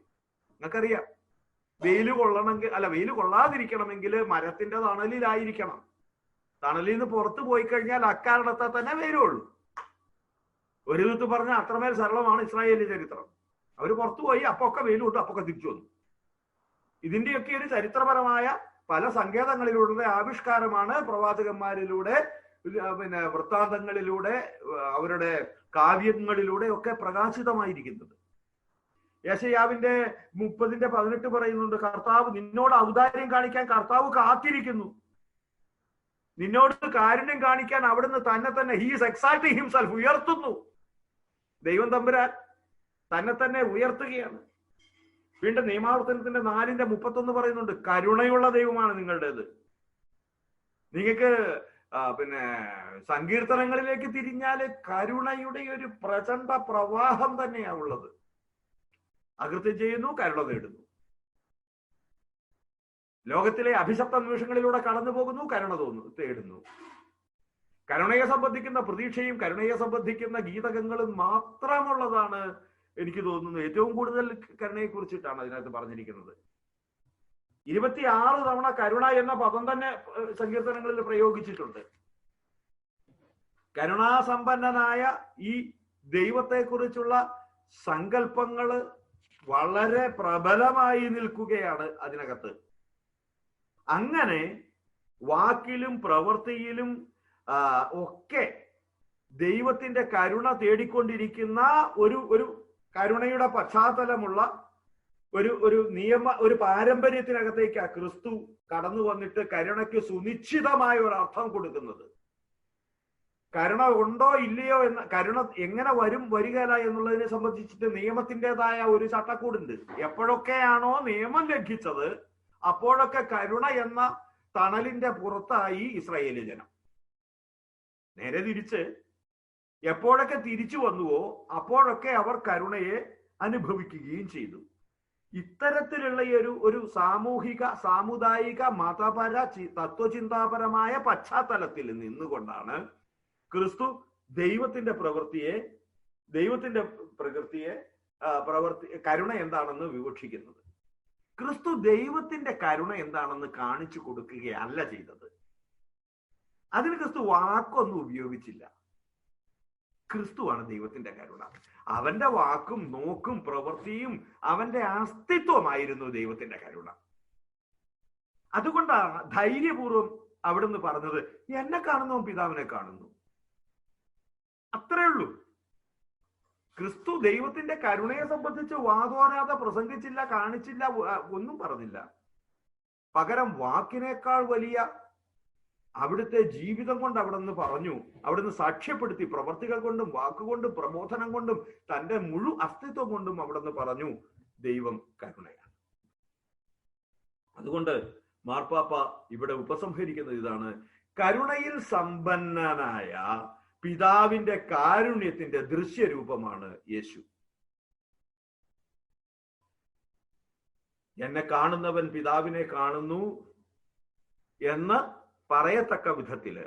നിങ്ങൾക്കറിയാം. വെയിൽ കൊള്ളണമെങ്കിൽ, വെയിൽ കൊള്ളാതിരിക്കണമെങ്കിൽ മരത്തിന്റെ തണലിലായിരിക്കണം. തണലിൽ നിന്ന് പുറത്തു പോയി കഴിഞ്ഞാൽ അക്കാരണത്താൽ തന്നെ വരുള്ളൂ. ഒരു വിധത്ത് പറഞ്ഞാൽ അത്രമേൽ സരളമാണ് ഇസ്രായേലിന്റെ ചരിത്രം. അവർ പുറത്തു പോയി, അപ്പൊക്കെ വെയിൽ വിട്ടു, അപ്പൊക്കെ തിരിച്ചു വന്നു. ഇതിന്റെയൊക്കെ ഒരു ചരിത്രപരമായ പല സങ്കേതങ്ങളിലൂടെ ആവിഷ്കാരമാണ് പ്രവാചകന്മാരിലൂടെ, പിന്നെ വൃത്താന്തങ്ങളിലൂടെ, അവരുടെ കാവ്യങ്ങളിലൂടെ ഒക്കെ പ്രകാശിതമായിരിക്കുന്നത്. യെശയ്യാവിന്റെ 30:18 പറയുന്നുണ്ട്, കർത്താവ് നിന്നോട് ഔദാര്യം കാണിക്കാൻ കർത്താവ് കാത്തിരിക്കുന്നു, നിന്നോട് കാരുണ്യം കാണിക്കാൻ അവിടുന്ന് തന്നെ ഹി ഈസ് എക്സാൽട്ടിങ് ഹിംസെൽഫ്, ഉയർത്തുന്നു. ദൈവം തമ്പുരാൻ തന്നെ തന്നെ ഉയർത്തുകയാണ്. വീണ്ടും നിയമാവർത്തനത്തിന്റെ 4:31 പറയുന്നുണ്ട്, കരുണയുള്ള ദൈവമാണ് നിങ്ങളുടേത്. നിങ്ങൾക്ക് പിന്നെ സങ്കീർത്തനങ്ങളിലേക്ക് തിരിഞ്ഞാല് കരുണയുടെ ഒരു പ്രചണ്ഡ പ്രവാഹം തന്നെയാ ഉള്ളത്. അകൃത്യം ചെയ്യുന്നു, കരുണ തേടുന്നു. ലോകത്തിലെ അഭിശപ്ത നിമിഷങ്ങളിലൂടെ കടന്നു പോകുന്നു, കരുണ തേടുന്നു. കരുണയെ സംബന്ധിക്കുന്ന പ്രതീക്ഷയും കരുണയെ സംബന്ധിക്കുന്ന ഗീതകങ്ങളും മാത്രമുള്ളതാണ് എനിക്ക് തോന്നുന്നു. ഏറ്റവും കൂടുതൽ കരുണയെ കുറിച്ചിട്ടാണ് അതിനകത്ത് പറഞ്ഞിരിക്കുന്നത്. 26 തവണ കരുണ എന്ന പദം തന്നെ സങ്കീർത്തനങ്ങളിൽ പ്രയോഗിച്ചിട്ടുണ്ട്. കരുണാസമ്പന്നനായ ഈ ദൈവത്തെക്കുറിച്ചുള്ള സങ്കല്പങ്ങള് വളരെ പ്രബലമായി നിൽക്കുകയാണ് അതിനകത്ത്. അങ്ങനെ വാക്കിലും പ്രവൃത്തിയിലും ഒക്കെ ദൈവത്തിന്റെ കരുണ തേടിക്കൊണ്ടിരിക്കുന്ന ഒരു കരുണയുടെ പശ്ചാത്തലമുള്ള ഒരു പാരമ്പര്യത്തിനകത്തേക്ക് ക്രിസ്തു കടന്നു വന്നിട്ട് കരുണയ്ക്ക് സുനിശ്ചിതമായ ഒരു അർത്ഥം കൊടുക്കുന്നത്. കരുണ ഉണ്ടോ ഇല്ലയോ എന്ന, കരുണ എങ്ങനെ വരികയില്ല എന്നുള്ളതിനെ സംബന്ധിച്ചിട്ട് നിയമത്തിൻ്റെതായ ഒരു ചട്ടക്കൂടുണ്ട്. എപ്പോഴൊക്കെയാണോ നിയമം ലംഘിച്ചത് അപ്പോഴൊക്കെ കരുണ എന്ന തണലിന്റെ പുറത്തായി ഇസ്രായേലി ജനം. നേരെ തിരിച്ച് എപ്പോഴൊക്കെ തിരിച്ചു വന്നുവോ അപ്പോഴൊക്കെ അവർ കരുണയെ അനുഭവിക്കുകയും ചെയ്തു. ഇത്തരത്തിലുള്ള ഒരു സാമൂഹിക, സാമുദായിക, മതപര, തത്വചിന്താപരമായ പശ്ചാത്തലത്തിൽ നിന്നുകൊണ്ടാണ് ക്രിസ്തു ദൈവത്തിന്റെ പ്രകൃതിയെ കരുണ എന്താണെന്ന് വിവക്ഷിക്കുന്നത്. ക്രിസ്തു ദൈവത്തിന്റെ കരുണ എന്താണെന്ന് കാണിച്ചു കൊടുക്കുകയല്ല ചെയ്തത്. അതിന് ക്രിസ്തു വാക്കൊന്നും ഉപയോഗിച്ചില്ല. ക്രിസ്തുവാണ് ദൈവത്തിന്റെ കരുണ. അവന്റെ വാക്കും നോക്കും പ്രവൃത്തിയും അവന്റെ അസ്തിത്വമായിരുന്നു ദൈവത്തിന്റെ കരുണ. അതുകൊണ്ടാണ് ധൈര്യപൂർവം അവിടുന്ന് പറഞ്ഞത്, എന്നെ കാണുന്നവൻ പിതാവിനെ കാണുന്നു. അത്രേ ഉള്ളൂ. ക്രിസ്തു ദൈവത്തിന്റെ കരുണയെ സംബന്ധിച്ച് വാതോരാതെ പ്രസംഗിച്ചില്ല, കാണിച്ചില്ല, ഒന്നും പറഞ്ഞില്ല. പകരം വാക്കിനേക്കാൾ വലിയ അവിടുത്തെ ജീവിതം കൊണ്ട് അവിടുന്ന് പറഞ്ഞു, അവിടുന്ന് സാക്ഷ്യപ്പെടുത്തി. പ്രവർത്തികൾ കൊണ്ടും വാക്കുകൊണ്ടും പ്രബോധനം കൊണ്ടും തന്റെ മുഴു അസ്തിത്വം കൊണ്ടും അവിടുന്ന് പറഞ്ഞു, ദൈവം കരുണയാണ്. അതുകൊണ്ട് മാർപ്പാപ്പ ഇവിടെ ഉപസംഹരിക്കുന്നത് ഇതാണ്: കരുണയിൽ സമ്പന്നനായ പിതാവിന്റെ കാരുണ്യത്തിന്റെ ദൃശ്യരൂപമാണ് യേശു. എന്നെ കാണുന്നവൻ പിതാവിനെ കാണുന്നു എന്ന് പറയത്തക്ക വിധത്തില്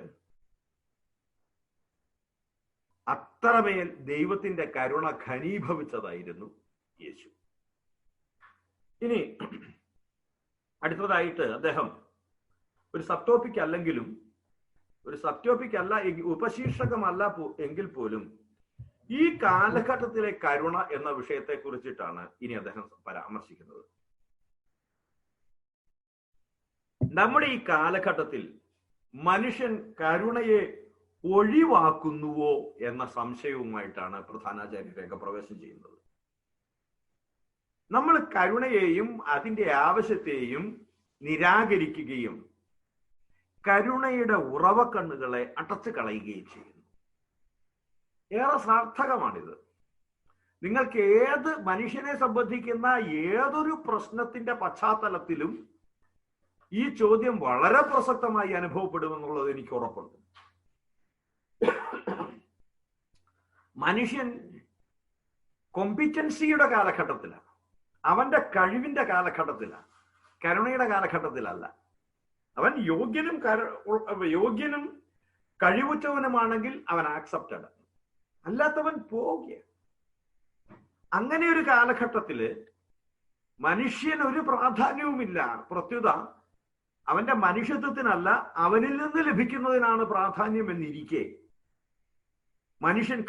അത്രമേൽ ദൈവത്തിന്റെ കരുണ ഘനീഭവിച്ചതായിരുന്നു യേശു. ഇനി അടുത്തതായിട്ട് അദ്ദേഹം ഒരു സബ് ടോപ്പിക് അല്ലെങ്കിലും, ഒരു സബ് ടോപ്പിക് അല്ല, ഉപശീർഷകമല്ല എങ്കിൽ പോലും ഈ കാലഘട്ടത്തിലെ കരുണ എന്ന വിഷയത്തെ കുറിച്ചിട്ടാണ് ഇനി അദ്ദേഹം പരാമർശിക്കുന്നത്. നമ്മുടെ ഈ കാലഘട്ടത്തിൽ മനുഷ്യൻ കരുണയെ ഒഴിവാക്കുന്നുവോ എന്ന സംശയവുമായിട്ടാണ് പ്രധാനാചാര്യ രംഗപ്രവേശം ചെയ്യുന്നത്. നമ്മൾ കരുണയെയും അതിൻ്റെ ആവശ്യത്തെയും നിരാകരിക്കുകയും കരുണയുടെ ഉറവക്കണ്ണുകളെ അടച്ചു കളയുകയും ചെയ്യുന്നു. ഏറെ സാർത്ഥകമാണിത്. നിങ്ങൾക്ക് മനുഷ്യനെ സംബന്ധിക്കുന്ന ഏതൊരു പ്രശ്നത്തിന്റെ പശ്ചാത്തലത്തിലും ഈ ചോദ്യം വളരെ പ്രസക്തമായി അനുഭവപ്പെടുമെന്നുള്ളത് എനിക്ക് ഉറപ്പുണ്ട്. മനുഷ്യൻ കോമ്പിറ്റൻസിയുടെ കാലഘട്ടത്തിലാണ്, അവന്റെ കഴിവിന്റെ കാലഘട്ടത്തിലാണ്, കരുണയുടെ കാലഘട്ടത്തിലല്ല. അവൻ യോഗ്യനും കഴിവുറ്റവനുമാണെങ്കിൽ അവൻ ആക്സെപ്റ്റഡ്, അല്ലാത്തവൻ പോവുക. അങ്ങനെ ഒരു കാലഘട്ടത്തില് മനുഷ്യൻ ഒരു പ്രാധാന്യവുമില്ല. പ്രത്യുത അവന്റെ മനുഷ്യത്വത്തിനല്ല, അവനിൽ നിന്ന് ലഭിക്കുന്നതിനാണ് പ്രാധാന്യം എന്നിരിക്കെ മനുഷ്യൻ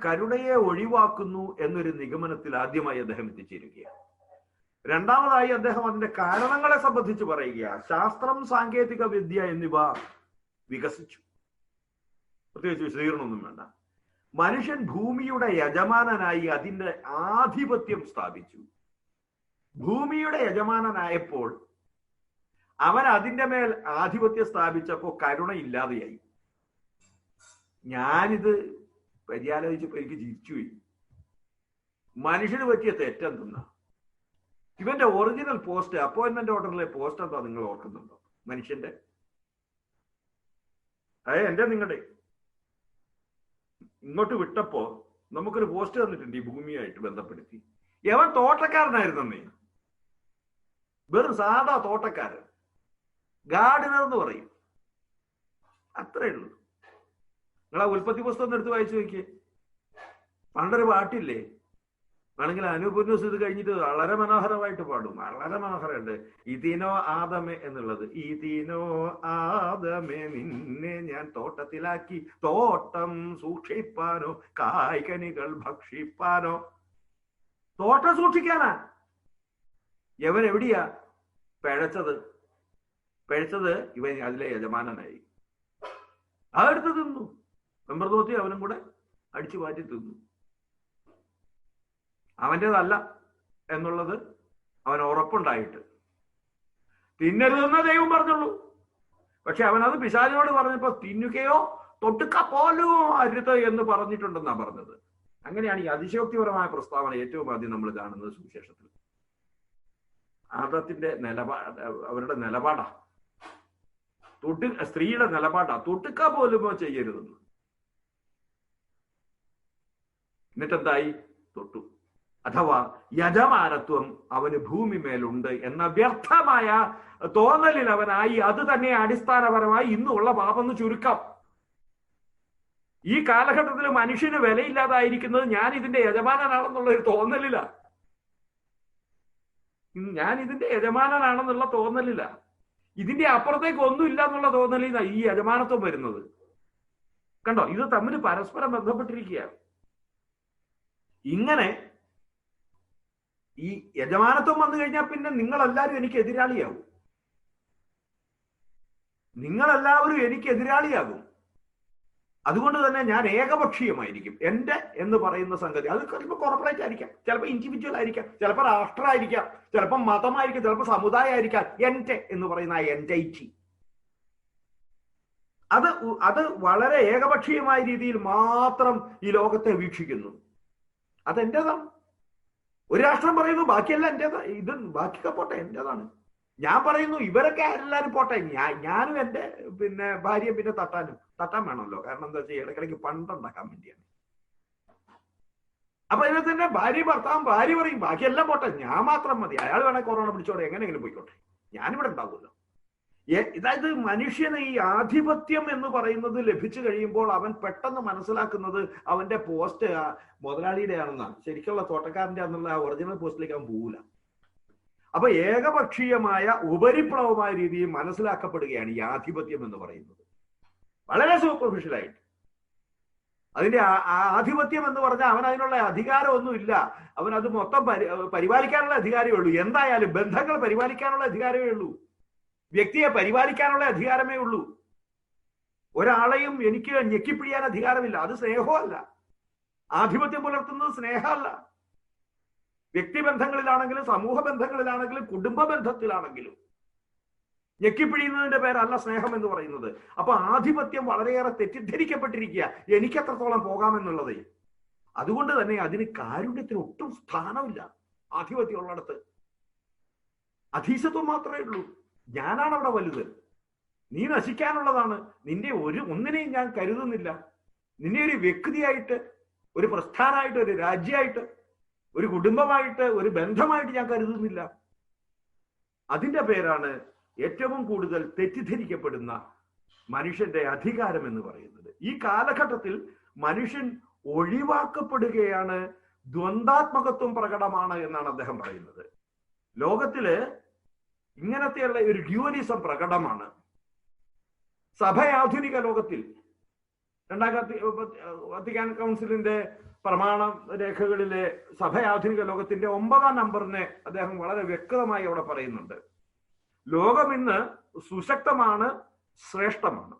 കരുണയെ ഒഴിവാക്കുന്നു എന്നൊരു നിഗമനത്തിൽ ആദ്യമായി അദ്ദേഹം എത്തിച്ചേരുകയാണ്. രണ്ടാമതായി അദ്ദേഹം അതിന്റെ കാരണങ്ങളെ സംബന്ധിച്ച് പറയുകയാണ്. ശാസ്ത്രം, സാങ്കേതിക വിദ്യ എന്നിവ വികസിച്ചു. പ്രത്യേകിച്ച് വിശദീകരണമൊന്നും വേണ്ട. മനുഷ്യൻ ഭൂമിയുടെ യജമാനനായി അതിന്റെ ആധിപത്യം സ്ഥാപിച്ചു. ഭൂമിയുടെ യജമാനനായപ്പോൾ അവൻ അതിന്റെ മേൽ ആധിപത്യം സ്ഥാപിച്ചപ്പോൾ കരുണ ഇല്ലാതെയായി. ഞാനിത് പര്യാലോചിച്ചപ്പോ എനിക്ക് ചിരിച്ചുപോയി. മനുഷ്യന് പറ്റിയ തെറ്റെന്തെന്ന ഇവന്റെ ഒറിജിനൽ പോസ്റ്റ്, അപ്പോയിന്റ്മെന്റ് ഓർഡറിലെ പോസ്റ്റ് എന്താ നിങ്ങൾ ഓർക്കുന്നുണ്ടോ? മനുഷ്യന്റെ എന്റെ നിങ്ങളുടെ ഇങ്ങോട്ട് വിട്ടപ്പോ നമുക്കൊരു പോസ്റ്റ് തന്നിട്ടുണ്ട് ഈ ഭൂമിയായിട്ട് ബന്ധപ്പെടുത്തി. യവൻ തോട്ടക്കാരനായിരുന്നേ, വെറും സാധാ തോട്ടക്കാരൻ, ഗാർഡനർ എന്ന് പറയും. അത്രേ ഉള്ളൂ. നിങ്ങൾ ആ ഉൽപ്പത്തി പുസ്തകം എടുത്ത് വായിച്ചു നോക്കിയേ. പണ്ടൊരു പാട്ടില്ലേ, ആണെങ്കിൽ അനുപൂർണസ് ഇത് കഴിഞ്ഞിട്ട് വളരെ മനോഹരമായിട്ട് പാടും. വളരെ മനോഹരമുണ്ട്. ഇതിനോ ആദമേ എന്നുള്ളത്. ഇതിനോ ആദമേ നിന്നെ ഞാൻ തോട്ടത്തിലാക്കി, തോട്ടം സൂക്ഷിപ്പാനോ കായ്കനികൾ ഭക്ഷിപ്പാനോ. തോട്ടം സൂക്ഷിക്കാനാ. യവൻ എവിടെയാ പിഴച്ചത്? ഇവൻ അതിലെ യജമാനനായി. അതെടുത്ത് തിന്നു. മെമ്പർ തോത്തി അവനും കൂടെ അടിച്ചു മാറ്റി തിന്നു. അവൻ്റെതല്ല എന്നുള്ളത് അവൻ ഉറപ്പുണ്ടായിട്ട് തിന്നരുതെന്ന് ദൈവം പറഞ്ഞുള്ളൂ. പക്ഷെ അവനത് പിശാചിനോട് പറഞ്ഞപ്പോ തിന്നുകയോ തൊട്ടുക്ക പോലും അരുത് എന്ന് പറഞ്ഞിട്ടുണ്ടെന്നാ പറഞ്ഞത്. അങ്ങനെയാണ് ഈ അതിശയോക്തിപരമായ പ്രസ്താവന ഏറ്റവും ആദ്യം നമ്മൾ കാണുന്നത് സുവിശേഷത്തിൽ. ആദത്തിന്റെ അവരുടെ നിലപാടാ, സ്ത്രീയുടെ നിലപാടാ, തൊട്ടുക്ക പോലും ചെയ്യരുതെന്ന്. എന്നിട്ടെന്തായി? തൊട്ടു. അഥവാ യജമാനത്വം അവന് ഭൂമിമേലുണ്ട് എന്ന വ്യർത്ഥമായ തോന്നലിൽ അവനായി. അത് തന്നെ അടിസ്ഥാനപരമായി ഇന്നുള്ള പാപമെന്ന് ചുരുക്കം. ഈ കാലഘട്ടത്തിൽ മനുഷ്യന് വിലയില്ലാതായിരിക്കുന്നത് ഞാൻ ഇതിന്റെ യജമാനനാണെന്നുള്ള ഒരു തോന്നലില്ല. ഞാൻ ഇതിന്റെ യജമാനനാണെന്നുള്ള തോന്നലില്ല. ഇതിന്റെ അപ്പുറത്തേക്ക് ഒന്നുമില്ല എന്നുള്ള തോന്നലില്ല ഈ യജമാനത്വം വരുന്നത്. കണ്ടോ, ഇത് തമ്മിൽ പരസ്പരം ബന്ധപ്പെട്ടിരിക്കുകയാണ്. ഇങ്ങനെ ഈ യജമാനത്വം വന്നു കഴിഞ്ഞാൽ പിന്നെ നിങ്ങളെല്ലാവരും എനിക്ക് എതിരാളിയാകും. നിങ്ങളെല്ലാവരും എനിക്ക് എതിരാളിയാകും. അതുകൊണ്ട് തന്നെ ഞാൻ ഏകപക്ഷീയമായിരിക്കും. എന്റെ എന്ന് പറയുന്ന സംഗതി അത് ചിലപ്പോൾ കോർപ്പറേറ്റ് ആയിരിക്കാം, ചിലപ്പോൾ ഇൻഡിവിജ്വൽ ആയിരിക്കാം, ചിലപ്പോൾ രാഷ്ട്രമായിരിക്കാം, ചിലപ്പോൾ മതമായിരിക്കാം, ചിലപ്പോൾ സമുദായമായിരിക്കാം. എന്റെ എന്ന് പറയുന്ന ആ എൻറ്റൈറ്റി അത് വളരെ ഏകപക്ഷീയമായ രീതിയിൽ മാത്രം ഈ ലോകത്തെ വീക്ഷിക്കുന്നു. അതെന്റേതാണ്. ഒരു രാഷ്ട്രം പറയുന്നു ബാക്കിയെല്ലാം എന്റേതാ, ഇത് ബാക്കിയൊക്കെ പോട്ടെ എന്റേതാണ്. ഞാൻ പറയുന്നു ഇവരൊക്കെ എല്ലാവരും പോട്ടെ, ഞാനും എന്റെ ഭാര്യയും തട്ടാൻ വേണമല്ലോ. കാരണം എന്താ വെച്ചാൽ ഇടയ്ക്കിടയ്ക്ക് പണ്ടുണ്ടാക്കാൻ വേണ്ടിയാണ്. അപ്പൊ ഇതിനെ തന്നെ ഭാര്യ പറയും ബാക്കിയെല്ലാം പോട്ടെ, ഞാൻ മാത്രം മതി. അയാൾ വേണേ കൊറോണ പിടിച്ചോടെ എങ്ങനെയെങ്കിലും പോയിക്കോട്ടെ, ഞാനിവിടെ ഉണ്ടാവുമല്ലോ. ഇതായത് മനുഷ്യന് ഈ ആധിപത്യം എന്ന് പറയുന്നത് ലഭിച്ചു കഴിയുമ്പോൾ അവൻ പെട്ടെന്ന് മനസ്സിലാക്കുന്നത് അവന്റെ പോസ്റ്റ് മുതലാളിയുടെ ആണെന്നാണ്. ശരിക്കുള്ള തോട്ടക്കാരന്റെ എന്നുള്ള ആ ഒറിജിനൽ പോസ്റ്റിലേക്ക് അവൻ പോവില്ല. അപ്പൊ ഏകപക്ഷീയമായ ഉപരിപ്ലവമായ രീതിയിൽ മനസ്സിലാക്കപ്പെടുകയാണ് ഈ ആധിപത്യം എന്ന് പറയുന്നത്, വളരെ സൂപ്പർഫിഷ്യലായിട്ട്. അതിന്റെ ആധിപത്യം എന്ന് പറഞ്ഞാൽ അവൻ അതിനുള്ള അധികാരമൊന്നുമില്ല. അവൻ അത് മൊത്തം പരിപാലിക്കാനുള്ള അധികാരമേ ഉള്ളൂ. എന്തായാലും ബന്ധങ്ങൾ പരിപാലിക്കാനുള്ള അധികാരമേ ഉള്ളൂ, വ്യക്തിയെ പരിപാലിക്കാനുള്ള അധികാരമേ ഉള്ളൂ. ഒരാളെയും എനിക്ക് ഞെക്കിപ്പിടിയാൻ അധികാരമില്ല. അത് സ്നേഹമല്ല. ആധിപത്യം പുലർത്തുന്നത് സ്നേഹമല്ല. വ്യക്തിബന്ധങ്ങളിലാണെങ്കിലും സമൂഹ ബന്ധങ്ങളിലാണെങ്കിലും കുടുംബ ബന്ധത്തിലാണെങ്കിലും ഞെക്കിപ്പിടിയുന്നതിന്റെ പേരല്ല സ്നേഹം എന്ന് പറയുന്നത്. അപ്പൊ ആധിപത്യം വളരെയേറെ തെറ്റിദ്ധരിക്കപ്പെട്ടിരിക്കുക, എനിക്ക് എത്രത്തോളം പോകാമെന്നുള്ളത്. അതുകൊണ്ട് തന്നെ അതിന് കാരുണ്യത്തിന് ഒട്ടും സ്ഥാനമില്ല. ആധിപത്യം ഉള്ളിടത്ത് അധീശത്വം മാത്രമേ ഉള്ളൂ. ഞാനാണ് അവിടെ വലുത്, നീ നശിക്കാനുള്ളതാണ്, നിന്റെ ഒന്നിനെയും ഞാൻ കരുതുന്നില്ല. നിന്നെ ഒരു വ്യക്തിയായിട്ട്, ഒരു പ്രസ്ഥാനമായിട്ട്, ഒരു രാജ്യമായിട്ട്, ഒരു കുടുംബമായിട്ട്, ഒരു ബന്ധമായിട്ട് ഞാൻ കരുതുന്നില്ല. അതിന്റെ പേരാണ് ഏറ്റവും കൂടുതൽ തെറ്റിദ്ധരിക്കപ്പെടുന്ന മനുഷ്യന്റെ അധികാരം എന്ന് പറയുന്നത്. ഈ കാലഘട്ടത്തിൽ മനുഷ്യൻ ഒഴിവാക്കപ്പെടുകയാണ്, ദ്വന്ദ്വാത്മകത്വം പ്രകടമാണ് എന്നാണ് അദ്ദേഹം പറയുന്നത്. ലോകത്തില് ഇങ്ങനത്തെയുള്ള ഒരു ഡ്യുവലിസം പ്രകടമാണ്. സഭ ആധുനിക ലോകത്തിൽ രണ്ടാം വത്തിക്കാൻ കൗൺസിലിന്റെ പ്രമാണ രേഖകളിലെ സഭ ആധുനിക ലോകത്തിന്റെ 9-ാം നമ്പറിനെ അദ്ദേഹം വളരെ വ്യക്തമായി അവിടെ പറയുന്നുണ്ട്. ലോകം ഇന്ന് സുശക്തമാണ്, ശ്രേഷ്ഠമാണ്.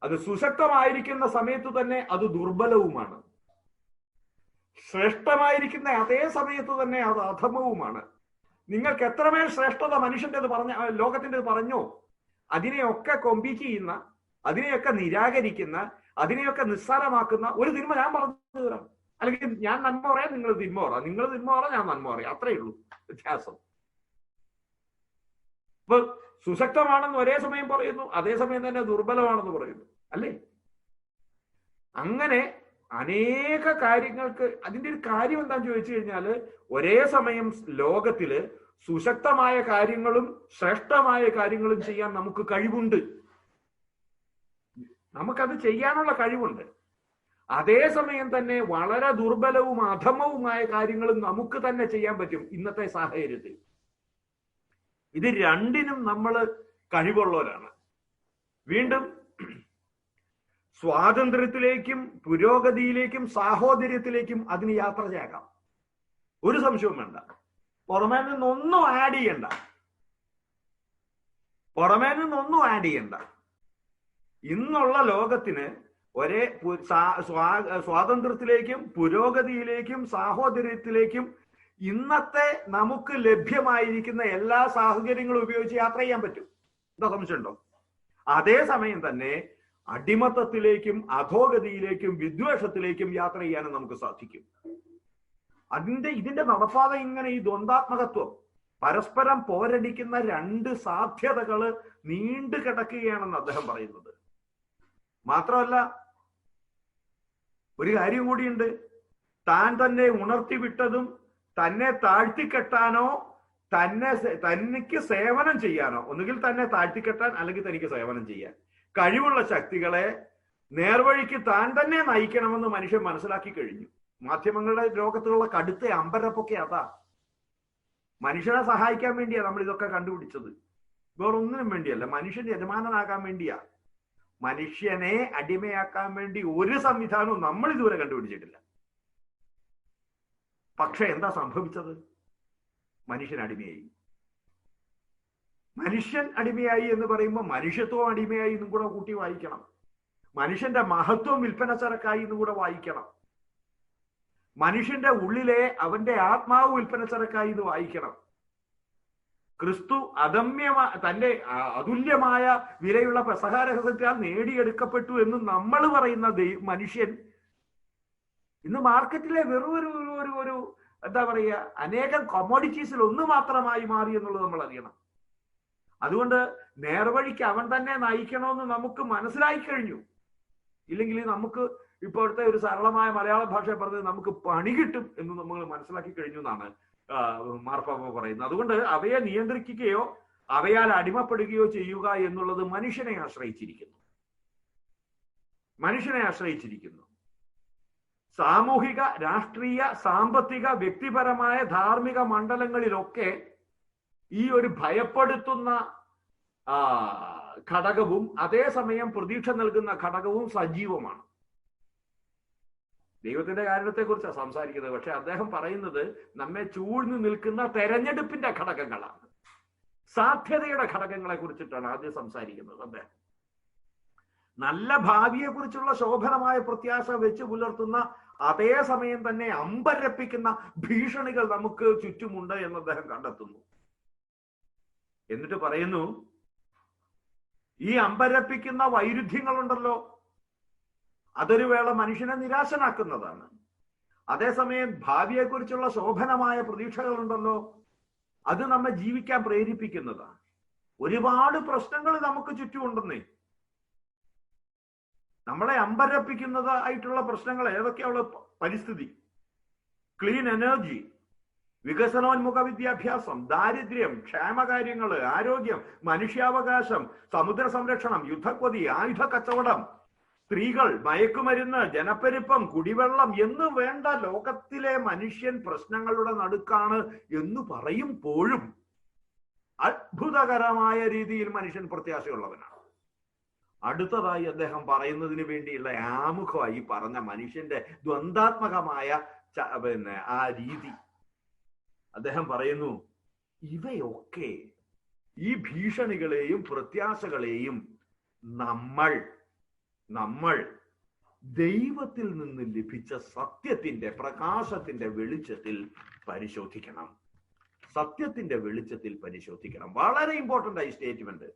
അത് സുശക്തമായിരിക്കുന്ന സമയത്ത് തന്നെ അത് ദുർബലവുമാണ്. ശ്രേഷ്ഠമായിരിക്കുന്ന അതേ സമയത്ത് തന്നെ അത് അധമവുമാണ്. നിങ്ങൾക്ക് എത്രമേൽ ശ്രേഷ്ഠത മനുഷ്യൻ്റെത് ലോകത്തിൻ്റെത് പറഞ്ഞോ, അതിനെയൊക്കെ കൊമ്പീറ്റ് ചെയ്യുന്ന, അതിനെയൊക്കെ നിരാകരിക്കുന്ന, അതിനെയൊക്കെ നിസ്സാരമാക്കുന്ന ഒരു തിന്മ ഞാൻ പറഞ്ഞു തരാം. അല്ലെങ്കിൽ ഞാൻ നന്മ പറയാം, നിങ്ങൾ തിന്മ പറയാം, നിങ്ങൾ തിന്മ പറയാം, ഞാൻ നന്മ പറയാം. അത്രയേ ഉള്ളൂ വ്യത്യാസം. ഇപ്പൊ സുശക്തമാണെന്ന് ഒരേ സമയം പറയുന്നു, അതേസമയം തന്നെ ദുർബലമാണെന്ന് പറയുന്നു, അല്ലേ? അങ്ങനെ അനേക കാര്യങ്ങൾക്ക് അതിൻ്റെ ഒരു കാര്യം എന്താന്ന് ചോദിച്ചു കഴിഞ്ഞാൽ, ഒരേ സമയം ലോകത്തില് സുശക്തമായ കാര്യങ്ങളും ശ്രേഷ്ഠമായ കാര്യങ്ങളും ചെയ്യാൻ നമുക്ക് കഴിവുണ്ട്. നമുക്കത് ചെയ്യാനുള്ള കഴിവുണ്ട്. അതേസമയം തന്നെ വളരെ ദുർബലവും അധമവുമായ കാര്യങ്ങളും നമുക്ക് തന്നെ ചെയ്യാൻ പറ്റും ഇന്നത്തെ സാഹചര്യത്തിൽ. ഇത് രണ്ടിനും നമ്മൾ കഴിവുള്ളവരാണ്. വീണ്ടും സ്വാതന്ത്ര്യത്തിലേക്കും പുരോഗതിയിലേക്കും സാഹോദര്യത്തിലേക്കും അതിന് യാത്ര ചെയ്യാം. ഒരു സംശയവും വേണ്ട. പുറമേ നിന്നൊന്നും ആഡ് ചെയ്യണ്ട. പുറമേ നിന്നൊന്നും ആഡ് ചെയ്യണ്ട. ഇന്നുള്ള ലോകത്തിന് ഒരേ സ്വാതന്ത്ര്യത്തിലേക്കും പുരോഗതിയിലേക്കും സാഹോദര്യത്തിലേക്കും ഇന്നത്തെ നമുക്ക് ലഭ്യമായിരിക്കുന്ന എല്ലാ സാഹചര്യങ്ങളും ഉപയോഗിച്ച് യാത്ര ചെയ്യാൻ പറ്റും. എന്താ സംശയമുണ്ടോ? അതേസമയം തന്നെ അടിമത്തത്തിലേക്കും അധോഗതിയിലേക്കും വിദ്വേഷത്തിലേക്കും യാത്ര ചെയ്യാനും നമുക്ക് സാധിക്കും. ഇതിന്റെ നടപ്പാത ഇങ്ങനെ ഈ ദ്വന്ദ്വാത്മകത്വം, പരസ്പരം പോരടിക്കുന്ന രണ്ട് സാധ്യതകള് നീണ്ടു കിടക്കുകയാണെന്ന് അദ്ദേഹം പറയുന്നത്. മാത്രമല്ല ഒരു കാര്യം കൂടിയുണ്ട്. താൻ തന്നെ ഉണർത്തിവിട്ടതും തന്നെ താഴ്ത്തിക്കെട്ടാനോ തനിക്ക് സേവനം ചെയ്യാനോ, ഒന്നുകിൽ തന്നെ താഴ്ത്തിക്കെട്ടാൻ അല്ലെങ്കിൽ തനിക്ക് സേവനം ചെയ്യാൻ കഴിവുള്ള ശക്തികളെ നേർവഴിക്ക് താൻ തന്നെ നയിക്കണമെന്ന് മനുഷ്യൻ മനസ്സിലാക്കി കഴിഞ്ഞു. മാധ്യമങ്ങളുടെ ലോകത്തുള്ള കടുത്ത അമ്പരപ്പൊക്കെ അതാ. മനുഷ്യനെ സഹായിക്കാൻ വേണ്ടിയാ നമ്മൾ ഇതൊക്കെ കണ്ടുപിടിച്ചത്, വേറൊന്നിനും വേണ്ടിയല്ല. മനുഷ്യൻ യജമാനനാകാൻ വേണ്ടിയാ. മനുഷ്യനെ അടിമയാക്കാൻ വേണ്ടി ഒരു സംവിധാനവും നമ്മൾ ഇതുവരെ കണ്ടുപിടിച്ചിട്ടില്ല. പക്ഷെ എന്താ സംഭവിച്ചത്? മനുഷ്യൻ അടിമയായി. മനുഷ്യൻ അടിമയായി എന്ന് പറയുമ്പോൾ മനുഷ്യത്വം അടിമയായി എന്നും കൂടെ കൂട്ടി വായിക്കണം. മനുഷ്യന്റെ മഹത്വം വിൽപ്പന ചരക്കായി എന്നും കൂടെ വായിക്കണം. മനുഷ്യന്റെ ഉള്ളിലെ അവന്റെ ആത്മാവ് വിൽപ്പന ചരക്കായി എന്ന് വായിക്കണം. ക്രിസ്തു തന്റെ അതുല്യമായ വിലയുള്ള പെസഹാരഹസ്യത്താൽ നേടിയെടുക്കപ്പെട്ടു എന്ന് നമ്മൾ പറയുന്ന മനുഷ്യൻ ഇന്ന് മാർക്കറ്റിലെ വെറും ഒരു എന്താ പറയുക, അനേകം കൊമോഡിറ്റീസിൽ ഒന്ന് മാത്രമായി മാറി എന്നുള്ളത് നമ്മൾ അറിയണം. അതുകൊണ്ട് നേർവഴിക്ക് അവൻ തന്നെ നയിക്കണമെന്ന് നമുക്ക് മനസ്സിലായി കഴിഞ്ഞു. ഇല്ലെങ്കിൽ നമുക്ക് ഇപ്പോഴത്തെ ഒരു സരളമായ മലയാള ഭാഷ പറഞ്ഞത് നമുക്ക് പണി കിട്ടും എന്ന് നമ്മൾ മനസ്സിലാക്കി കഴിഞ്ഞു എന്നാണ് മാർപ്പാപ്പ പറയുന്നത്. അതുകൊണ്ട് അവയെ നിയന്ത്രിക്കുകയോ അവയാൽ അടിമപ്പെടുകയോ ചെയ്യുക എന്നുള്ളത് മനുഷ്യനെ ആശ്രയിച്ചിരിക്കുന്നു. സാമൂഹിക, രാഷ്ട്രീയ, സാമ്പത്തിക, വ്യക്തിപരമായ, ധാർമ്മിക മണ്ഡലങ്ങളിലൊക്കെ ഈ ഒരു ഭയപ്പെടുത്തുന്ന ഘടകവും അതേസമയം പ്രതീക്ഷ നൽകുന്ന ഘടകവും സജീവമാണ്. ദൈവത്തിന്റെ കാരണത്തെക്കുറിച്ചാണ് സംസാരിക്കുന്നത്. പക്ഷെ അദ്ദേഹം പറയുന്നത് നമ്മെ ചൂഴ്ന്നു നിൽക്കുന്ന തെരഞ്ഞെടുപ്പിന്റെ ഘടകങ്ങളാണ്, സാധ്യതയുടെ ഘടകങ്ങളെ കുറിച്ചിട്ടാണ് ആദ്യം സംസാരിക്കുന്നത് അദ്ദേഹം. നല്ല ഭാവിയെ കുറിച്ചുള്ള ശോഭനമായ പ്രത്യാശ വെച്ച് പുലർത്തുന്ന അതേസമയം തന്നെ അമ്പരപ്പിക്കുന്ന ഭീഷണികൾ നമുക്ക് ചുറ്റുമുണ്ട് എന്ന് അദ്ദേഹം കണ്ടെത്തുന്നു. എന്നിട്ട് പറയുന്നു, ഈ അമ്പരപ്പിക്കുന്ന വൈരുദ്ധ്യങ്ങളുണ്ടല്ലോ, അതൊരു വേള മനുഷ്യനെ നിരാശനാക്കുന്നതാണ്. അതേസമയം ഭാവിയെക്കുറിച്ചുള്ള ശോഭനമായ പ്രതീക്ഷകളുണ്ടല്ലോ, അത് നമ്മെ ജീവിക്കാൻ പ്രേരിപ്പിക്കുന്നതാണ്. ഒരുപാട് പ്രശ്നങ്ങൾ നമുക്ക് ചുറ്റുമുണ്ടെന്നേ. നമ്മളെ അമ്പരപ്പിക്കുന്നതായിട്ടുള്ള പ്രശ്നങ്ങൾ ഏതൊക്കെയുള്ള പരിസ്ഥിതി, ക്ലീൻ എനർജി, വികസനോന്മുഖ വിദ്യാഭ്യാസം, ദാരിദ്ര്യം, ക്ഷേമകാര്യങ്ങൾ, ആരോഗ്യം, മനുഷ്യാവകാശം, സമുദ്ര സംരക്ഷണം, യുദ്ധക്കൊതി, ആയുധ കച്ചവടം, സ്ത്രീകൾ, മയക്കുമരുന്ന്, ജനപ്പെരുപ്പം, കുടിവെള്ളം എന്ന് വേണ്ട ലോകത്തിലെ മനുഷ്യൻ പ്രശ്നങ്ങളുടെ നടുക്കാണ് എന്ന് പറയുമ്പോഴും അത്ഭുതകരമായ രീതിയിൽ മനുഷ്യൻ പ്രത്യാശയുള്ളവനാണ്. അടുത്തതായി അദ്ദേഹം പറയുന്നതിന് വേണ്ടിയുള്ള ആമുഖമായി പറഞ്ഞ മനുഷ്യന്റെ ദ്വന്ദ്വാത്മകമായ ആ രീതി. അദ്ദേഹം പറയുന്നു, ഇവയൊക്കെ, ഈ ഭീഷണികളെയും പ്രത്യാശകളെയും നമ്മൾ ദൈവത്തിൽ നിന്ന് ലഭിച്ച സത്യത്തിന്റെ പ്രകാശത്തിന്റെ വെളിച്ചത്തിൽ പരിശോധിക്കണം. സത്യത്തിന്റെ വെളിച്ചത്തിൽ പരിശോധിക്കണം. വളരെ ഇമ്പോർട്ടന്റ് ആയി സ്റ്റേറ്റ്മെന്റ്.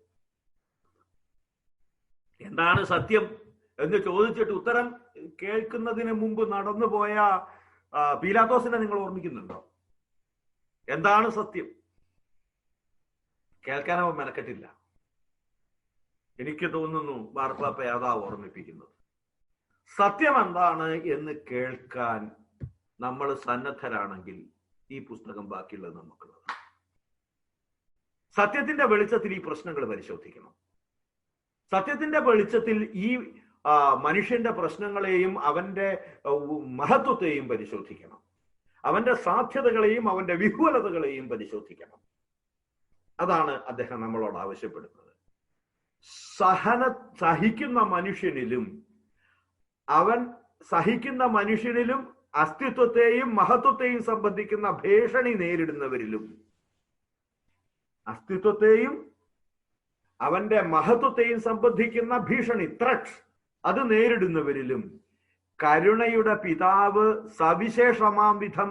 എന്താണ് സത്യം എന്ന് ചോദിച്ചിട്ട് ഉത്തരം കേൾക്കുന്നതിന് മുമ്പ് നടന്നുപോയ പീലാത്തോസിനെ നിങ്ങൾ ഓർമ്മിക്കുന്നുണ്ടോ? എന്താണ് സത്യം? കേൾക്കാൻ അവൻ മെനക്കെട്ടില്ല. എനിക്ക് തോന്നുന്നു മാർപ്പാപ്പ അതാ ഓർമ്മിപ്പിക്കുന്നത്. സത്യം എന്താണ് എന്ന് കേൾക്കാൻ നമ്മൾ സന്നദ്ധരാണെങ്കിൽ ഈ പുസ്തകം ബാക്കിയുള്ളത് നമുക്കുള്ളത്. സത്യത്തിന്റെ വെളിച്ചത്തിൽ ഈ പ്രശ്നങ്ങൾ പരിശോധിക്കണം. സത്യത്തിന്റെ വെളിച്ചത്തിൽ ഈ മനുഷ്യന്റെ പ്രശ്നങ്ങളെയും അവന്റെ മഹത്വത്തെയും പരിശോധിക്കണം. അവന്റെ സാധ്യതകളെയും അവന്റെ വിഹുലതകളെയും പരിശോധിക്കണം. അതാണ് അദ്ദേഹം നമ്മളോട് ആവശ്യപ്പെടുന്നത്. സഹിക്കുന്ന മനുഷ്യനിലും അസ്തിത്വത്തെയും മഹത്വത്തെയും സംബന്ധിക്കുന്ന ഭീഷണി നേരിടുന്നവരിലും, അസ്തിത്വത്തെയും അവന്റെ മഹത്വത്തെയും സംബന്ധിക്കുന്ന ഭീഷണി, ത്രെറ്റ്, അത് നേരിടുന്നവരിലും കരുണയുടെ പിതാവ് സവിശേഷമാം വിധം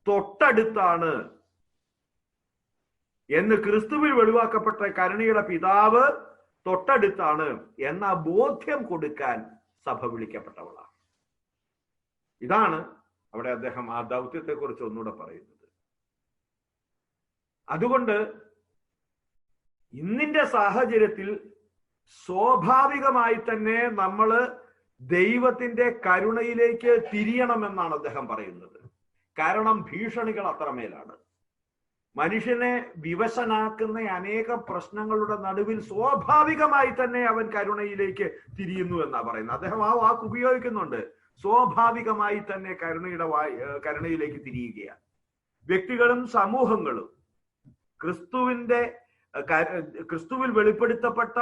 തൊട്ടടുത്താണ് എന്ന്, ക്രിസ്തുവിൽ വെളിവാക്കപ്പെട്ട കരുണയുടെ പിതാവ് തൊട്ടടുത്താണ് എന്ന ബോധ്യം കൊടുക്കാൻ സഭ വിളിക്കപ്പെട്ടവളാണ്. ഇതാണ് അവിടെ അദ്ദേഹം ആ ദൗത്യത്തെ കുറിച്ച് ഒന്നുകൂടെ പറയുന്നത്. അതുകൊണ്ട് ഇന്നിന്റെ സാഹചര്യത്തിൽ സ്വാഭാവികമായി തന്നെ നമ്മൾ ദൈവത്തിന്റെ കരുണയിലേക്ക് തിരിയണമെന്നാണ് അദ്ദേഹം പറയുന്നത്. കാരണം ഭീഷണികൾ അത്രമേലാണ്. മനുഷ്യനെ വിവശനാക്കുന്ന അനേക പ്രശ്നങ്ങളുടെ നടുവിൽ സ്വാഭാവികമായി തന്നെ അവൻ കരുണയിലേക്ക് തിരിയുന്നു എന്നാ പറയുന്നത്. അദ്ദേഹം ആ വാക്ക് ഉപയോഗിക്കുന്നുണ്ട്. സ്വാഭാവികമായി തന്നെ കരുണയിലേക്ക് തിരിയുകയാണ്. വ്യക്തികളും സമൂഹങ്ങളും ക്രിസ്തുവിൽ വെളിപ്പെടുത്തപ്പെട്ട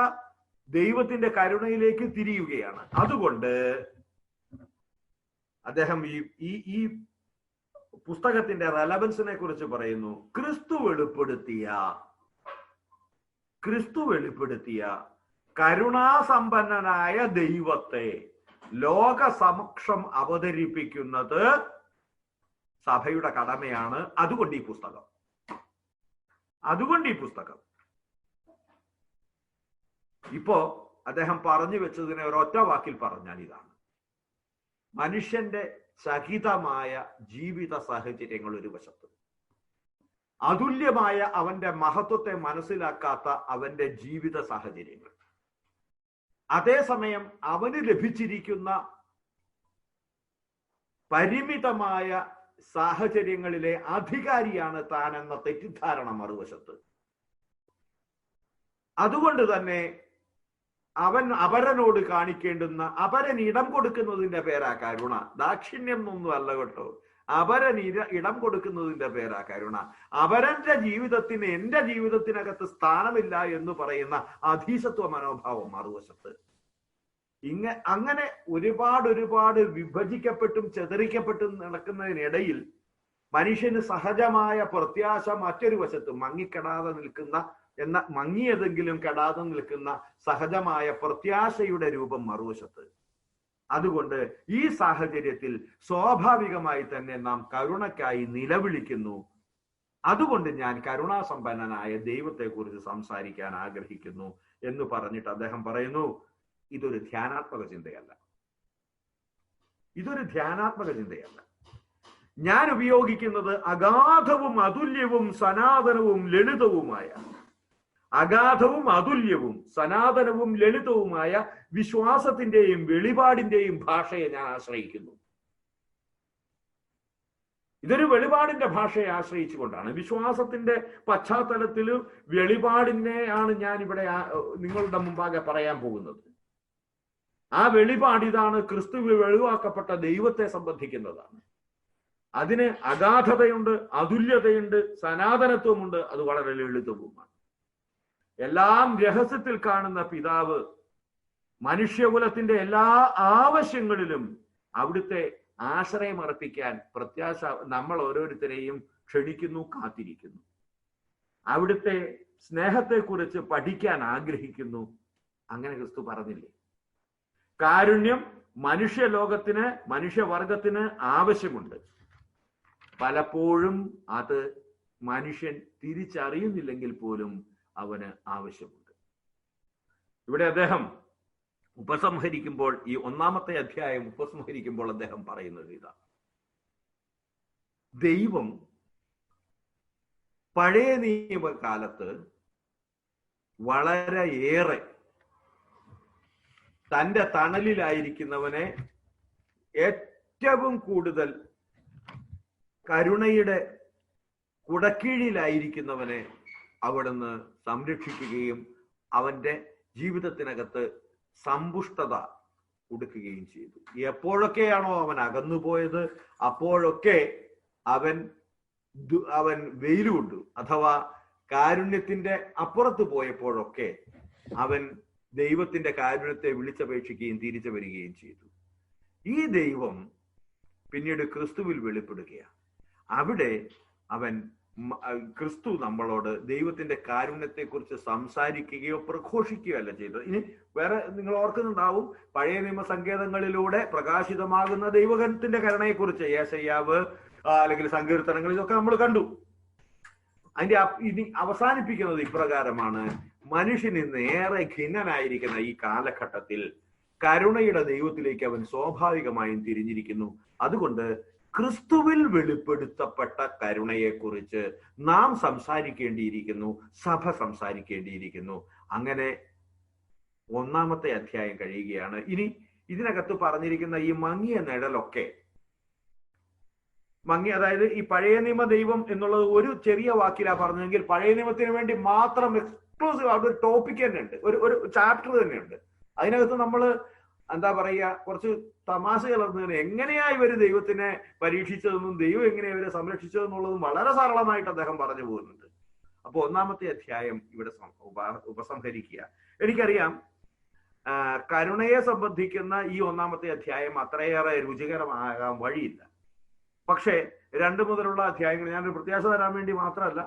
ദൈവത്തിന്റെ കരുണയിലേക്ക് തിരിയുകയാണ്. അതുകൊണ്ട് അദ്ദേഹം ഈ പുസ്തകത്തിന്റെ റെലവൻസിനെ കുറിച്ച് പറയുന്നു. ക്രിസ്തു വെളിപ്പെടുത്തിയ കരുണാസമ്പന്നനായ ദൈവത്തെ ലോക സമക്ഷം അവതരിപ്പിക്കുന്നത് സഭയുടെ കടമയാണ്. അതുകൊണ്ട് ഈ പുസ്തകം ഇപ്പോ അദ്ദേഹം പറഞ്ഞു വെച്ചതിനെ ഒരൊറ്റ വാക്കിൽ പറഞ്ഞാൽ ഇതാണ്: മനുഷ്യന്റെ സഹിതമായ ജീവിത സാഹചര്യങ്ങൾ ഒരു വശത്ത്, അതുല്യമായ അവന്റെ മഹത്വത്തെ മനസ്സിലാക്കാത്ത അവന്റെ ജീവിത സാഹചര്യങ്ങൾ, അതേസമയം അവന് ലഭിച്ചിരിക്കുന്ന പരിമിതമായ സാഹചര്യങ്ങളിലെ അധികാരിയാണ് താൻ എന്ന തെറ്റിദ്ധാരണ മറുവശത്ത്. അതുകൊണ്ട് തന്നെ അവരനോട് കാണിക്കേണ്ടുന്ന, അവരൻ ഇടം കൊടുക്കുന്നതിന്റെ പേരാ കരുണ. ദാക്ഷിണ്യം ഒന്നും അല്ല കേട്ടോ. അവരൻ ഇടം കൊടുക്കുന്നതിന്റെ പേരാ കരുണ. അവരന്റെ ജീവിതത്തിന് എന്റെ ജീവിതത്തിനകത്ത് സ്ഥാനമില്ല എന്ന് പറയുന്ന അധീശത്വ മനോഭാവം മറുവശത്ത്. അങ്ങനെ ഒരുപാട് വിഭജിക്കപ്പെട്ടും ചെതറിക്കപ്പെട്ടും നടക്കുന്നതിനിടയിൽ മനുഷ്യന് സഹജമായ പ്രത്യാശ മറ്റൊരു വശത്ത് മങ്ങിയതെങ്കിലും കെടാതെ നിൽക്കുന്ന സഹജമായ പ്രത്യാശയുടെ രൂപം മറുവശത്ത്. അതുകൊണ്ട് ഈ സാഹചര്യത്തിൽ സ്വാഭാവികമായി തന്നെ നാം കരുണയ്ക്കായി നിലവിളിക്കുന്നു. അതുകൊണ്ട് ഞാൻ കരുണാസമ്പന്നനായ ദൈവത്തെക്കുറിച്ച് സംസാരിക്കാൻ ആഗ്രഹിക്കുന്നു എന്ന് പറഞ്ഞിട്ട് അദ്ദേഹം പറയുന്നു, ഇതൊരു ധ്യാനാത്മക ചിന്തയല്ല. ഞാൻ ഉപയോഗിക്കുന്നത് അഗാധവും അതുല്യവും സനാതനവും ലളിതവുമായ വിശ്വാസത്തിന്റെയും വെളിപാടിന്റെയും ഭാഷയെ ഞാൻ ആശ്രയിക്കുന്നു. ഇതൊരു വെളിപാടിന്റെ ഭാഷയെ ആശ്രയിച്ചുകൊണ്ടാണ്, വിശ്വാസത്തിന്റെ പശ്ചാത്തലത്തിൽ വെളിപാടിനെയാണ് ഞാൻ ഇവിടെ നിങ്ങളുടെ മുമ്പാകെ പറയാൻ പോകുന്നത്. ആ വെളിപാട് ഇതാണ്: ക്രിസ്തുവിൽ വെളിവാക്കപ്പെട്ട ദൈവത്തെ സംബന്ധിക്കുന്നതാണ്. അതിന് അഗാധതയുണ്ട്, അതുല്യതയുണ്ട്, സനാതനത്വമുണ്ട്, അത് വളരെ ലളിതവുമാണ്. എല്ലാം രഹസ്യത്തിൽ കാണുന്ന പിതാവ് മനുഷ്യകുലത്തിന്റെ എല്ലാ ആവശ്യങ്ങളിലും അവിടുത്തെ ആശ്രയം അർപ്പിക്കാൻ പ്രത്യാശ നമ്മൾ ഓരോരുത്തരെയും ക്ഷണിക്കുന്നു, കാത്തിരിക്കുന്നു. അവിടുത്തെ സ്നേഹത്തെക്കുറിച്ച് പഠിക്കാൻ ആഗ്രഹിക്കുന്നു. അങ്ങനെ ക്രിസ്തു പറഞ്ഞില്ലേ? കാരുണ്യം മനുഷ്യലോകത്തിന്, മനുഷ്യവർഗത്തിന് ആവശ്യമുണ്ട്. പലപ്പോഴും അത് മനുഷ്യൻ തിരിച്ചറിയുന്നില്ലെങ്കിൽ പോലും അവന് ആവശ്യമുണ്ട്. ഇവിടെ അദ്ദേഹം ഉപസംഹരിക്കുമ്പോൾ, ഈ 1-ാമത്തെ അധ്യായം ഉപസംഹരിക്കുമ്പോൾ അദ്ദേഹം പറയുന്നത് ഇതാ: ദൈവം പഴയ നിയമകാലത്ത് വളരെയേറെ തന്റെ തണലിലായിരിക്കുന്നവനെ, ഏറ്റവും കൂടുതൽ കരുണയുടെ കുടക്കീഴിലായിരിക്കുന്നവനെ അവിടുന്ന് സംരക്ഷിക്കുകയും അവന്റെ ജീവിതത്തിനകത്ത് സമ്പുഷ്ടത കൊടുക്കുകയും ചെയ്തു. എപ്പോഴൊക്കെയാണോ അവൻ അകന്നുപോയത് അപ്പോഴൊക്കെ അവൻ വെയിൽ കൊണ്ടു, അഥവാ കാരുണ്യത്തിന്റെ അപ്പുറത്ത് പോയപ്പോഴൊക്കെ അവൻ ദൈവത്തിന്റെ കാരുണ്യത്തെ വിളിച്ചപേക്ഷിക്കുകയും തിരിച്ചു വരികയും ചെയ്തു. ഈ ദൈവം പിന്നീട് ക്രിസ്തുവിൽ വെളിപ്പെടുകയാണ്. അവിടെ ക്രിസ്തു നമ്മളോട് ദൈവത്തിന്റെ കാരുണ്യത്തെക്കുറിച്ച് സംസാരിക്കുകയോ പ്രഘോഷിക്കുകയോ അല്ല ചെയ്തത്. ഇനി വേറെ നിങ്ങൾ ഓർക്കുന്നുണ്ടാവും, പഴയ നിയമസങ്കേതങ്ങളിലൂടെ പ്രകാശിതമാകുന്ന ദൈവത്തിന്റെ കരുണയെക്കുറിച്ച് യേശയ്യാവ് അല്ലെങ്കിൽ സങ്കീർത്തനങ്ങൾ, ഇതൊക്കെ നമ്മൾ കണ്ടു. അതിന്റെ ഇനി അവസാനിപ്പിക്കുന്നത് ഇപ്രകാരമാണ്: മനുഷ്യൻ ഇന്ന് ഏറെ ഖിന്നനായിരിക്കുന്ന ഈ കാലഘട്ടത്തിൽ കരുണയുടെ ദൈവത്തിലേക്ക് അവൻ സ്വാഭാവികമായും തിരിഞ്ഞിരിക്കുന്നു. അതുകൊണ്ട് ക്രിസ്തുവിൽ വെളിപ്പെടുത്തപ്പെട്ട കരുണയെക്കുറിച്ച് നാം സംസാരിക്കേണ്ടിയിരിക്കുന്നു, സഭ സംസാരിക്കേണ്ടിയിരിക്കുന്നു. അങ്ങനെ 1-ാമത്തെ അധ്യായം കഴിയുകയാണ്. ഇനി ഇതിനകത്ത് പറഞ്ഞിരിക്കുന്ന ഈ മങ്ങിയ നിഴലൊക്കെ, അതായത് ഈ പഴയ നിയമ ദൈവം എന്നുള്ളത് ഒരു ചെറിയ വാക്കിലാ പറഞ്ഞെങ്കിൽ പഴയ നിയമത്തിന് വേണ്ടി മാത്രം എക്സ്ക്ലൂസീവ് ആയിട്ട് ഒരു ടോപ്പിക് തന്നെ ഉണ്ട്, ഒരു ചാപ്റ്റർ തന്നെയുണ്ട്. അതിനകത്ത് നമ്മൾ എന്താ പറയുക, കുറച്ച് തമാശ കലർന്നതിന് എങ്ങനെയാ ഇവര് ദൈവത്തിനെ പരീക്ഷിച്ചതെന്നും ദൈവം എങ്ങനെയാ ഇവരെ സംരക്ഷിച്ചതെന്നുള്ളതും വളരെ സരളമായിട്ട് അദ്ദേഹം പറഞ്ഞു പോകുന്നുണ്ട്. അപ്പൊ 1-ാമത്തെ അധ്യായം ഇവിടെ ഉപസംഹരിക്കുക. എനിക്കറിയാം കരുണയെ സംബന്ധിക്കുന്ന ഈ 1-ാമത്തെ അധ്യായം അത്രയേറെ രുചികരമാകാൻ വഴിയില്ല. പക്ഷേ 2 മുതലുള്ള അധ്യായങ്ങൾ, ഞാനൊരു പ്രത്യാശ തരാൻ വേണ്ടി മാത്രമല്ല,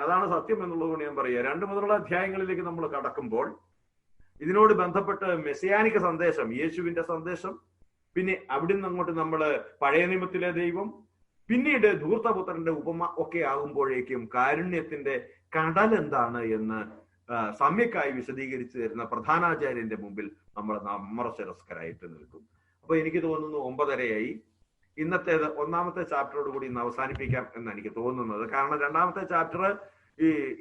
അതാണ് സത്യം എന്നുള്ളത് കൊണ്ട് ഞാൻ പറയുക. 2 മുതലുള്ള അധ്യായങ്ങളിലേക്ക് നമ്മൾ കടക്കുമ്പോൾ ഇതിനോട് ബന്ധപ്പെട്ട് മെസ്സിയാനിക സന്ദേശം, യേശുവിന്റെ സന്ദേശം, പിന്നെ അവിടുന്ന് അങ്ങോട്ട് നമ്മൾ പഴയ നിയമത്തിലെ ദൈവം, പിന്നീട് ധൂർത്തപുത്രന്റെ ഉപമ ഒക്കെ ആകുമ്പോഴേക്കും കാരുണ്യത്തിന്റെ കടൽ എന്താണ് എന്ന് സമ്യക്കായി വിശദീകരിച്ചു തരുന്ന പ്രധാനാചാര്യന്റെ മുമ്പിൽ നമ്മൾ നമ്രശിരസ്കരായിട്ട് നിൽക്കും. അപ്പൊ എനിക്ക് തോന്നുന്നു 9:30 ഇന്നത്തേത് 1-ാമത്തെ ചാപ്റ്ററോട് കൂടി ഇന്ന് അവസാനിപ്പിക്കാം എന്ന് എനിക്ക് തോന്നുന്നത്. കാരണം 2-ാമത്തെ ചാപ്റ്റർ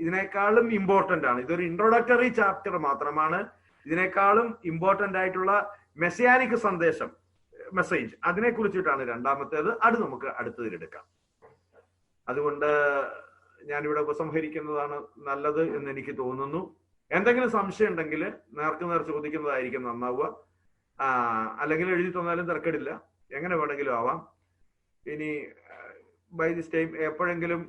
ഇതിനേക്കാളും ഇമ്പോർട്ടന്റ് ആണ്. ഇതൊരു ഇൻട്രോഡക്ടറി ചാപ്റ്റർ മാത്രമാണ്. ഇതിനേക്കാളും ഇമ്പോർട്ടന്റ് ആയിട്ടുള്ള മെസ്സിയാനിക് സന്ദേശം, മെസ്സേജ്, അതിനെ കുറിച്ചിട്ടാണ് 2-ാമത്തേത്. അത് നമുക്ക് അടുത്തതിലെടുക്കാം. അതുകൊണ്ട് ഞാനിവിടെ ഉപസംഹരിക്കുന്നതാണ് നല്ലത് എന്ന് എനിക്ക് തോന്നുന്നു. എന്തെങ്കിലും സംശയം ഉണ്ടെങ്കിൽ നേർക്കുനേർ ചോദിക്കുന്നതായിരിക്കും നന്നാവുക. അല്ലെങ്കിൽ എഴുതി തന്നാലും തിരക്കടില്ല, എങ്ങനെ വേണമെങ്കിലും ആവാം. ഇനി ബൈ ദിസ് ടൈം എപ്പോഴെങ്കിലും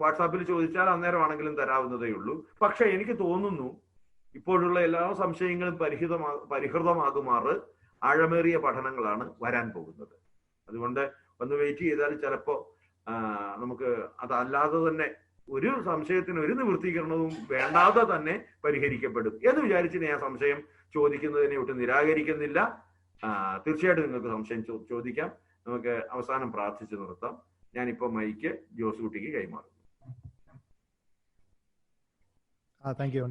വാട്സാപ്പിൽ ചോദിച്ചാൽ അന്നേരമാണെങ്കിലും തരാവുന്നതേ ഉള്ളൂ. പക്ഷെ എനിക്ക് തോന്നുന്നു ഇപ്പോഴുള്ള എല്ലാ സംശയങ്ങളും പരിഹൃതമാകുമാറ് ആഴമേറിയ പഠനങ്ങളാണ് വരാൻ പോകുന്നത്. അതുകൊണ്ട് ഒന്ന് വെയിറ്റ് ചെയ്താൽ ചിലപ്പോ നമുക്ക് അതല്ലാതെ തന്നെ ഒരു സംശയത്തിന് ഒരു നിവൃത്തീകരണവും വേണ്ടാതെ തന്നെ പരിഹരിക്കപ്പെടും എന്ന് വിചാരിച്ച് ഞാൻ സംശയം ചോദിക്കുന്നതിനെ ഒട്ടും നിരാകരിക്കുന്നില്ല. തീർച്ചയായിട്ടും നിങ്ങൾക്ക് സംശയം ചോദിക്കാം. നമുക്ക് അവസാനം പ്രാർത്ഥിച്ചു നിർത്താം. ഞാനിപ്പോ മൈക്ക് ജോസുകുട്ടിക്ക് കൈമാറും. താങ്ക് യു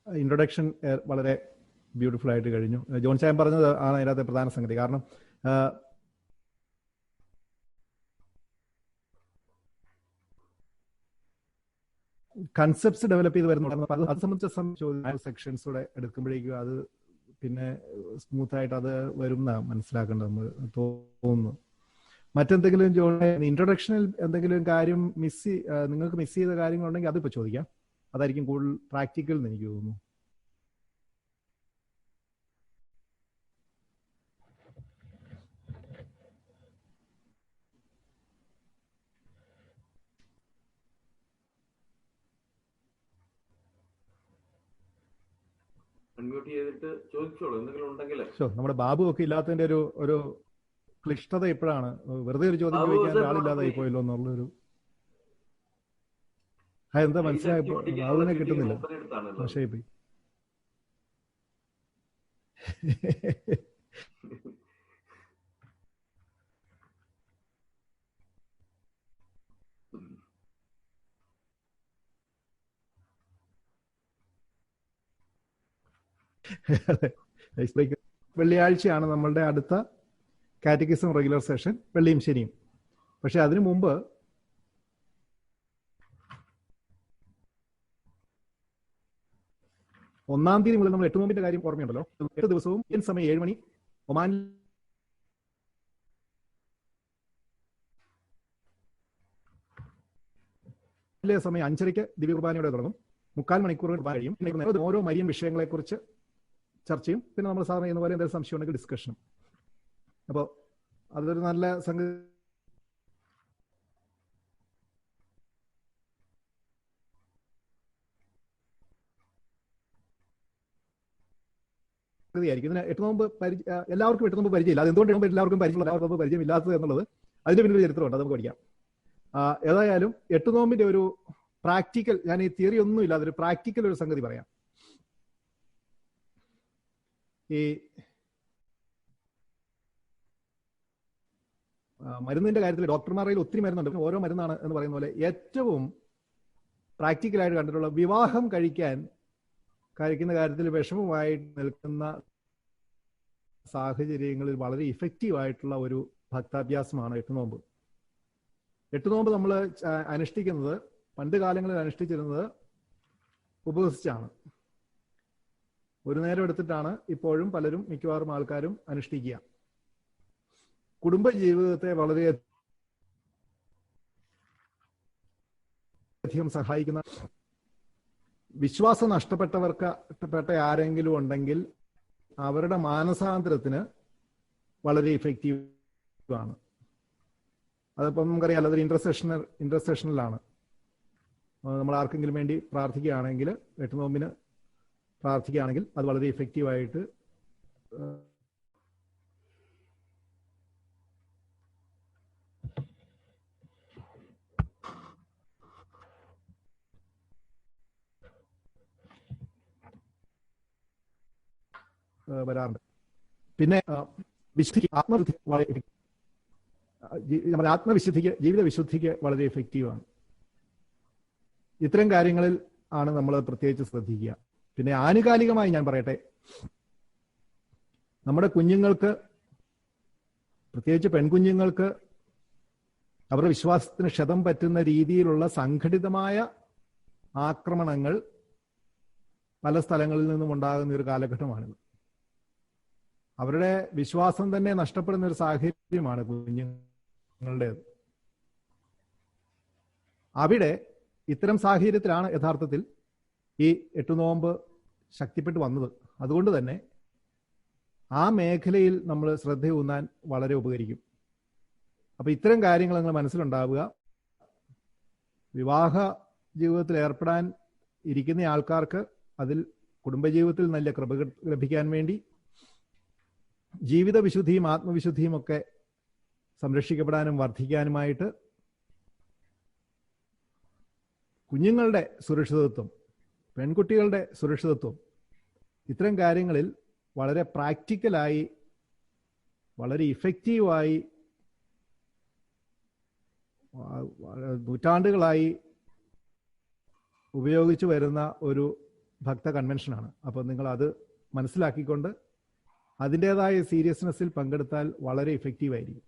ഇൻട്രൊഡക്ഷൻ വളരെ ബ്യൂട്ടിഫുൾ ആയിട്ട് കഴിഞ്ഞു. ജോൺ ചായൻ പറഞ്ഞത് ആണ് അതിനകത്തെ പ്രധാന സംഗതി. കാരണം കൺസെപ്റ്റ്സ് ഡെവലപ്പ് ചെയ്ത് വരുന്നു. അത് സംബന്ധിച്ച സെക്ഷൻസൂടെ എടുക്കുമ്പോഴേക്കും അത് പിന്നെ സ്മൂത്ത് ആയിട്ട് അത് വരും എന്നാ മനസ്സിലാക്കേണ്ടത് നമ്മൾ തോന്നുന്നു. മറ്റെന്തെങ്കിലും ഇൻട്രൊഡക്ഷനിൽ എന്തെങ്കിലും കാര്യം നിങ്ങൾക്ക് മിസ് ചെയ്ത കാര്യങ്ങളുണ്ടെങ്കിൽ അതിപ്പോ ചോദിക്കാം. അതായിരിക്കും കൂടുതൽ പ്രാക്ടിക്കൽ എന്ന് എനിക്ക് തോന്നുന്നു. അൺമ്യൂട്ട് ചെയ്തിട്ട് ചോദിച്ചോളൂ എന്തെങ്കിലും ഉണ്ടെങ്കിൽ. നമ്മുടെ ബാബു ഒക്കെ ഇല്ലാത്തതിന്റെ ഒരു ക്ലിഷ്ടത ഇപ്പോഴാണ്. വെറുതെ ഒരു ചോദ്യം ബാബു ചോദിക്കാൻ സാർ ആളില്ലാതായി പോയി. പോയല്ലോ എന്നുള്ളൊരു എന്താ മനസ്സിലായപ്പോ ബാബുവിനെ കിട്ടുന്നില്ല. മൂപ്പരെടുത്താണല്ലോ. പക്ഷേ പോയി വെള്ളിയാഴ്ചയാണ് നമ്മളുടെ അടുത്ത കാറ്റഗിസം റെഗുലർ സെഷൻ, വെള്ളിയും ശനിയും. പക്ഷെ അതിനു മുമ്പ് ഒന്നാം തീയതി മുതൽ നമ്മൾ 8 നോമ്പിന്റെ കാര്യം ഓർമ്മയുണ്ടല്ലോ. 8 ദിവസവും ഇന്ത്യൻ സമയം 7 മണി, ഒമാനിലെ സമയം 5:30 ദിവ്യകുർബാനയോടെ തുടങ്ങും. 3/4 മണിക്കൂർ കഴിയും. ഓരോ മരിയൻ വിഷയങ്ങളെ കുറിച്ച് ചർച്ചയും പിന്നെ നമ്മൾ സാധാരണ ചെയ്യുന്ന പോലെ എന്തെങ്കിലും സംശയം ഉണ്ടെങ്കിൽ ഡിസ്കഷനും. അപ്പോൾ അതൊരു നല്ല സംഗതി. ഇതിന് 8 നോമ്പ് എല്ലാവർക്കും 8 നോമ്പ് പരിചയമില്ല. അത് എന്തുകൊണ്ട് എല്ലാവർക്കും എല്ലാവർക്കും പരിചയമില്ലാത്തത് എന്നുള്ളത് അതിന്റെ പിന്നിൽ ചരിത്രമുണ്ട്, അത് നമുക്ക് പഠിക്കാം. ഏതായാലും 8 നോമ്പിന്റെ ഒരു പ്രാക്ടിക്കൽ, ഞാൻ ഈ തിയറി ഒന്നും ഇല്ല, അതൊരു പ്രാക്ടിക്കൽ ഒരു സംഗതി പറയാം. ഈ മരുന്നിന്റെ കാര്യത്തിൽ ഡോക്ടർമാരിൽ ഒത്തിരി മരുന്നുണ്ട്, ഓരോ മരുന്നാണ് എന്ന് പറയുന്ന പോലെ ഏറ്റവും പ്രാക്ടിക്കലായിട്ട് കണ്ടിട്ടുള്ള വിവാഹം കഴിക്കുന്ന കാര്യത്തിൽ വിഷമമായിട്ട് നിൽക്കുന്ന സാഹചര്യങ്ങളിൽ വളരെ ഇഫക്റ്റീവ് ആയിട്ടുള്ള ഒരു ഭക്താഭ്യാസമാണ് 8 നോമ്പ്. 8 നോമ്പ് നമ്മൾ അനുഷ്ഠിക്കുന്നത്, പണ്ട് കാലങ്ങളിൽ അനുഷ്ഠിച്ചിരുന്നത് ഉപവസിച്ചാണ്. ഒരു നേരം എടുത്തിട്ടാണ് ഇപ്പോഴും പലരും, മിക്കവാറും ആൾക്കാരും അനുഷ്ഠിക്കുക. കുടുംബ ജീവിതത്തെ വളരെയധികം സഹായിക്കുന്ന, വിശ്വാസം നഷ്ടപ്പെട്ട ആരെങ്കിലും ഉണ്ടെങ്കിൽ അവരുടെ മാനസാന്തരത്തിന് വളരെ ഇഫക്റ്റീവ് ആണ്. അതിപ്പം നമുക്കറിയാം, അതൊരു ഇന്റർസെഷനിലാണ്. നമ്മൾ ആർക്കെങ്കിലും വേണ്ടി പ്രാർത്ഥിക്കുകയാണെങ്കിൽ, 8 നോമ്പിന് പ്രാർത്ഥിക്കുകയാണെങ്കിൽ അത് വളരെ ഇഫക്റ്റീവായിട്ട് വരാറുണ്ട്. പിന്നെ വിശുദ്ധിക്ക്, നമ്മുടെ ആത്മവിശുദ്ധിക്ക്, ജീവിത വിശുദ്ധിക്ക് വളരെ എഫക്റ്റീവാണ്. ഇത്തരം കാര്യങ്ങളിൽ ആണ് നമ്മൾ പ്രത്യേകിച്ച് ശ്രദ്ധിക്കുക. പിന്നെ ആനുകാലികമായി ഞാൻ പറയട്ടെ, നമ്മുടെ കുഞ്ഞുങ്ങൾക്ക്, പ്രത്യേകിച്ച് പെൺകുഞ്ഞുങ്ങൾക്ക്, അവരുടെ വിശ്വാസത്തിന് ക്ഷതം പറ്റുന്ന രീതിയിലുള്ള സംഘടിതമായ ആക്രമണങ്ങൾ പല സ്ഥലങ്ങളിൽ നിന്നും ഉണ്ടാകുന്ന ഒരു കാലഘട്ടമാണിത്. അവരുടെ വിശ്വാസം തന്നെ നഷ്ടപ്പെടുന്ന ഒരു സാഹചര്യമാണ് കുഞ്ഞുങ്ങളുടേത്. അവിടെ ഇത്തരം സാഹചര്യത്തിലാണ് യഥാർത്ഥത്തിൽ ഈ 8 നോമ്പ് ശക്തിപ്പെട്ടു വന്നത്. അതുകൊണ്ട് തന്നെ ആ മേഖലയിൽ നമ്മൾ ശ്രദ്ധയൂന്നാൻ വളരെ ഉപകരിക്കും. അപ്പൊ ഇത്തരം കാര്യങ്ങൾ നിങ്ങൾ മനസ്സിലുണ്ടാവുക. വിവാഹ ജീവിതത്തിൽ ഏർപ്പെടാൻ ഇരിക്കുന്ന ആൾക്കാർക്ക് അതിൽ കുടുംബജീവിതത്തിൽ നല്ല കൃപ ലഭിക്കാൻ വേണ്ടി ജീവിത വിശുദ്ധിയും ആത്മവിശുദ്ധിയും ഒക്കെ സംരക്ഷിക്കപ്പെടാനും വർദ്ധിക്കാനുമായിട്ട് കുഞ്ഞുങ്ങളുടെ സുരക്ഷിതത്വം, പെൺകുട്ടികളുടെ സുരക്ഷിതത്വം, ഇത്തരം കാര്യങ്ങളിൽ വളരെ പ്രാക്ടിക്കലായി, വളരെ ഇഫക്റ്റീവായി, നൂറ്റാണ്ടുകളായി ഉപയോഗിച്ചു വരുന്ന ഒരു ഭക്ത കൺവെൻഷനാണ്. അപ്പോൾ നിങ്ങൾ അത് മനസ്സിലാക്കിക്കൊണ്ട് അതിൻ്റെതായ സീരിയസ്നെസ്സിൽ പങ്കെടുത്താൽ വളരെ ഇഫക്റ്റീവായിരിക്കും.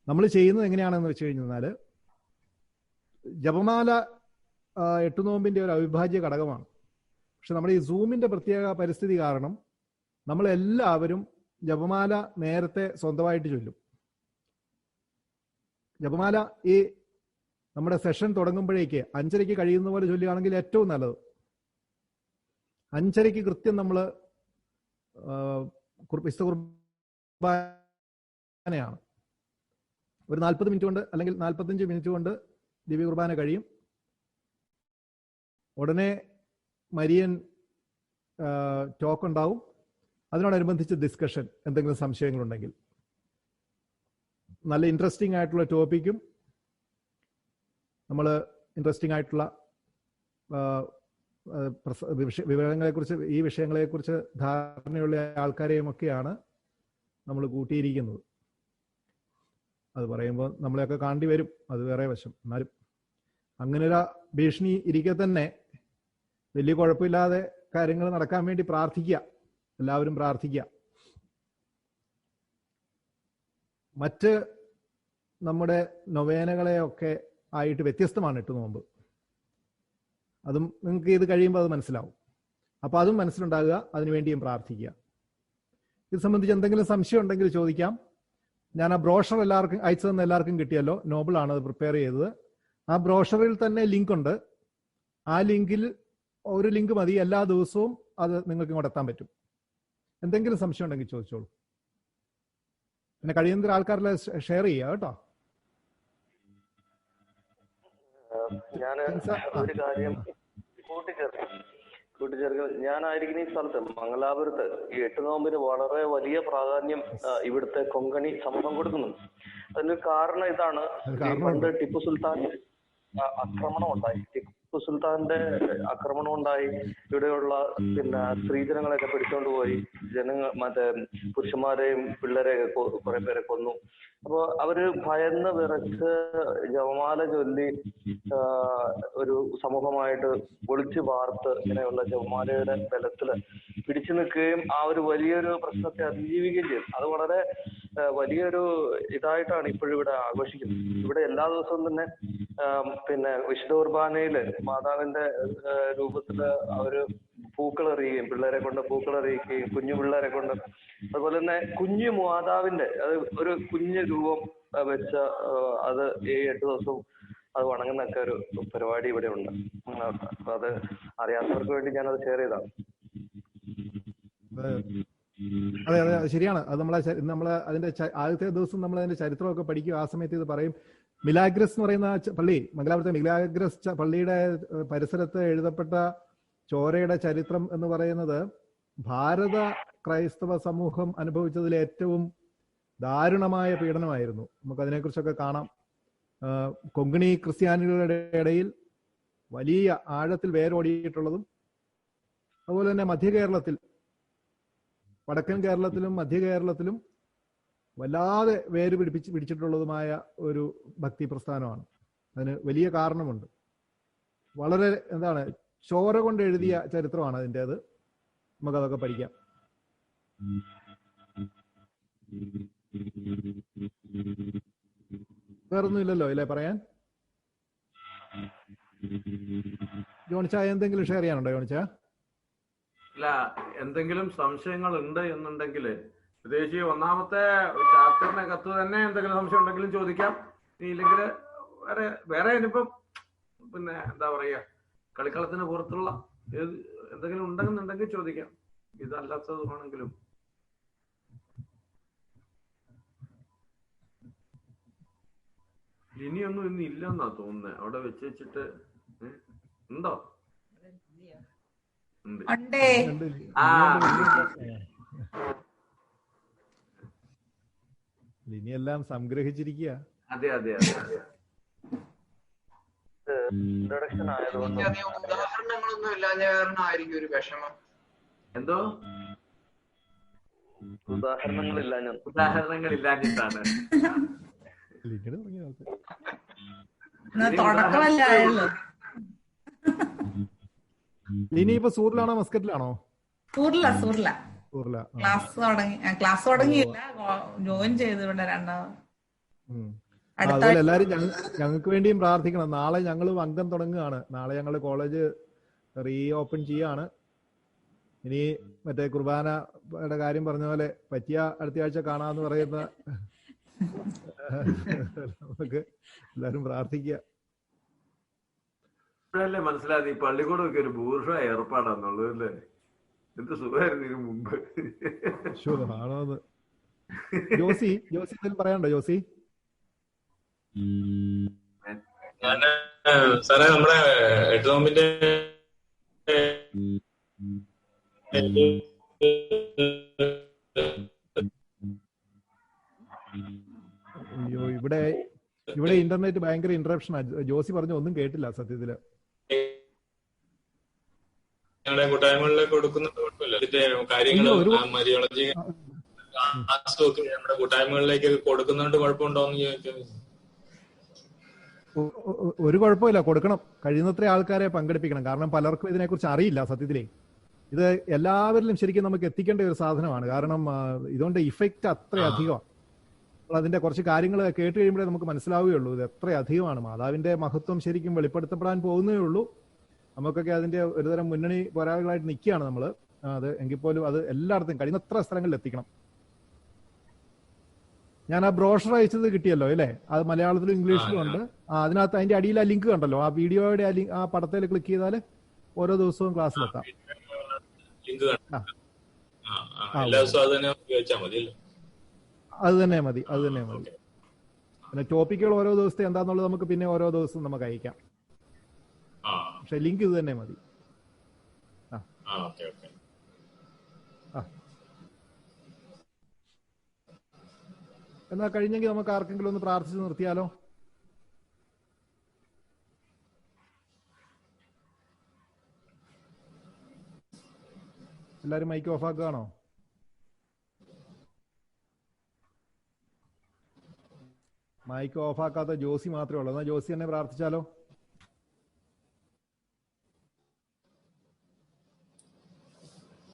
നമ്മൾ ചെയ്യുന്നത് എങ്ങനെയാണെന്ന് വെച്ച് കഴിഞ്ഞാൽ, ജപമാല 8 നോമ്പിന്റെ ഒരു അവിഭാജ്യ ഘടകമാണ്. പക്ഷെ നമ്മുടെ ഈ സൂമിന്റെ പ്രത്യേക പരിസ്ഥിതി കാരണം നമ്മളെല്ലാവരും ജപമാല നേരത്തെ സ്വന്തമായിട്ട് ചൊല്ലും. ജപമാല ഈ നമ്മുടെ സെഷൻ തുടങ്ങുമ്പോഴേക്ക് 5:30 കഴിയുന്ന പോലെ ചൊല്ലുകയാണെങ്കിൽ ഏറ്റവും നല്ലത്. 5:30 കൃത്യം നമ്മൾ വിശുദ്ധ കുർബാനയാണ്. ഒരു 40 മിനിറ്റ് കൊണ്ട് അല്ലെങ്കിൽ 45 മിനിറ്റ് കൊണ്ട് ദിവ്യ കുർബാന കഴിയും. ഉടനെ മരിയൻ ടോക്ക് ഉണ്ടാവും. അതിനോടനുബന്ധിച്ച് ഡിസ്കഷൻ, എന്തെങ്കിലും സംശയങ്ങളുണ്ടെങ്കിൽ. നല്ല ഇൻട്രസ്റ്റിംഗ് ആയിട്ടുള്ള ടോപ്പിക്കും നമ്മൾ ഇൻട്രസ്റ്റിംഗ് ആയിട്ടുള്ള വിഷയങ്ങളെക്കുറിച്ച് ധാരണയുള്ള ആൾക്കാരെയും ഒക്കെയാണ് നമ്മൾ കൂട്ടിയിരിക്കുന്നത്. അത് പറയുമ്പോൾ നമ്മളെയൊക്കെ കാണേണ്ടി വരും, അത് വേറെ വശം. എന്നാലും അങ്ങനൊരു ഭീഷണി ഇരിക്കെ തന്നെ വലിയ കുഴപ്പമില്ലാതെ കാര്യങ്ങൾ നടക്കാൻ വേണ്ടി പ്രാർത്ഥിക്കുക, എല്ലാവരും പ്രാർത്ഥിക്കുക. മറ്റ് നമ്മുടെ നൊവേനകളെയൊക്കെ ആയിട്ട് വ്യത്യസ്തമാണ് 8 നോമ്പ്. അതും നിങ്ങൾക്ക് ഇത് കഴിയുമ്പോൾ അത് മനസ്സിലാവും. അപ്പോൾ അതും മനസ്സിലുണ്ടാകുക, അതിനുവേണ്ടിയും പ്രാർത്ഥിക്കുക. ഇത് സംബന്ധിച്ച് എന്തെങ്കിലും സംശയം ഉണ്ടെങ്കിൽ ചോദിക്കാം. ഞാൻ ആ ബ്രോഷർ എല്ലാവർക്കും അയച്ചു തന്ന എല്ലാവർക്കും കിട്ടിയല്ലോ. നോബിളാണ് അത് പ്രിപ്പയർ ചെയ്തത്. ആ ബ്രോഷറിൽ തന്നെ ലിങ്ക് ഉണ്ട്. ആ ലിങ്കിൽ ഒരു ലിങ്ക് മതി, എല്ലാ ദിവസവും അത് നിങ്ങൾക്ക് ഇങ്ങോട്ട് എത്താൻ പറ്റും. എന്തെങ്കിലും സംശയം ഉണ്ടെങ്കിൽ ചോദിച്ചോളൂ. പിന്നെ കഴിയുന്ന ആൾക്കാരിലെ ഷെയർ ചെയ്യുക കേട്ടോ. ഞാൻ ഒരു കാര്യം കൂട്ടിച്ചേർക്കുക. ഞാനായിരിക്കുന്ന ഈ സ്ഥലത്ത് മംഗലാപുരത്ത് ഈ 8 നോമ്പിന് വളരെ വലിയ പ്രാധാന്യം ഇവിടുത്തെ കൊങ്കണി സമൂഹം കൊടുക്കുന്നുണ്ട്. അതിന് കാരണം ഇതാണ്. പണ്ട് ടിപ്പു സുൽത്താൻ ആക്രമണം ഉണ്ടായി. ടിപ്പു സുൽത്താന്റെ ആക്രമണം ഉണ്ടായി. ഇവിടെയുള്ള സ്ത്രീജനങ്ങളെയൊക്കെ പിടിച്ചോണ്ട് പോയി. മറ്റേ പുരുഷന്മാരെയും പിള്ളേരെയൊക്കെ കുറെ പേരെ കൊന്നു. അപ്പൊ അവര് ഭയന്ന് വിറച്ച് ജപമാല ചൊല്ലി ഒരു സമൂഹമായിട്ട് ഒളിച്ചു വാർത്ത് ഇങ്ങനെയുള്ള ജപമാലയുടെ ബലത്തില് പിടിച്ചു നിൽക്കുകയും ആ ഒരു വലിയൊരു പ്രശ്നത്തെ അതിജീവിക്കുകയും ചെയ്തു. അത് വളരെ വലിയൊരു ഇതായിട്ടാണ് ഇപ്പോഴും ഇവിടെ ആഘോഷിക്കുന്നത്. ഇവിടെ എല്ലാ ദിവസവും തന്നെ വിശുദ്ധ കുർബാനയില് മാതാവിന്റെ രൂപത്തില് അവര് പൂക്കളെറിയുകയും പിള്ളേരെ കൊണ്ട് പൂക്കളെറിയിക്കുകയും കുഞ്ഞു പിള്ളേരെ കൊണ്ട്, അതുപോലെ തന്നെ കുഞ്ഞു മാതാവിന്റെ ഒരു കുഞ്ഞു രൂപം വെച്ച അത് ഈ 8 ദിവസവും അത് വണങ്ങുന്നൊക്കെ ഒരു പരിപാടി ഇവിടെ ഉണ്ട്. അപ്പൊ അത് അറിയാത്തവർക്ക് വേണ്ടി ഞാനത് ഷെയർ ചെയ്താണ്. അതെ അതെ ശരിയാണ്. അത് നമ്മളെ അതിന്റെ ആദ്യത്തെ ദിവസം നമ്മൾ അതിന്റെ ചരിത്രമൊക്കെ പഠിക്കും. ആ സമയത്ത് ഇത് പറയും. മിലാഗ്രസ് എന്ന് പറയുന്ന പള്ളി, മംഗലാപുരത്തെ മിലാഗ്രസ് പള്ളിയുടെ പരിസരത്ത് എഴുതപ്പെട്ട ചോരയുടെ ചരിത്രം എന്ന് പറയുന്നത് ഭാരത ക്രൈസ്തവ സമൂഹം അനുഭവിച്ചതിൽ ഏറ്റവും ദാരുണമായ പീഡനമായിരുന്നു. നമുക്ക് അതിനെക്കുറിച്ചൊക്കെ കാണാം. കൊങ്കണി ക്രിസ്ത്യാനികളുടെ ഇടയിൽ വലിയ ആഴത്തിൽ വേരോടിയിട്ടുള്ളതും, അതുപോലെ തന്നെ മധ്യകേരളത്തിൽ, വടക്കൻ കേരളത്തിലും മധ്യ കേരളത്തിലും വല്ലാതെ വേര് പിടിച്ചിട്ടുള്ളതുമായ ഒരു ഭക്തി പ്രസ്ഥാനമാണ്. അതിന് വലിയ കാരണമുണ്ട്. വളരെ ചോര കൊണ്ട് എഴുതിയ ചരിത്രമാണ് അതിൻ്റേത്. നമുക്കതൊക്കെ പഠിക്കാം. വേറൊന്നും ഇല്ലല്ലോ ഇല്ലേ പറയാൻ? ജോണിച്ചായ എന്തെങ്കിലും ഷെയർ ചെയ്യാനുണ്ടോ? ജോണിച്ചാ ഇല്ല, എന്തെങ്കിലും സംശയങ്ങൾ ഉണ്ട് എന്നുണ്ടെങ്കിൽ വിദേശി 1-ാമത്തെ ചാപ്റ്ററിന്റെ കത്ത് തന്നെ എന്തെങ്കിലും സംശയം ഉണ്ടെങ്കിലും ചോദിക്കാം. ഇല്ലെങ്കിൽ വേറെ ഇനിയിപ്പം എന്താ പറയാ, കളിക്കളത്തിന് പുറത്തുള്ള എന്തെങ്കിലും ഉണ്ടെന്നുണ്ടെങ്കിൽ ചോദിക്കാം. ഇതല്ലാത്തതുമാണെങ്കിലും ഇനിയൊന്നും ഇന്ന് ഇല്ലെന്നാ തോന്നുന്നത്. അവിടെ വെച്ചിട്ട് ഉണ്ടോ? ഇനിയെല്ലാം സംഗ്രഹിച്ചിരിക്കുക. അതെ അതെ അതെ അതെ. ഉദാഹരണങ്ങളൊന്നും ഇല്ലാഞ്ഞ കാരണമായിരിക്കും ഒരു വിഷമം. എന്തോ ഉദാഹരണങ്ങളില്ലാഞ്ഞിട്ടാണ്. ഇനിയിപ്പോ സൂറിലാണോ മസ്കറ്റിലാണോ? സൂറില ക്ലാസ് തുടങ്ങിയില്ല, ജോയിൻ ചെയ്ത് ഇവിടെ രണ്ടാമത്. അതുപോലെ എല്ലാരും ഞങ്ങൾക്ക് വേണ്ടിയും പ്രാർത്ഥിക്കണം. നാളെ ഞങ്ങൾ അംഗം തുടങ്ങുകയാണ്. നാളെ ഞങ്ങൾ കോളേജ് റീ ഓപ്പൺ ചെയ്യാണ്. ഇനി മറ്റേ കുർബാനയുടെ കാര്യം പറഞ്ഞ പോലെ പറ്റിയ അടുത്ത ആഴ്ച കാണാന്ന് പറയുന്ന നമുക്ക് എല്ലാരും പ്രാർത്ഥിക്കുക. ഇപ്പോഴല്ലേ മനസ്സിലായത് ഈ പള്ളിക്കൂടമൊക്കെ ഒരു ബൂർഷ ഏർപ്പാടാന്നുള്ളത് അല്ലേ? എന്ത് സുഖമായിരുന്നു ഇതിനു മുമ്പ്. ആണോന്ന് ജോസി എന്തെങ്കിലും പറയാനുണ്ടോ? ജോസി സാറേ, നമ്മുടെ 8 നോമ്പിന്റെ അയ്യോ, ഇവിടെ ഇന്റർനെറ്റ് ഭയങ്കര ഇന്ററപ്ഷൻ. ജോസി പറഞ്ഞ ഒന്നും കേട്ടില്ല സത്യത്തില്. ഞങ്ങളുടെ കൂട്ടായ്മകളിലേക്ക് കൊടുക്കുന്നുണ്ട്, കുഴപ്പമില്ല. ഇതിന്റെ കാര്യങ്ങൾ മരിയോളജി ക്ലാസ്സൊക്കെ നമ്മുടെ കൂട്ടായ്മകളിലേക്ക് കൊടുക്കുന്നുണ്ട്, കുഴപ്പമുണ്ടോന്ന് ചോദിച്ചാൽ ഒരു കുഴപ്പമില്ല, കൊടുക്കണം. കഴിയുന്നത്ര ആൾക്കാരെ പങ്കെടുപ്പിക്കണം. കാരണം പലർക്കും ഇതിനെക്കുറിച്ച് അറിയില്ല. സത്യത്തിലേ ഇത് എല്ലാവരിലും ശരിക്കും നമുക്ക് എത്തിക്കേണ്ട ഒരു സാധനമാണ്. കാരണം ഇതുകൊണ്ട് ഇഫക്റ്റ് അത്രയധികമാണ്. അപ്പോൾ അതിന്റെ കുറച്ച് കാര്യങ്ങൾ കേട്ട് കഴിയുമ്പോഴേ നമുക്ക് മനസ്സിലാവുകയുള്ളൂ ഇത് എത്രയധികമാണ്. മാതാവിന്റെ മഹത്വം ശരിക്കും വെളിപ്പെടുത്തപ്പെടാൻ പോകുന്നേ ഉള്ളൂ. നമുക്കൊക്കെ അതിന്റെ ഒരുതരം മുന്നണി പോരാളികളായിട്ട് നിൽക്കുകയാണ് നമ്മൾ. അത് എങ്കിൽ പോലും അത് എല്ലായിടത്തും കഴിയുന്നത്ര സ്ഥലങ്ങളിൽ എത്തിക്കണം. ഞാൻ ആ ബ്രോഷർ അയച്ചത് കിട്ടിയല്ലോ അല്ലേ? അത് മലയാളത്തിലും ഇംഗ്ലീഷിലും ഉണ്ട്. അതിനകത്ത് അതിന്റെ അടിയിൽ ആ ലിങ്ക് കണ്ടല്ലോ, ആ വീഡിയോയുടെ ആ പടത്തിൽ ക്ലിക്ക് ചെയ്താൽ ഓരോ ദിവസവും ക്ലാസ്സിലെത്താം. അത് തന്നെ മതി. പിന്നെ ടോപ്പിക്കുകൾ ഓരോ ദിവസത്തെ എന്താന്നുള്ളത് നമുക്ക് പിന്നെ ഓരോ ദിവസവും നമുക്ക് അയക്കാം. പക്ഷെ ലിങ്ക് ഇത് തന്നെ മതി. എന്നാ കഴിഞ്ഞെങ്കിൽ നമുക്ക് ആർക്കെങ്കിലും ഒന്ന് പ്രാർത്ഥിച്ച് നിർത്തിയാലോ? എല്ലാരും മൈക്ക് ഓഫ് ആക്കുകയാണോ? മൈക്ക് ഓഫ് ആക്കാത്ത ജോസി മാത്രമേ ഉള്ളൂ. എന്നാൽ ജോസി തന്നെ പ്രാർത്ഥിച്ചാലോ?